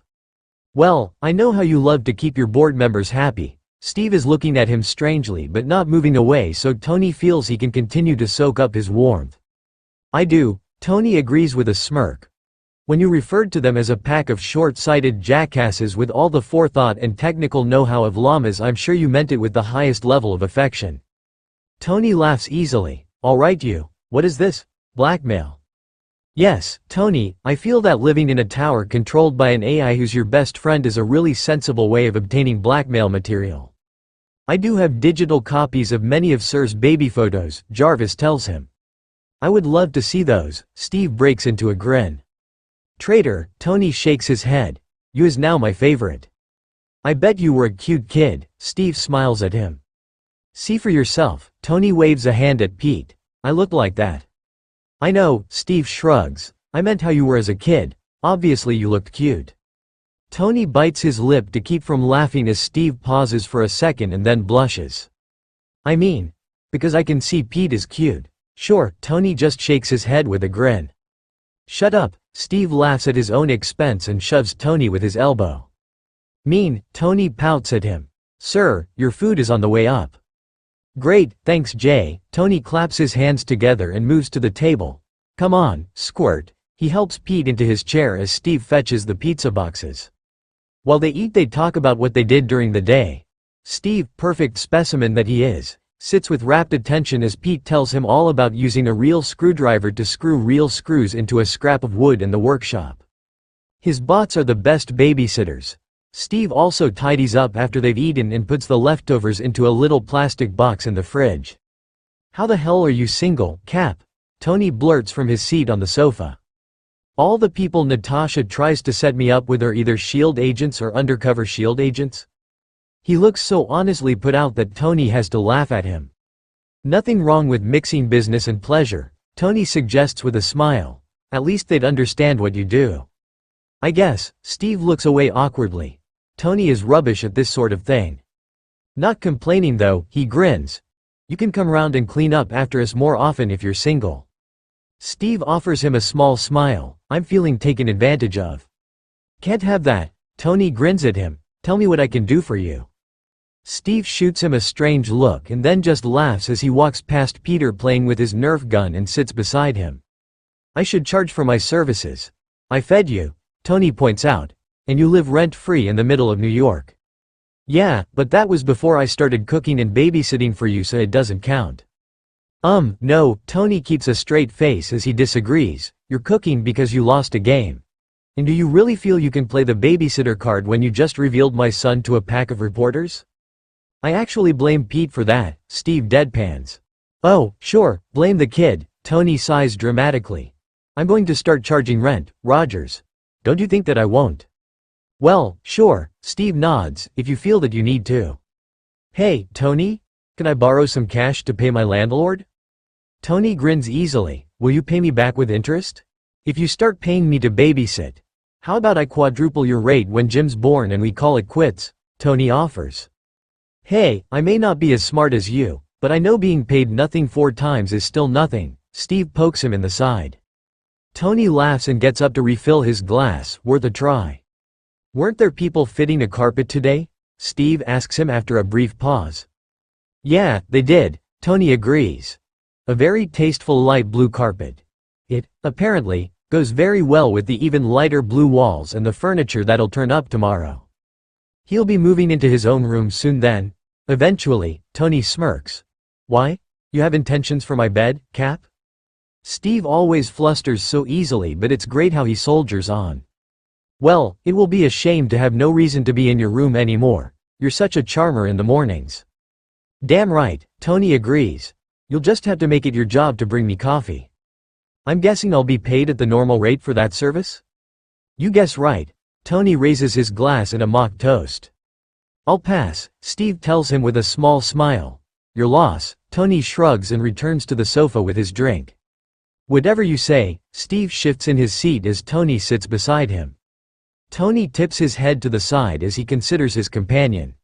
Well, I know how you love to keep your board members happy. Steve is looking at him strangely but not moving away, so Tony feels he can continue to soak up his warmth. I do, Tony agrees with a smirk. When you referred to them as a pack of short-sighted jackasses with all the forethought and technical know-how of llamas, I'm sure you meant it with the highest level of affection. Tony laughs easily. Alright you, what is this? Blackmail? Yes, Tony, I feel that living in a tower controlled by an AI who's your best friend is a really sensible way of obtaining blackmail material. I do have digital copies of many of Sir's baby photos, Jarvis tells him. I would love to see those. Steve breaks into a grin. Traitor, Tony shakes his head. You is now my favorite. I bet you were a cute kid, Steve smiles at him. See for yourself, Tony waves a hand at Pete. I look like that. I know, Steve shrugs. I meant how you were as a kid. Obviously you looked cute. Tony bites his lip to keep from laughing as Steve pauses for a second and then blushes. I mean, because I can see Pete is cute. Sure, Tony just shakes his head with a grin. Shut up, Steve laughs at his own expense and shoves Tony with his elbow. Mean, Tony pouts at him. Sir, your food is on the way up. Great, thanks Jay. Tony claps his hands together and moves to the table. Come on, Squirt. He helps Pete into his chair as Steve fetches the pizza boxes. While they eat they talk about what they did during the day. Steve, perfect specimen that he is, sits with rapt attention as Pete tells him all about using a real screwdriver to screw real screws into a scrap of wood in the workshop. His bots are the best babysitters. Steve also tidies up after they've eaten and puts the leftovers into a little plastic box in the fridge. How the hell are you single, Cap? Tony blurts from his seat on the sofa. All the people Natasha tries to set me up with are either SHIELD agents or undercover SHIELD agents. He looks so honestly put out that Tony has to laugh at him. Nothing wrong with mixing business and pleasure, Tony suggests with a smile. At least they'd understand what you do. I guess. Steve looks away awkwardly. Tony is rubbish at this sort of thing. Not complaining though, he grins. You can come round and clean up after us more often if you're single. Steve offers him a small smile. I'm feeling taken advantage of. Can't have that. Tony grins at him. Tell me what I can do for you. Steve shoots him a strange look and then just laughs as he walks past Peter playing with his Nerf gun and sits beside him. I should charge for my services. I fed you, Tony points out, and you live rent-free in the middle of New York. Yeah, but that was before I started cooking and babysitting for you, so it doesn't count. No, Tony keeps a straight face as he disagrees. You're cooking because you lost a game. And do you really feel you can play the babysitter card when you just revealed my son to a pack of reporters? I actually blame Pete for that, Steve deadpans. Oh, sure, blame the kid, Tony sighs dramatically. I'm going to start charging rent, Rogers. Don't you think that I won't? Well, sure, Steve nods, if you feel that you need to. Hey, Tony? Can I borrow some cash to pay my landlord? Tony grins easily. Will you pay me back with interest? If you start paying me to babysit. How about I quadruple your rate when Jim's born and we call it quits, Tony offers. Hey, I may not be as smart as you, but I know being paid nothing 4 times is still nothing. Steve pokes him in the side. Tony laughs and gets up to refill his glass, worth a try. Weren't there people fitting a carpet today? Steve asks him after a brief pause. Yeah, they did, Tony agrees. A very tasteful light blue carpet. It, apparently, goes very well with the even lighter blue walls and the furniture that'll turn up tomorrow. He'll be moving into his own room soon then. Eventually, Tony smirks. Why? You have intentions for my bed, Cap? Steve always flusters so easily, but it's great how he soldiers on. Well, it will be a shame to have no reason to be in your room anymore. You're such a charmer in the mornings. Damn right, Tony agrees. You'll just have to make it your job to bring me coffee. I'm guessing I'll be paid at the normal rate for that service? You guess right. Tony raises his glass in a mock toast. "I'll pass," Steve tells him with a small smile. "Your loss." Tony shrugs and returns to the sofa with his drink. "Whatever you say." Steve shifts in his seat as Tony sits beside him. Tony tips his head to the side as he considers his companion.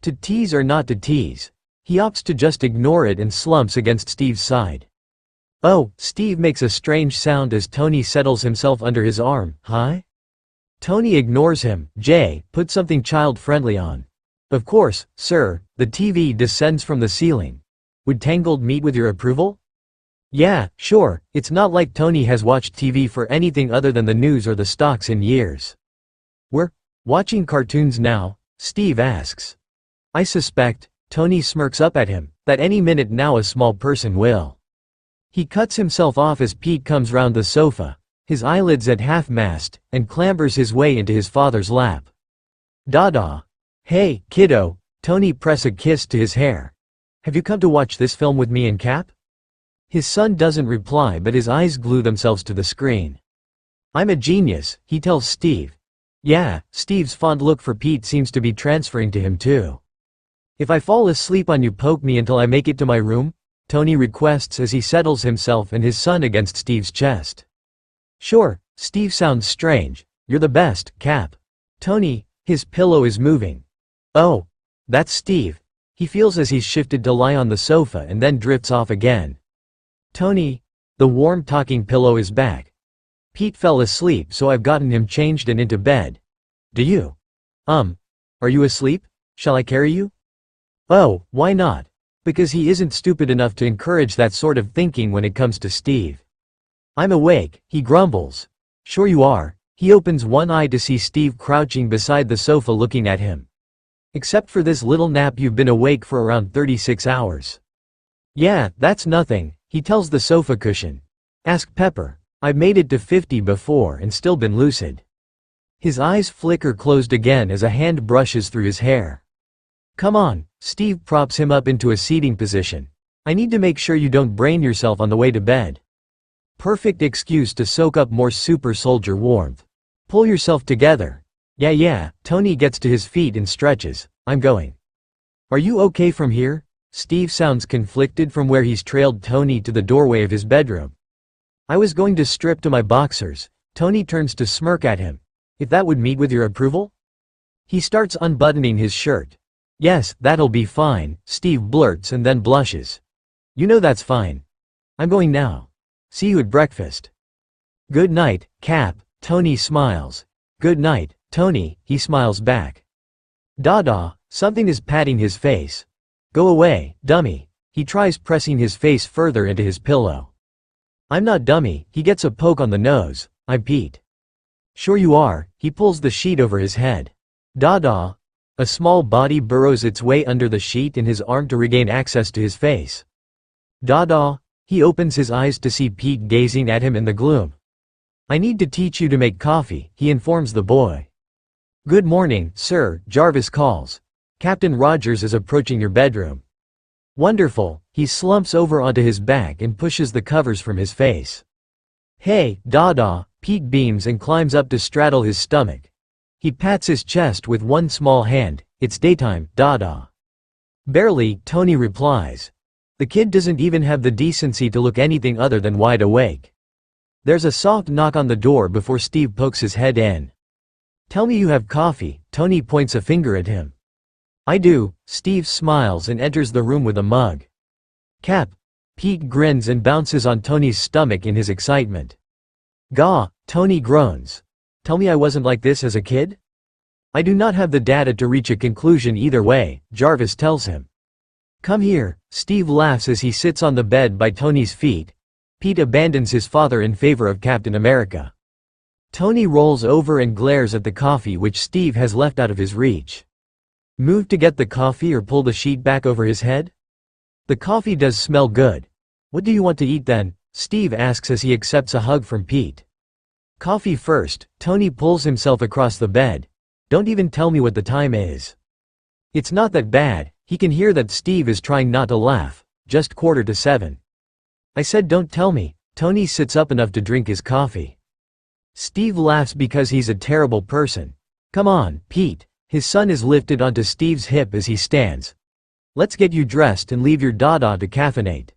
To tease or not to tease? He opts to just ignore it and slumps against Steve's side. "Oh," Steve makes a strange sound as Tony settles himself under his arm. "Hi?" Tony ignores him. "Jay, put something child-friendly on." "Of course, sir." The TV descends from the ceiling. "Would Tangled meet with your approval?" "Yeah, sure." It's not like Tony has watched TV for anything other than the news or the stocks in years. "We're watching cartoons now?" Steve asks. "I suspect," Tony smirks up at him, "that any minute now a small person will." He cuts himself off as Pete comes round the sofa, his eyelids at half-mast, and clambers his way into his father's lap. "Dada." "Hey, kiddo." Tony press a kiss to his hair. "Have you come to watch this film with me and Cap?" His son doesn't reply but his eyes glue themselves to the screen. "I'm a genius," he tells Steve. "Yeah." Steve's fond look for Pete seems to be transferring to him too. "If I fall asleep on you, poke me until I make it to my room," Tony requests as he settles himself and his son against Steve's chest. "Sure." Steve sounds strange. "You're the best, Cap." "Tony." His pillow is moving. "Oh. That's Steve." He feels as he's shifted to lie on the sofa and then drifts off again. "Tony." The warm talking pillow is back. "Pete fell asleep so I've gotten him changed and into bed. Do you? Are you asleep? Shall I carry you?" "Oh, why not?" Because he isn't stupid enough to encourage that sort of thinking when it comes to Steve. "I'm awake," he grumbles. "Sure you are." He opens one eye to see Steve crouching beside the sofa looking at him. "Except for this little nap you've been awake for around 36 hours. "Yeah, that's nothing," he tells the sofa cushion. "Ask Pepper. I've made it to 50 before and still been lucid." His eyes flicker closed again as a hand brushes through his hair. "Come on." Steve props him up into a seating position. "I need to make sure you don't brain yourself on the way to bed." Perfect excuse to soak up more super soldier warmth. "Pull yourself together." Yeah. Tony gets to his feet and stretches. "I'm going." "Are you okay from here?" Steve sounds conflicted from where he's trailed Tony to the doorway of his bedroom. "I was going to strip to my boxers." Tony turns to smirk at him. "If that would meet with your approval?" He starts unbuttoning his shirt. "Yes, that'll be fine," Steve blurts and then blushes. "You know that's fine. I'm going now. See you at breakfast." "Good night, Cap." Tony smiles. "Good night, Tony," he smiles back. "Dada." Something is patting his face. "Go away, dummy." He tries pressing his face further into his pillow. "I'm not dummy." He gets a poke on the nose. "I'm Pete." "Sure you are." He pulls the sheet over his head. "Dada." A small body burrows its way under the sheet in his arm to regain access to his face. "Dada." He opens his eyes to see Pete gazing at him in the gloom. "I need to teach you to make coffee," he informs the boy. "Good morning, sir," Jarvis calls. "Captain Rogers is approaching your bedroom." "Wonderful." He slumps over onto his back and pushes the covers from his face. "Hey, Dada." Pete beams and climbs up to straddle his stomach. He pats his chest with one small hand. "It's daytime, Dada." "Barely," Tony replies. The kid doesn't even have the decency to look anything other than wide awake. There's a soft knock on the door before Steve pokes his head in. "Tell me you have coffee." Tony points a finger at him. "I do." Steve smiles and enters the room with a mug. "Cap." Pete grins and bounces on Tony's stomach in his excitement. "Gah," Tony groans. "Tell me I wasn't like this as a kid?" "I do not have the data to reach a conclusion either way," Jarvis tells him. "Come here." Steve laughs as he sits on the bed by Tony's feet. Pete abandons his father in favor of Captain America. Tony rolls over and glares at the coffee which Steve has left out of his reach. "Move to get the coffee or pull the sheet back over his head?" "The coffee does smell good." "What do you want to eat then?" Steve asks as he accepts a hug from Pete. "Coffee first." Tony pulls himself across the bed. "Don't even tell me what the time is." It's not that bad. He can hear that Steve is trying not to laugh. Just 6:45. "I said don't tell me." Tony sits up enough to drink his coffee. Steve laughs because he's a terrible person. Come on, Pete. His son is lifted onto Steve's hip as he stands. Let's get you dressed and leave your dada to caffeinate.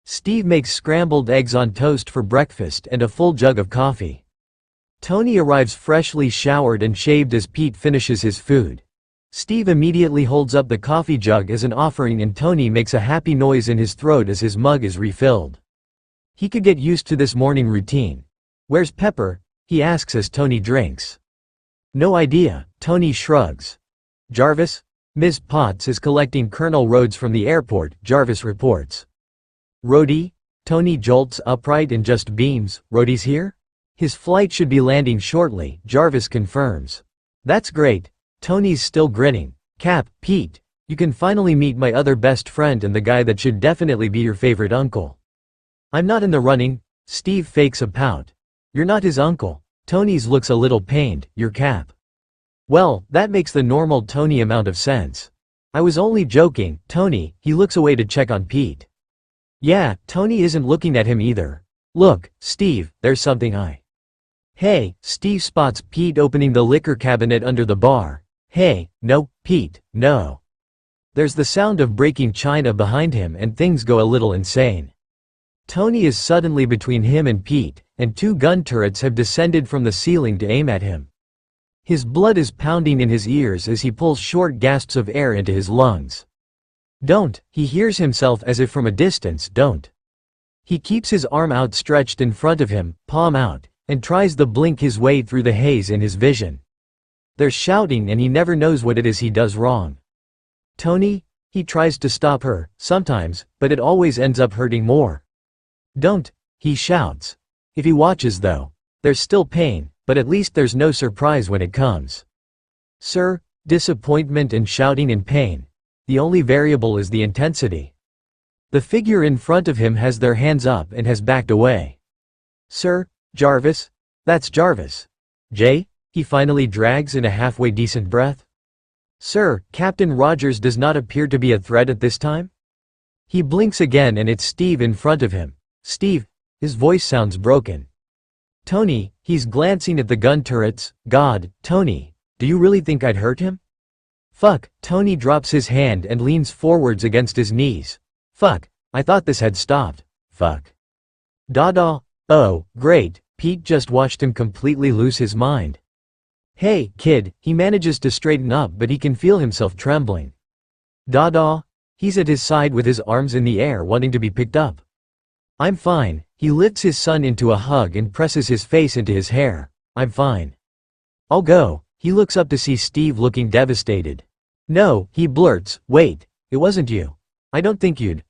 Steve makes scrambled eggs on toast for breakfast and a full jug of coffee. Tony arrives freshly showered and shaved as Pete finishes his food. Steve immediately holds up the coffee jug as an offering and Tony makes a happy noise in his throat as his mug is refilled. He could get used to this morning routine. Where's Pepper? He asks as Tony drinks. No idea, Tony shrugs. Jarvis? Ms. Potts is collecting Colonel Rhodes from the airport, Jarvis reports. Rhodey? Tony jolts upright and just beams. Rhodey's here? His flight should be landing shortly, Jarvis confirms. That's great. Tony's still grinning. Cap, Pete, you can finally meet my other best friend and the guy that should definitely be your favorite uncle. I'm not in the running. Steve fakes a pout. You're not his uncle. Tony's looks a little pained. You're Cap. Well, that makes the normal Tony amount of sense. I was only joking, Tony. He looks away to check on Pete. Yeah, Tony isn't looking at him either. Look, Steve, there's something Hey, Steve spots Pete opening the liquor cabinet under the bar. Hey, no, Pete, no. There's the sound of breaking china behind him and things go a little insane. Tony is suddenly between him and Pete, and two gun turrets have descended from the ceiling to aim at him. His blood is pounding in his ears as he pulls short gasps of air into his lungs. Don't, he hears himself as if from a distance, don't. He keeps his arm outstretched in front of him, palm out, and tries to blink his way through the haze in his vision. They're shouting and he never knows what it is he does wrong. Tony? He tries to stop her, sometimes, but it always ends up hurting more. Don't, he shouts. If he watches though, there's still pain, but at least there's no surprise when it comes. Sir, disappointment and shouting and pain. The only variable is the intensity. The figure in front of him has their hands up and has backed away. Sir, Jarvis? That's Jarvis. Jay? He finally drags in a halfway decent breath. Sir, Captain Rogers does not appear to be a threat at this time? He blinks again and it's Steve in front of him. Steve? His voice sounds broken. Tony, he's glancing at the gun turrets. God, Tony, do you really think I'd hurt him? Fuck, Tony drops his hand and leans forwards against his knees. Fuck, I thought this had stopped. Fuck. Dada? Oh, great, Pete just watched him completely lose his mind. Hey, kid, he manages to straighten up but he can feel himself trembling. Dada? He's at his side with his arms in the air wanting to be picked up. I'm fine. He lifts his son into a hug and presses his face into his hair. I'm fine. I'll go. He looks up to see Steve looking devastated. No, he blurts, wait, it wasn't you. I don't think you'd.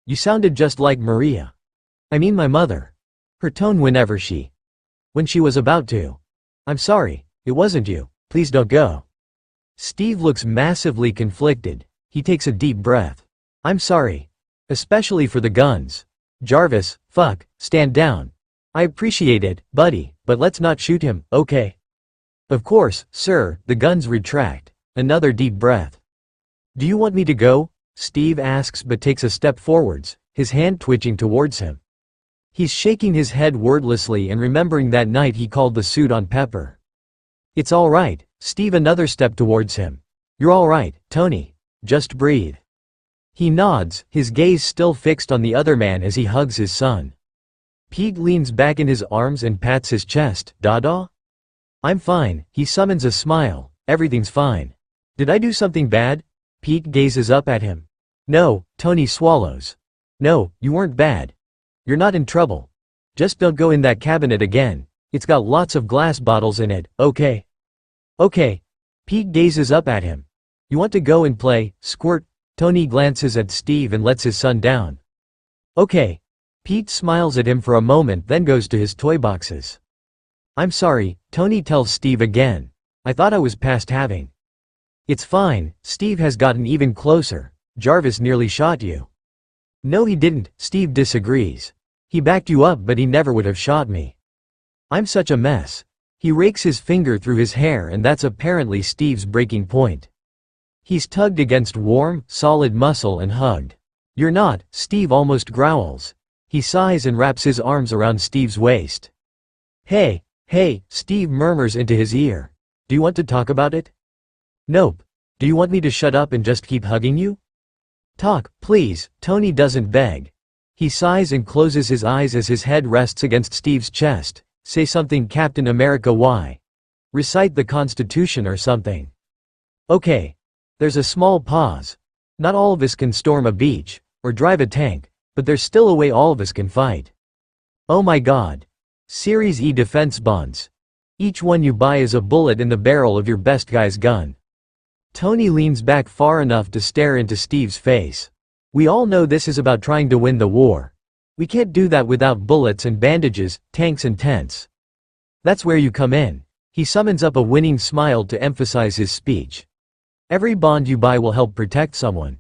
You sounded just like Maria. I mean my mother. Her tone when she was about to. I'm sorry, it wasn't you, please don't go. Steve looks massively conflicted. He takes a deep breath. I'm sorry. Especially for the guns. Jarvis, fuck, stand down. I appreciate it, buddy, but let's not shoot him, okay? Of course, sir, the guns retract. Another deep breath. Do you want me to go? Steve asks but takes a step forwards, his hand twitching towards him. He's shaking his head wordlessly and remembering that night he called the suit on Pepper. It's all right, Steve another step towards him. You're all right, Tony. Just breathe. He nods, his gaze still fixed on the other man as he hugs his son. Pete leans back in his arms and pats his chest. Dada? I'm fine, he summons a smile. Everything's fine. Did I do something bad? Pete gazes up at him. No, Tony swallows. No, you weren't bad. You're not in trouble. Just don't go in that cabinet again. It's got lots of glass bottles in it, okay? Okay. Pete gazes up at him. You want to go and play, squirt? Tony glances at Steve and lets his son down. Okay. Pete smiles at him for a moment then goes to his toy boxes. I'm sorry, Tony tells Steve again. I thought I was past having. It's fine, Steve has gotten even closer. Jarvis nearly shot you. No he didn't, Steve disagrees. He backed you up but he never would have shot me. I'm such a mess. He rakes his finger through his hair and that's apparently Steve's breaking point. He's tugged against warm, solid muscle and hugged. You're not, Steve almost growls. He sighs and wraps his arms around Steve's waist. Hey, Steve murmurs into his ear. Do you want to talk about it? Nope. Do you want me to shut up and just keep hugging you? Talk, please, Tony doesn't beg. He sighs and closes his eyes as his head rests against Steve's chest. Say something, Captain America, why? Recite the Constitution or something. Okay. There's a small pause. Not all of us can storm a beach, or drive a tank, but there's still a way all of us can fight. Oh my God. Series E defense bonds. Each one you buy is a bullet in the barrel of your best guy's gun. Tony leans back far enough to stare into Steve's face. We all know this is about trying to win the war. We can't do that without bullets and bandages, tanks and tents. That's where you come in. He summons up a winning smile to emphasize his speech. Every bond you buy will help protect someone.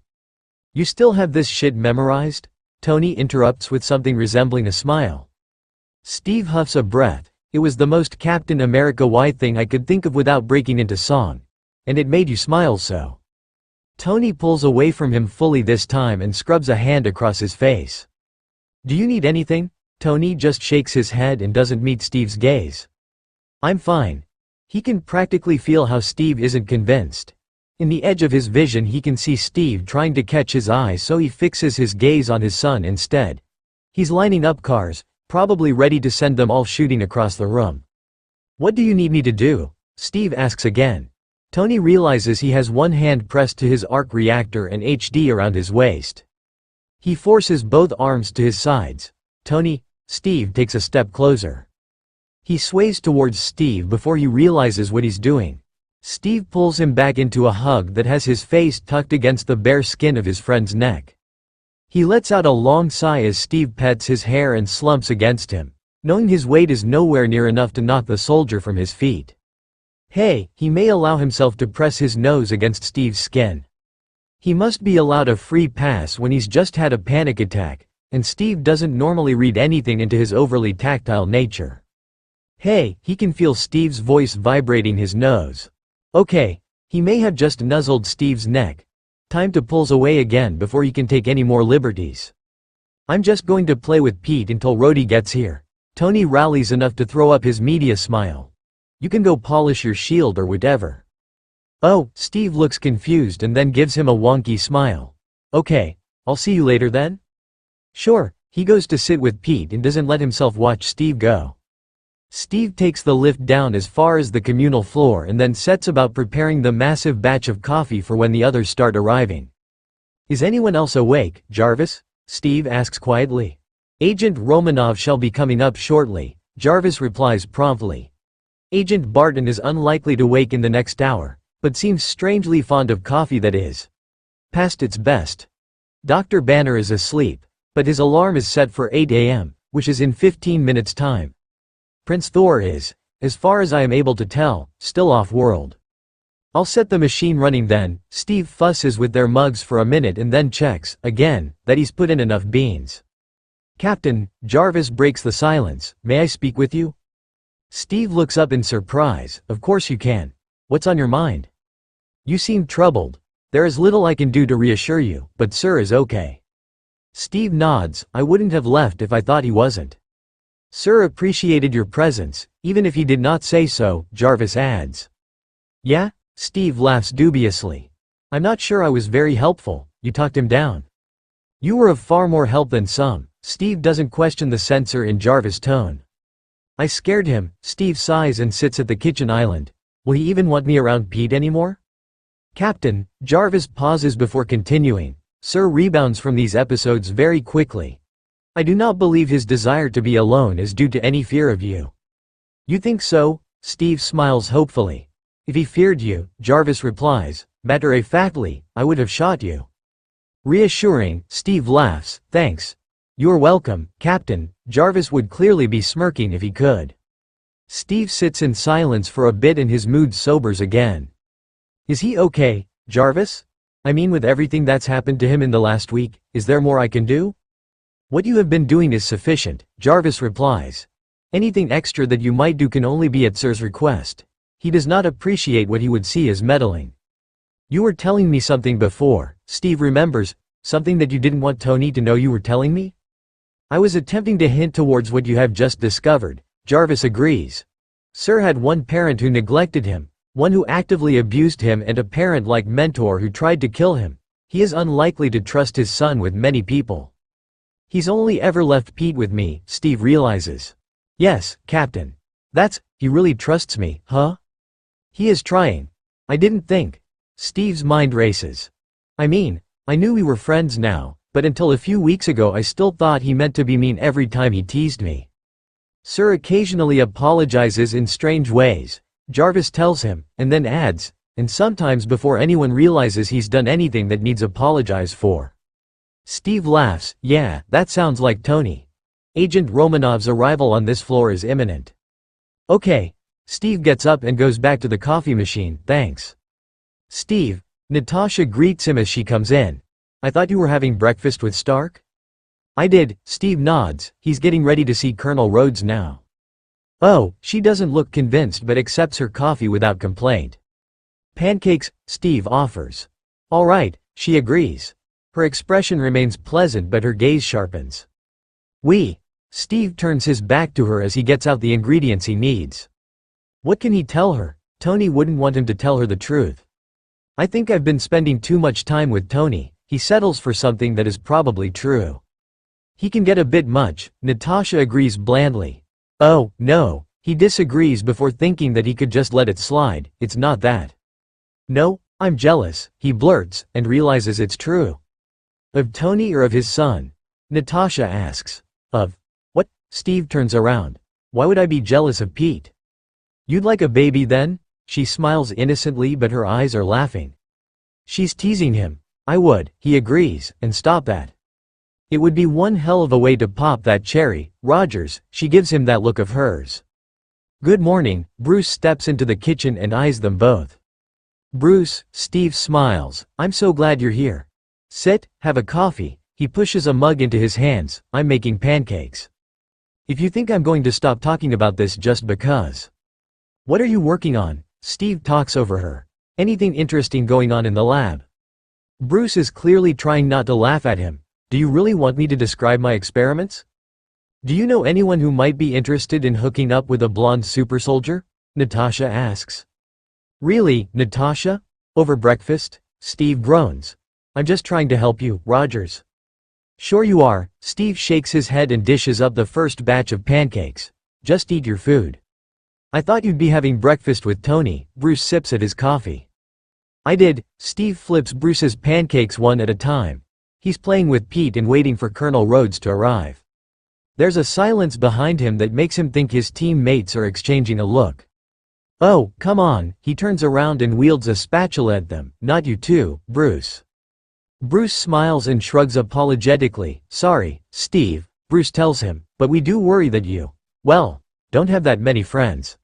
You still have this shit memorized? Tony interrupts with something resembling a smile. Steve huffs a breath. It was the most Captain America-y thing I could think of without breaking into song. And it made you smile so. Tony pulls away from him fully this time and scrubs a hand across his face. Do you need anything? Tony just shakes his head and doesn't meet Steve's gaze. I'm fine. He can practically feel how Steve isn't convinced. In the edge of his vision he can see Steve trying to catch his eye, so he fixes his gaze on his son instead. He's lining up cars, probably ready to send them all shooting across the room. What do you need me to do? Steve asks again. Tony realizes he has one hand pressed to his arc reactor and HD around his waist. He forces both arms to his sides. Tony, Steve takes a step closer. He sways towards Steve before he realizes what he's doing. Steve pulls him back into a hug that has his face tucked against the bare skin of his friend's neck. He lets out a long sigh as Steve pets his hair and slumps against him, knowing his weight is nowhere near enough to knock the soldier from his feet. Hey, he may allow himself to press his nose against Steve's skin. He must be allowed a free pass when he's just had a panic attack, and Steve doesn't normally read anything into his overly tactile nature. Hey, he can feel Steve's voice vibrating his nose. Okay, he may have just nuzzled Steve's neck. Time to pulls away again before he can take any more liberties. I'm just going to play with Pete until Rhodey gets here. Tony rallies enough to throw up his media smile. You can go polish your shield or whatever. Oh, Steve looks confused and then gives him a wonky smile. Okay, I'll see you later then? Sure, he goes to sit with Pete and doesn't let himself watch Steve go. Steve takes the lift down as far as the communal floor and then sets about preparing the massive batch of coffee for when the others start arriving. Is anyone else awake, Jarvis? Steve asks quietly. Agent Romanov shall be coming up shortly, Jarvis replies promptly. Agent Barton is unlikely to wake in the next hour, but seems strangely fond of coffee that is past its best. Dr. Banner is asleep, but his alarm is set for 8 a.m., which is in 15 minutes' time. Prince Thor is, as far as I am able to tell, still off-world. I'll set the machine running then. Steve fusses with their mugs for a minute and then checks, again, that he's put in enough beans. Captain, Jarvis breaks the silence, may I speak with you? Steve looks up in surprise. Of course you can. What's on your mind? You seem troubled. There is little I can do to reassure you, but Sir is okay. Steve nods. I wouldn't have left if I thought he wasn't. Sir appreciated your presence, even if he did not say so, Jarvis adds. Yeah? Steve laughs dubiously. I'm not sure I was very helpful. You talked him down. You were of far more help than some. Steve doesn't question the censor in Jarvis' tone. I scared him. Steve sighs and sits at the kitchen island. Will he even want me around Pete anymore? Captain, Jarvis pauses before continuing. Sir rebounds from these episodes very quickly. I do not believe his desire to be alone is due to any fear of you. You think so? Steve smiles hopefully. If he feared you, Jarvis replies, matter-of-factly, I would have shot you. Reassuring, Steve laughs, thanks. You're welcome, Captain. Jarvis would clearly be smirking if he could. Steve sits in silence for a bit and his mood sobers again. Is he okay, Jarvis? I mean, with everything that's happened to him in the last week, is there more I can do? What you have been doing is sufficient, Jarvis replies. Anything extra that you might do can only be at Sir's request. He does not appreciate what he would see as meddling. You were telling me something before, Steve remembers, something that you didn't want Tony to know you were telling me? I was attempting to hint towards what you have just discovered, Jarvis agrees. Sir had one parent who neglected him, one who actively abused him, and a parent-like mentor who tried to kill him. He is unlikely to trust his son with many people. He's only ever left Pete with me, Steve realizes. Yes, Captain. He really trusts me, huh? He is trying. I didn't think. Steve's mind races. I mean, I knew we were friends now, but until a few weeks ago I still thought he meant to be mean every time he teased me. Sir occasionally apologizes in strange ways, Jarvis tells him, and then adds, and sometimes before anyone realizes he's done anything that needs apologize for. Steve laughs. Yeah, that sounds like Tony. Agent Romanov's arrival on this floor is imminent. Okay. Steve gets up and goes back to the coffee machine. Thanks. Steve. Natasha greets him as she comes in. I thought you were having breakfast with Stark? I did. Steve nods. He's getting ready to see Colonel Rhodes now. Oh, she doesn't look convinced but accepts her coffee without complaint. Pancakes, Steve offers. All right, she agrees. Her expression remains pleasant but her gaze sharpens. Steve turns his back to her as he gets out the ingredients he needs. What can he tell her? Tony wouldn't want him to tell her the truth. I think I've been spending too much time with Tony. He settles for something that is probably true. He can get a bit much, Natasha agrees blandly. Oh, no, he disagrees before thinking that he could just let it slide. It's not that. No, I'm jealous, he blurts, and realizes it's true. Of Tony or of his son? Natasha asks. Of what? Steve turns around. Why would I be jealous of Pete? You'd like a baby then? She smiles innocently but her eyes are laughing. She's teasing him. I would, he agrees, and stop that. It would be one hell of a way to pop that cherry, Rogers. She gives him that look of hers. Good morning. Bruce steps into the kitchen and eyes them both. Bruce, Steve smiles. I'm so glad you're here. Sit, have a coffee. He pushes a mug into his hands. I'm making pancakes. If you think I'm going to stop talking about this just because. What are you working on? Steve talks over her. Anything interesting going on in the lab? Bruce is clearly trying not to laugh at him. Do you really want me to describe my experiments? Do you know anyone who might be interested in hooking up with a blonde super soldier? Natasha asks. Really, Natasha? Over breakfast? Steve groans. I'm just trying to help you, Rogers. Sure you are. Steve shakes his head and dishes up the first batch of pancakes. Just eat your food. I thought you'd be having breakfast with Tony. Bruce sips at his coffee. I did. Steve flips Bruce's pancakes one at a time. He's playing with Pete and waiting for Colonel Rhodes to arrive. There's a silence behind him that makes him think his teammates are exchanging a look. Oh, come on. He turns around and wields a spatula at them. Not you too, Bruce. Bruce smiles and shrugs apologetically. Sorry, Steve, Bruce tells him, but we do worry that you, well, don't have that many friends.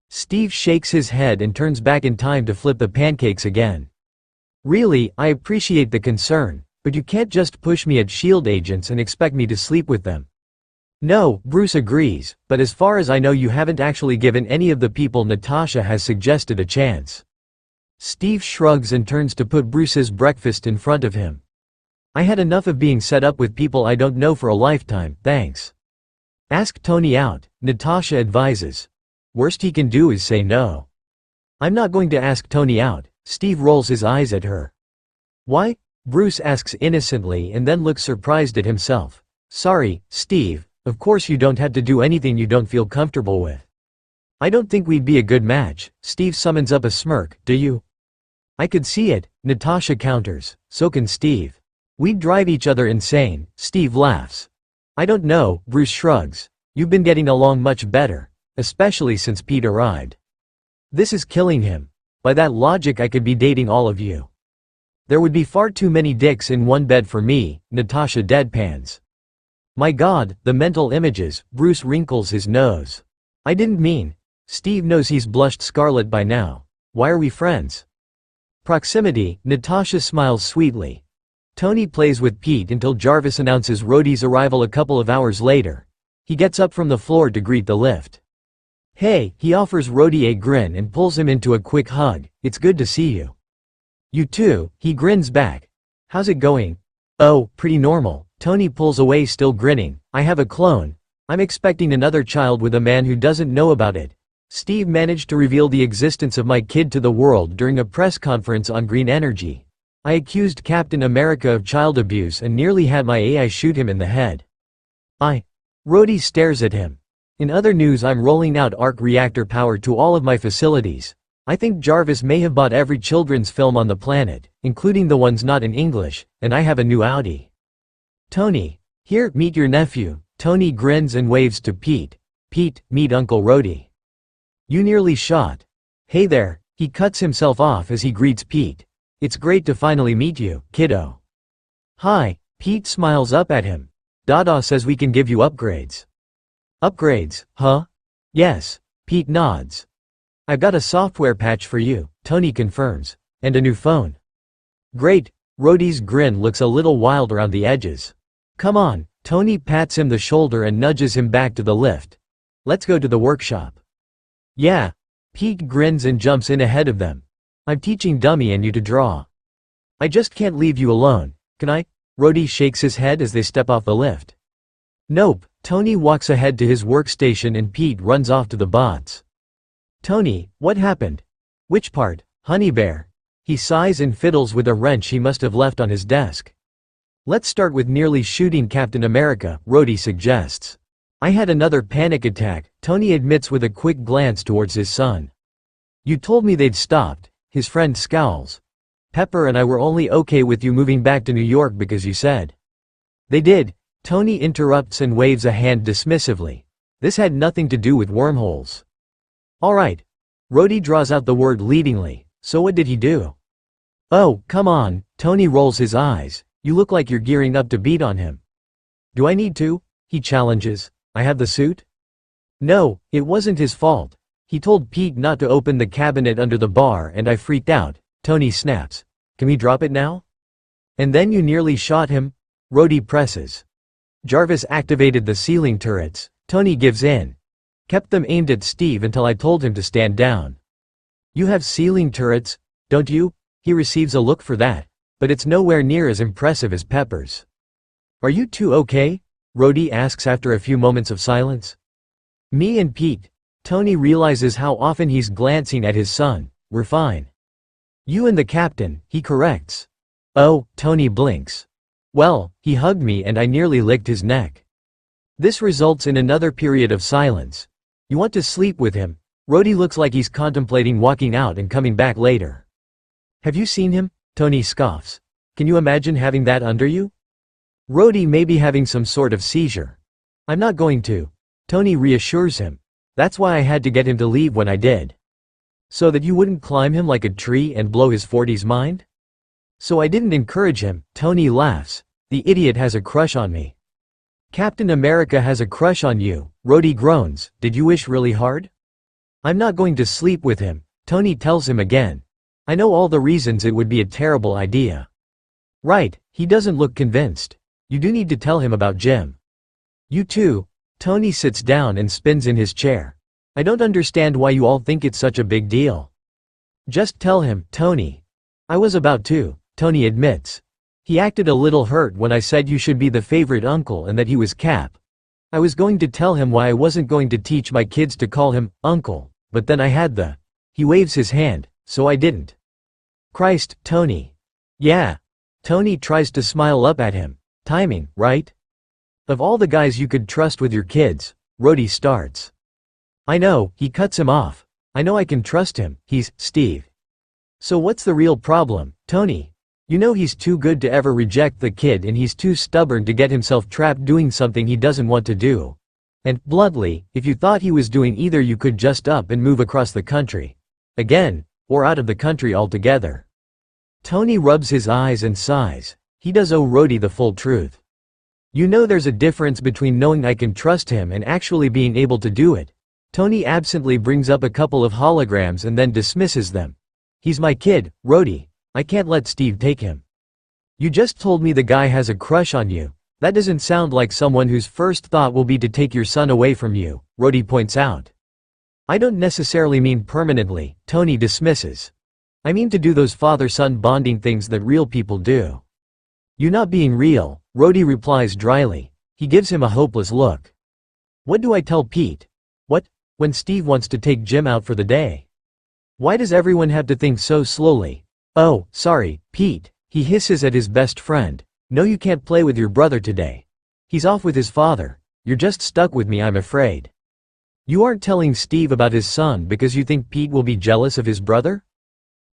Steve shakes his head and turns back in time to flip the pancakes again. Really, I appreciate the concern, but you can't just push me at SHIELD agents and expect me to sleep with them. No, Bruce agrees, but as far as I know you haven't actually given any of the people Natasha has suggested a chance. Steve shrugs and turns to put Bruce's breakfast in front of him. I had enough of being set up with people I don't know for a lifetime, thanks. Ask Tony out, Natasha advises. Worst he can do is say no. I'm not going to ask Tony out. Steve rolls his eyes at her. Why? Bruce asks innocently and then looks surprised at himself. Sorry, Steve, of course you don't have to do anything you don't feel comfortable with. I don't think we'd be a good match. Steve summons up a smirk, do you? I could see it, Natasha counters, so can Steve. We'd drive each other insane, Steve laughs. I don't know, Bruce shrugs. You've been getting along much better, especially since Pete arrived. This is killing him. By that logic I could be dating all of you. There would be far too many dicks in one bed for me, Natasha deadpans. My God, the mental images, Bruce wrinkles his nose. I didn't mean. Steve knows he's blushed scarlet by now. Why are we friends? Proximity, Natasha smiles sweetly. Tony plays with Pete until Jarvis announces Rhodey's arrival a couple of hours later. He gets up from the floor to greet the lift. Hey, he offers Rhodey a grin and pulls him into a quick hug. It's good to see you. You too, he grins back. How's it going? Oh, pretty normal. Tony pulls away still grinning. I have a clone. I'm expecting another child with a man who doesn't know about it. Steve managed to reveal the existence of my kid to the world during a press conference on green energy. I accused Captain America of child abuse and nearly had my AI shoot him in the head. Rhodey stares at him. In other news, I'm rolling out arc reactor power to all of my facilities. I think Jarvis may have bought every children's film on the planet, including the ones not in English, and I have a new Audi. Tony, here, meet your nephew. Tony grins and waves to Pete. Pete, meet Uncle Rhodey. You nearly shot. Hey there, he cuts himself off as he greets Pete. It's great to finally meet you, kiddo. Hi, Pete smiles up at him. Dada says we can give you upgrades. Upgrades, huh? Yes, Pete nods. I've got a software patch for you, Tony confirms. And a new phone. Great, Rhodey's grin looks a little wild around the edges. Come on, Tony pats him the shoulder and nudges him back to the lift. Let's go to the workshop. Yeah. Pete grins and jumps in ahead of them. I'm teaching Dummy and you to draw. I just can't leave you alone, can I? Rhodey shakes his head as they step off the lift. Nope, Tony walks ahead to his workstation and Pete runs off to the bots. Tony, what happened? Which part, Honey Bear? He sighs and fiddles with a wrench he must have left on his desk. Let's start with nearly shooting Captain America, Rhodey suggests. I had another panic attack, Tony admits with a quick glance towards his son. You told me they'd stopped, his friend scowls. Pepper and I were only okay with you moving back to New York because you said. They did, Tony interrupts and waves a hand dismissively. This had nothing to do with wormholes. Alright. Rhodey draws out the word leadingly, so what did he do? Oh, come on, Tony rolls his eyes. You look like you're gearing up to beat on him. Do I need to? He challenges. I have the suit? No, it wasn't his fault. He told Pete not to open the cabinet under the bar and I freaked out. Tony snaps. Can we drop it now? And then you nearly shot him? Rhodey presses. Jarvis activated the ceiling turrets. Tony gives in. Kept them aimed at Steve until I told him to stand down. You have ceiling turrets, don't you? He receives a look for that, but it's nowhere near as impressive as Pepper's. Are you two okay? Rhodey asks after a few moments of silence. Me and Pete. Tony realizes how often he's glancing at his son. We're fine. You and the captain, he corrects. Oh, Tony blinks. Well, he hugged me and I nearly licked his neck. This results in another period of silence. You want to sleep with him? Rhodey looks like he's contemplating walking out and coming back later. Have you seen him? Tony scoffs. Can you imagine having that under you? Rhodey may be having some sort of seizure. I'm not going to. Tony reassures him. That's why I had to get him to leave when I did. So that you wouldn't climb him like a tree and blow his 40s mind? So I didn't encourage him, Tony laughs. The idiot has a crush on me. Captain America has a crush on you, Rhodey groans. Did you wish really hard? I'm not going to sleep with him, Tony tells him again. I know all the reasons it would be a terrible idea. Right, he doesn't look convinced. You do need to tell him about Jim. You too. Tony sits down and spins in his chair. I don't understand why you all think it's such a big deal. Just tell him, Tony. I was about to, Tony admits. He acted a little hurt when I said you should be the favorite uncle and that he was Cap. I was going to tell him why I wasn't going to teach my kids to call him uncle, but then I had the. He waves his hand, so I didn't. Christ, Tony. Yeah. Tony tries to smile up at him. Timing, right? Of all the guys you could trust with your kids, Rhodey starts. I know, he cuts him off. I know I can trust him, he's Steve. So what's the real problem, Tony? You know he's too good to ever reject the kid and he's too stubborn to get himself trapped doing something he doesn't want to do. And, bluntly, if you thought he was doing either you could just up and move across the country. Again, or out of the country altogether. Tony rubs his eyes and sighs. He does owe Rhodey the full truth. You know there's a difference between knowing I can trust him and actually being able to do it. Tony absently brings up a couple of holograms and then dismisses them. He's my kid, Rhodey. I can't let Steve take him. You just told me the guy has a crush on you. That doesn't sound like someone whose first thought will be to take your son away from you, Rhodey points out. I don't necessarily mean permanently, Tony dismisses. I mean to do those father-son bonding things that real people do. You not being real, Rhodey replies dryly. He gives him a hopeless look. What do I tell Pete? What? When Steve wants to take Jim out for the day? Why does everyone have to think so slowly? Oh, sorry, Pete, he hisses at his best friend. No, you can't play with your brother today. He's off with his father. You're just stuck with me, I'm afraid. You aren't telling Steve about his son because you think Pete will be jealous of his brother?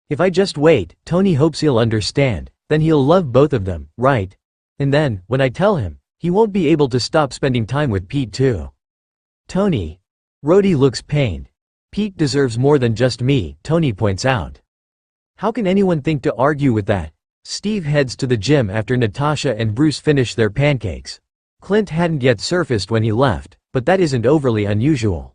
If I just wait, Tony hopes he'll understand, then he'll love both of them, right? And then, when I tell him, he won't be able to stop spending time with Pete too. Tony. Rhodey looks pained. Pete deserves more than just me, Tony points out. How can anyone think to argue with that? Steve heads to the gym after Natasha and Bruce finish their pancakes. Clint hadn't yet surfaced when he left, but that isn't overly unusual.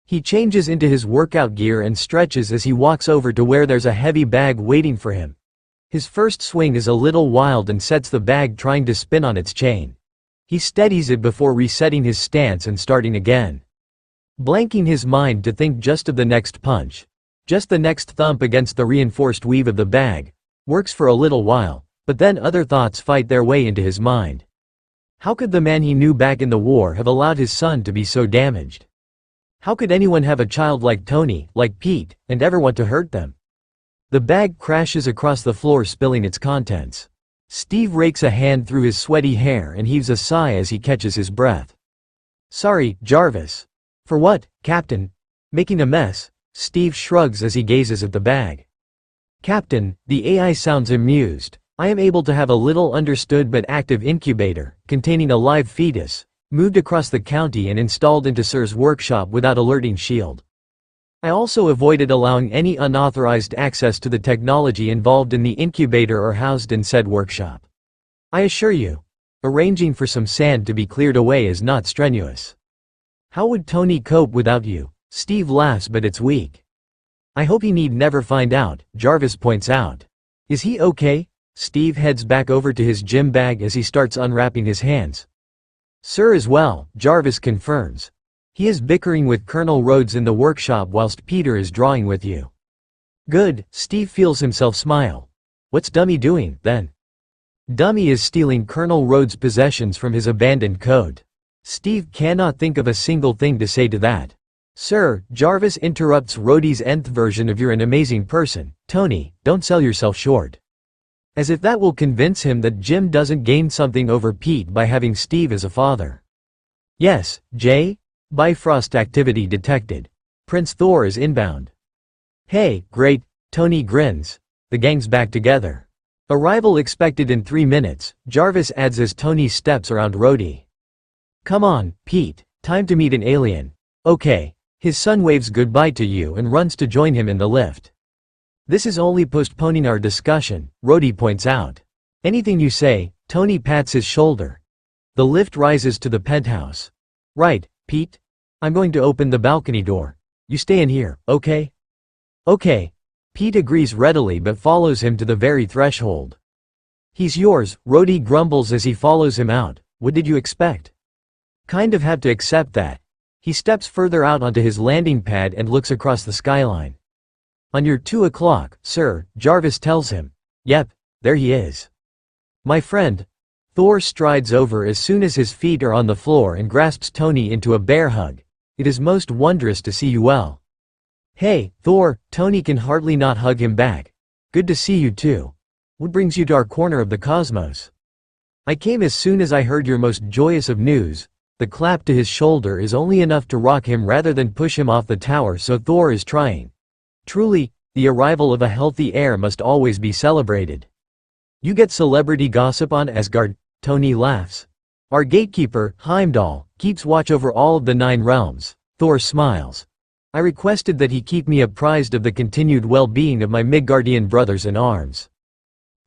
He changes into his workout gear and stretches as he walks over to where there's a heavy bag waiting for him. His first swing is a little wild and sets the bag trying to spin on its chain. He steadies it before resetting his stance and starting again. Blanking his mind to think just of the next punch. Just the next thump against the reinforced weave of the bag. Works for a little while, but then other thoughts fight their way into his mind. How could the man he knew back in the war have allowed his son to be so damaged? How could anyone have a child like Tony, like Pete, and ever want to hurt them? The bag crashes across the floor, spilling its contents. Steve rakes a hand through his sweaty hair and heaves a sigh as he catches his breath. Sorry, Jarvis. For what, Captain? Making a mess? Steve shrugs as he gazes at the bag. Captain, the AI sounds amused. I am able to have a little understood but active incubator, containing a live fetus, moved across the county and installed into Sir's workshop without alerting SHIELD. I also avoided allowing any unauthorized access to the technology involved in the incubator or housed in said workshop. I assure you, arranging for some sand to be cleared away is not strenuous. How would Tony cope without you? Steve laughs, but it's weak. I hope he need never find out, Jarvis points out. Is he okay? Steve heads back over to his gym bag as he starts unwrapping his hands. Sir is well, Jarvis confirms. He is bickering with Colonel Rhodes in the workshop whilst Peter is drawing with you. Good, Steve feels himself smile. What's Dummy doing, then? Dummy is stealing Colonel Rhodes' possessions from his abandoned code. Steve cannot think of a single thing to say to that. Sir, Jarvis interrupts Rhodey's nth version of "You're an amazing person, Tony, don't sell yourself short." As if that will convince him that Jim doesn't gain something over Pete by having Steve as a father. Yes, Jay? Bifrost activity detected. Prince Thor is inbound. Hey, great, Tony grins. The gang's back together. Arrival expected in 3 minutes, Jarvis adds as Tony steps around Rhodey. Come on, Pete, time to meet an alien. Okay. His son waves goodbye to you and runs to join him in the lift. This is only postponing our discussion, Rhodey points out. Anything you say, Tony pats his shoulder. The lift rises to the penthouse. Right, Pete? I'm going to open the balcony door. You stay in here, okay? Okay. Pete agrees readily but follows him to the very threshold. He's yours, Rhodey grumbles as he follows him out. What did you expect? Kind of have to accept that. He steps further out onto his landing pad and looks across the skyline. On your 2 o'clock, sir, Jarvis tells him. Yep, there he is. My friend. Thor strides over as soon as his feet are on the floor and grasps Tony into a bear hug. It is most wondrous to see you well. Hey, Thor, Tony can hardly not hug him back. Good to see you too. What brings you to our corner of the cosmos? I came as soon as I heard your most joyous of news. The clap to his shoulder is only enough to rock him rather than push him off the tower, so Thor is trying. Truly, the arrival of a healthy heir must always be celebrated. You get celebrity gossip on Asgard, Tony laughs. Our gatekeeper, Heimdall, keeps watch over all of the 9 realms, Thor smiles. I requested that he keep me apprised of the continued well-being of my Midgardian brothers in arms.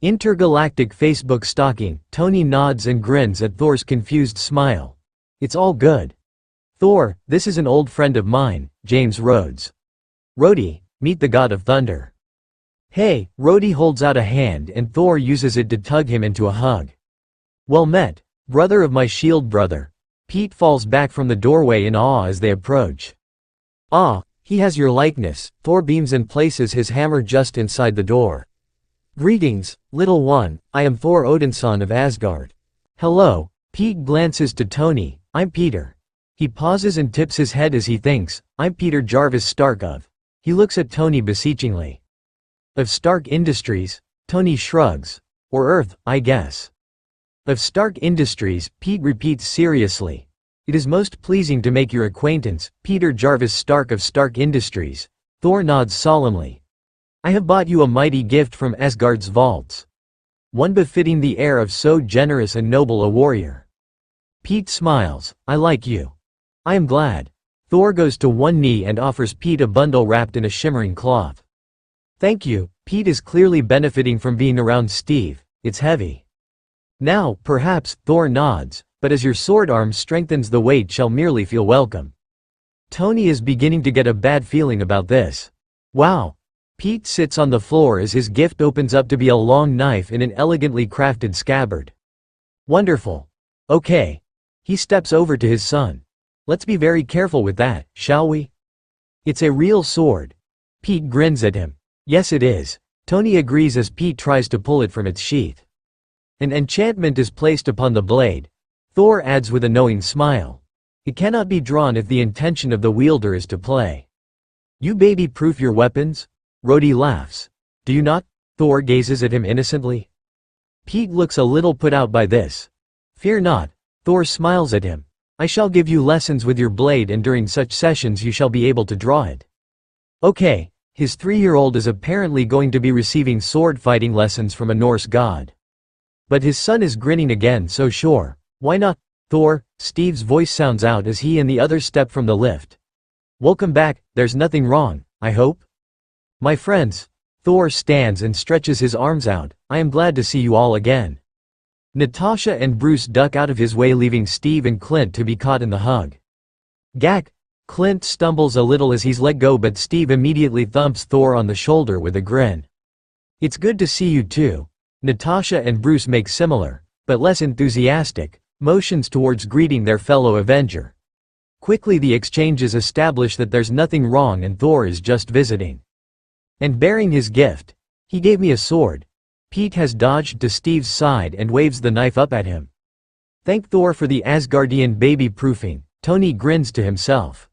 Intergalactic Facebook stalking, Tony nods and grins at Thor's confused smile. It's all good. Thor, this is an old friend of mine, James Rhodes. Rhodey, meet the god of thunder. Hey, Rhodey holds out a hand and Thor uses it to tug him into a hug. Well met, brother of my shield brother. Pete falls back from the doorway in awe as they approach. Ah, he has your likeness, Thor beams and places his hammer just inside the door. Greetings, little one, I am Thor Odinson of Asgard. Hello, Pete glances to Tony, I'm Peter. He pauses and tips his head as he thinks, I'm Peter Jarvis Stark of. He looks at Tony beseechingly. Of Stark Industries? Tony shrugs. Or Earth, I guess. Of Stark Industries, Pete repeats seriously. It is most pleasing to make your acquaintance, Peter Jarvis Stark of Stark Industries. Thor nods solemnly. I have bought you a mighty gift from Asgard's vaults. One befitting the air of so generous and noble a warrior. Pete smiles. I like you. I am glad. Thor goes to one knee and offers Pete a bundle wrapped in a shimmering cloth. Thank you. Pete is clearly benefiting from being around Steve. It's heavy. Now, perhaps, Thor nods, but as your sword arm strengthens the weight shall merely feel welcome. Tony is beginning to get a bad feeling about this. Wow. Pete sits on the floor as his gift opens up to be a long knife in an elegantly crafted scabbard. Wonderful. Okay. He steps over to his son. Let's be very careful with that, shall we? It's a real sword. Pete grins at him. Yes it is. Tony agrees as Pete tries to pull it from its sheath. An enchantment is placed upon the blade. Thor adds with a knowing smile. It cannot be drawn if the intention of the wielder is to play. You baby-proof your weapons? Rhodey laughs. Do you not? Thor gazes at him innocently. Pete looks a little put out by this. Fear not. Thor smiles at him. I shall give you lessons with your blade and during such sessions you shall be able to draw it. Okay, his 3-year-old is apparently going to be receiving sword fighting lessons from a Norse god. But his son is grinning again, so sure. Why not? Thor, Steve's voice sounds out as he and the others step from the lift. Welcome back, there's nothing wrong, I hope? My friends. Thor stands and stretches his arms out. I am glad to see you all again. Natasha and Bruce duck out of his way, leaving Steve and Clint to be caught in the hug. Gak. Clint stumbles a little as he's let go, but Steve immediately thumps Thor on the shoulder with a grin. It's good to see you too. Natasha and Bruce make similar, but less enthusiastic, motions towards greeting their fellow Avenger. Quickly the exchanges establish that there's nothing wrong and Thor is just visiting. And bearing his gift. He gave me a sword. Pete has dodged to Steve's side and waves the knife up at him. Thank Thor for the Asgardian baby-proofing. Tony grins to himself.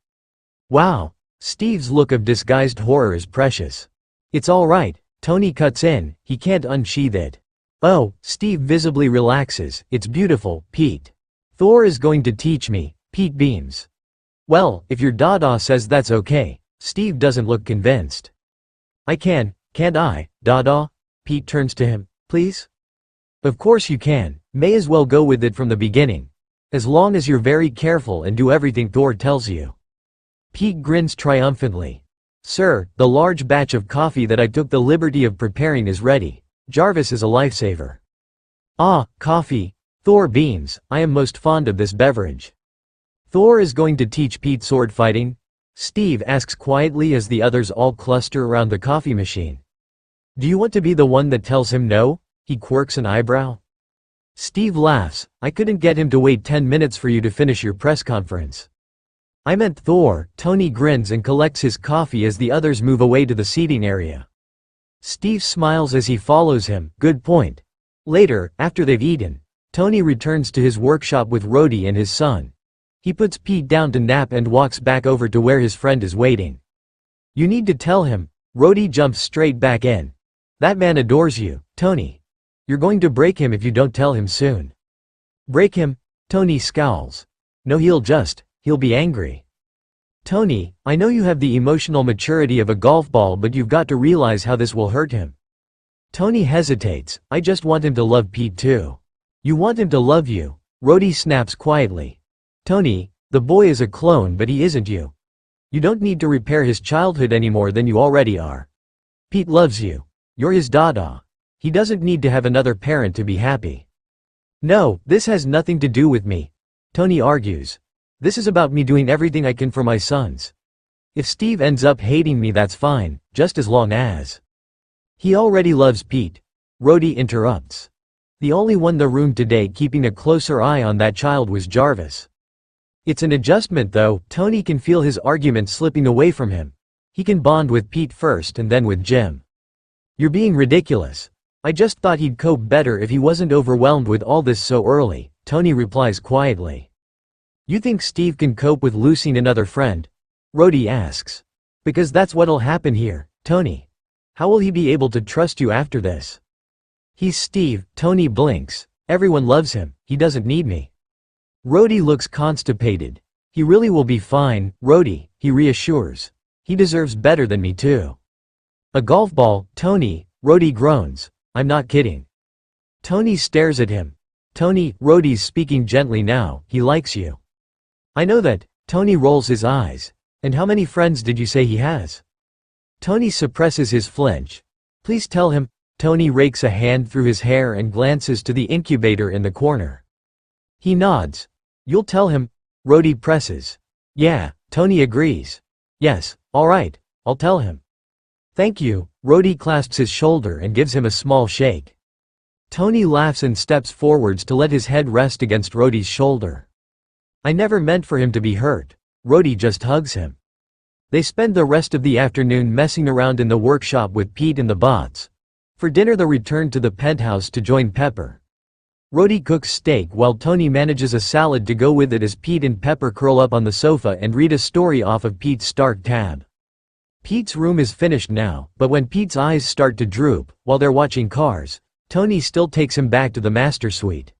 Wow. Steve's look of disguised horror is precious. It's all right. Tony cuts in, he can't unsheath it. Oh, Steve visibly relaxes. It's beautiful, Pete. Thor is going to teach me. Pete beams. Well, if your Dada says that's okay. Steve doesn't look convinced. I can, can't I, Dada? Pete turns to him. Please? Of course you can. May as well go with it from the beginning. As long as you're very careful and do everything Thor tells you. Pete grins triumphantly. Sir, the large batch of coffee that I took the liberty of preparing is ready. Jarvis is a lifesaver. Ah, coffee. Thor beams. I am most fond of this beverage. Thor is going to teach Pete sword fighting? Steve asks quietly as the others all cluster around the coffee machine. Do you want to be the one that tells him no? He quirks an eyebrow. Steve laughs. I couldn't get him to wait 10 minutes for you to finish your press conference. I meant Thor. Tony grins and collects his coffee as the others move away to the seating area. Steve smiles as he follows him. Good point. Later, after they've eaten, Tony returns to his workshop with Rhodey and his son. He puts Pete down to nap and walks back over to where his friend is waiting. You need to tell him. Rhodey jumps straight back in. That man adores you, Tony. You're going to break him if you don't tell him soon. Break him? Tony scowls. No, he'll be angry. Tony, I know you have the emotional maturity of a golf ball, but you've got to realize how this will hurt him. Tony hesitates. I just want him to love Pete too. You want him to love you. Rhodey snaps quietly. Tony, the boy is a clone, but he isn't you. You don't need to repair his childhood any more than you already are. Pete loves you. You're his Dada. He doesn't need to have another parent to be happy. No, this has nothing to do with me. Tony argues. This is about me doing everything I can for my sons. If Steve ends up hating me, that's fine, just as long as. He already loves Pete. Rhodey interrupts. The only one in the room today keeping a closer eye on that child was Jarvis. It's an adjustment though. Tony can feel his argument slipping away from him. He can bond with Pete first and then with Jim. You're being ridiculous. I just thought he'd cope better if he wasn't overwhelmed with all this so early, Tony replies quietly. You think Steve can cope with losing another friend? Rhodey asks. Because that's what'll happen here, Tony. How will he be able to trust you after this? He's Steve, Tony blinks. Everyone loves him, he doesn't need me. Rhodey looks constipated. He really will be fine, Rhodey, he reassures. He deserves better than me too. A golf ball, Tony, Rhodey groans. I'm not kidding. Tony stares at him. Tony, Rhodey's speaking gently now, he likes you. I know that, Tony rolls his eyes. And how many friends did you say he has? Tony suppresses his flinch. Please tell him. Tony rakes a hand through his hair and glances to the incubator in the corner. He nods. You'll tell him? Rhodey presses. Yeah, Tony agrees. Yes, all right, I'll tell him. Thank you, Rhodey clasps his shoulder and gives him a small shake. Tony laughs and steps forwards to let his head rest against Rhodey's shoulder. I never meant for him to be hurt. Rhodey just hugs him. They spend the rest of the afternoon messing around in the workshop with Pete and the bots. For dinner they return to the penthouse to join Pepper. Rhodey cooks steak while Tony manages a salad to go with it as Pete and Pepper curl up on the sofa and read a story off of Pete's Start tab. Pete's room is finished now, but when Pete's eyes start to droop, while they're watching Cars, Tony still takes him back to the master suite.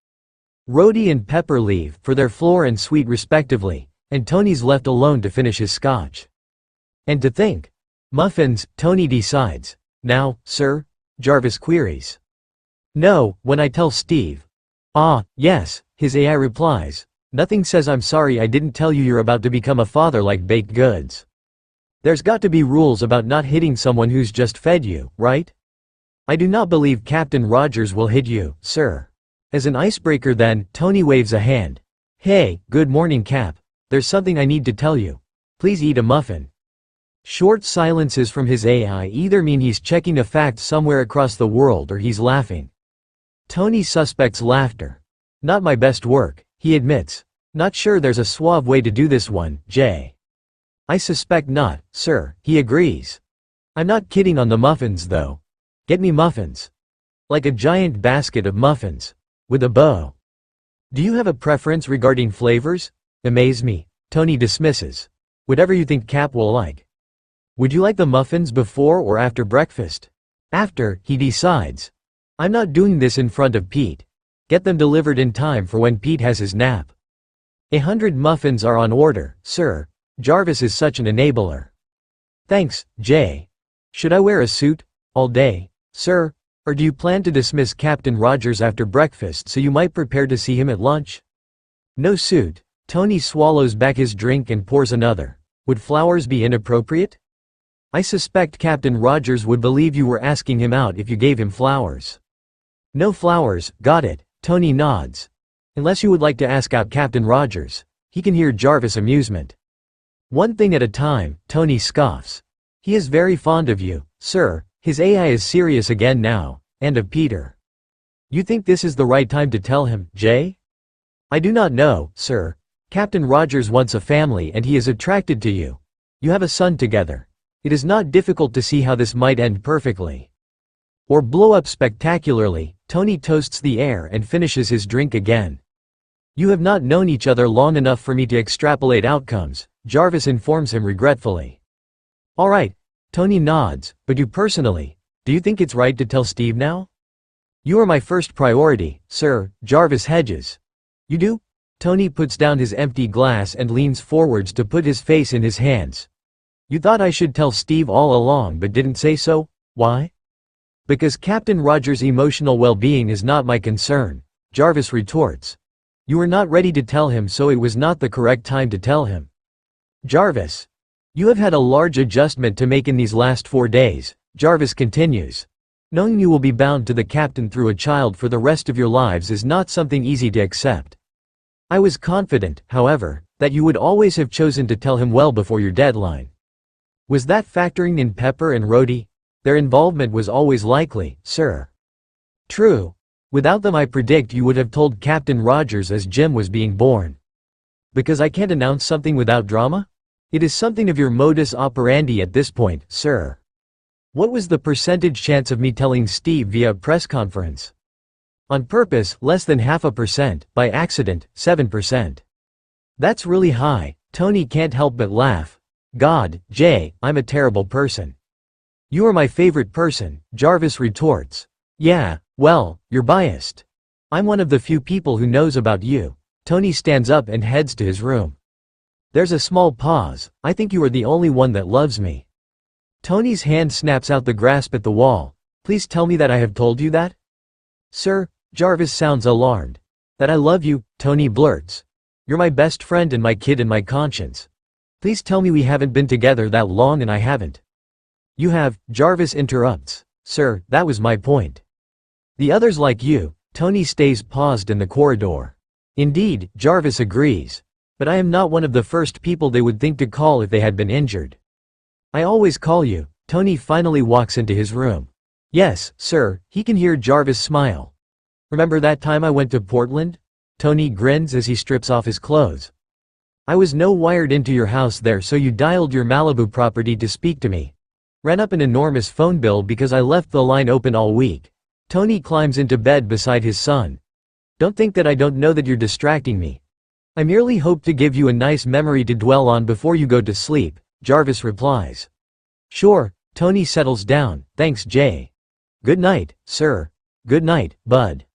Rhodey and Pepper leave, for their floor and suite respectively, and Tony's left alone to finish his scotch. And to think. Muffins, Tony decides. Now, sir? Jarvis queries. No, when I tell Steve. Ah, yes, his AI replies. Nothing says I'm sorry I didn't tell you you're about to become a father like baked goods. There's got to be rules about not hitting someone who's just fed you, right? I do not believe Captain Rogers will hit you, sir. As an icebreaker then, Tony waves a hand. Hey, good morning Cap. There's something I need to tell you. Please eat a muffin. Short silences from his AI either mean he's checking a fact somewhere across the world or he's laughing. Tony suspects laughter. Not my best work, he admits. Not sure there's a suave way to do this one, Jay. I suspect not, sir, he agrees. I'm not kidding on the muffins though. Get me muffins. Like a giant basket of muffins. With a bow. Do you have a preference regarding flavors? Amaze me, Tony dismisses. Whatever you think Cap will like. Would you like the muffins before or after breakfast? After, he decides. I'm not doing this in front of Pete. Get them delivered in time for when Pete has his nap. 100 muffins are on order, sir. Jarvis is such an enabler. Thanks, Jay. Should I wear a suit? All day, sir? Or do you plan to dismiss Captain Rogers after breakfast so you might prepare to see him at lunch? No suit. Tony swallows back his drink and pours another. Would flowers be inappropriate? I suspect Captain Rogers would believe you were asking him out if you gave him flowers. No flowers, got it, Tony nods. Unless you would like to ask out Captain Rogers. He can hear Jarvis' amusement. One thing at a time, Tony scoffs. He is very fond of you, sir. His AI is serious again now, and of Peter. You think this is the right time to tell him, Jay? I do not know, sir. Captain Rogers wants a family and he is attracted to you. You have a son together. It is not difficult to see how this might end perfectly. Or blow up spectacularly. Tony toasts the air and finishes his drink again. You have not known each other long enough for me to extrapolate outcomes, Jarvis informs him regretfully. All right, Tony nods, but you personally, do you think it's right to tell Steve now? You are my first priority, sir, Jarvis hedges. You do? Tony puts down his empty glass and leans forwards to put his face in his hands. You thought I should tell Steve all along but didn't say so? Why? Because Captain Rogers' emotional well-being is not my concern, Jarvis retorts. You were not ready to tell him, so it was not the correct time to tell him. Jarvis. You have had a large adjustment to make in these last 4 days, Jarvis continues. Knowing you will be bound to the captain through a child for the rest of your lives is not something easy to accept. I was confident, however, that you would always have chosen to tell him well before your deadline. Was that factoring in Pepper and Rhodey? Their involvement was always likely, sir. True. Without them I predict you would have told Captain Rogers as Jim was being born. Because I can't announce something without drama? It is something of your modus operandi at this point, sir. What was the percentage chance of me telling Steve via a press conference? On purpose, less than 0.5%, by accident, 7%. That's really high. Tony can't help but laugh. God, Jay, I'm a terrible person. You are my favorite person, Jarvis retorts. Yeah, well, you're biased. I'm one of the few people who knows about you. Tony stands up and heads to his room. There's a small pause. I think you are the only one that loves me. Tony's hand snaps out the grasp at the wall. Please tell me that I have told you that? Sir, Jarvis sounds alarmed. That I love you, Tony blurts. You're my best friend and my kid and my conscience. Please tell me we haven't been together that long and I haven't. You have, Jarvis interrupts. Sir, that was my point. The others like you. Tony stays paused in the corridor. Indeed, Jarvis agrees. But I am not one of the first people they would think to call if they had been injured. I always call you. Tony finally walks into his room. Yes, sir, he can hear Jarvis smile. Remember that time I went to Portland? Tony grins as he strips off his clothes. I was wired into your house there, so you dialed your Malibu property to speak to me. Ran up an enormous phone bill because I left the line open all week. Tony climbs into bed beside his son. Don't think that I don't know that you're distracting me. I merely hope to give you a nice memory to dwell on before you go to sleep, Jarvis replies. Sure, Tony settles down, thanks Jay. Good night, sir. Good night, bud.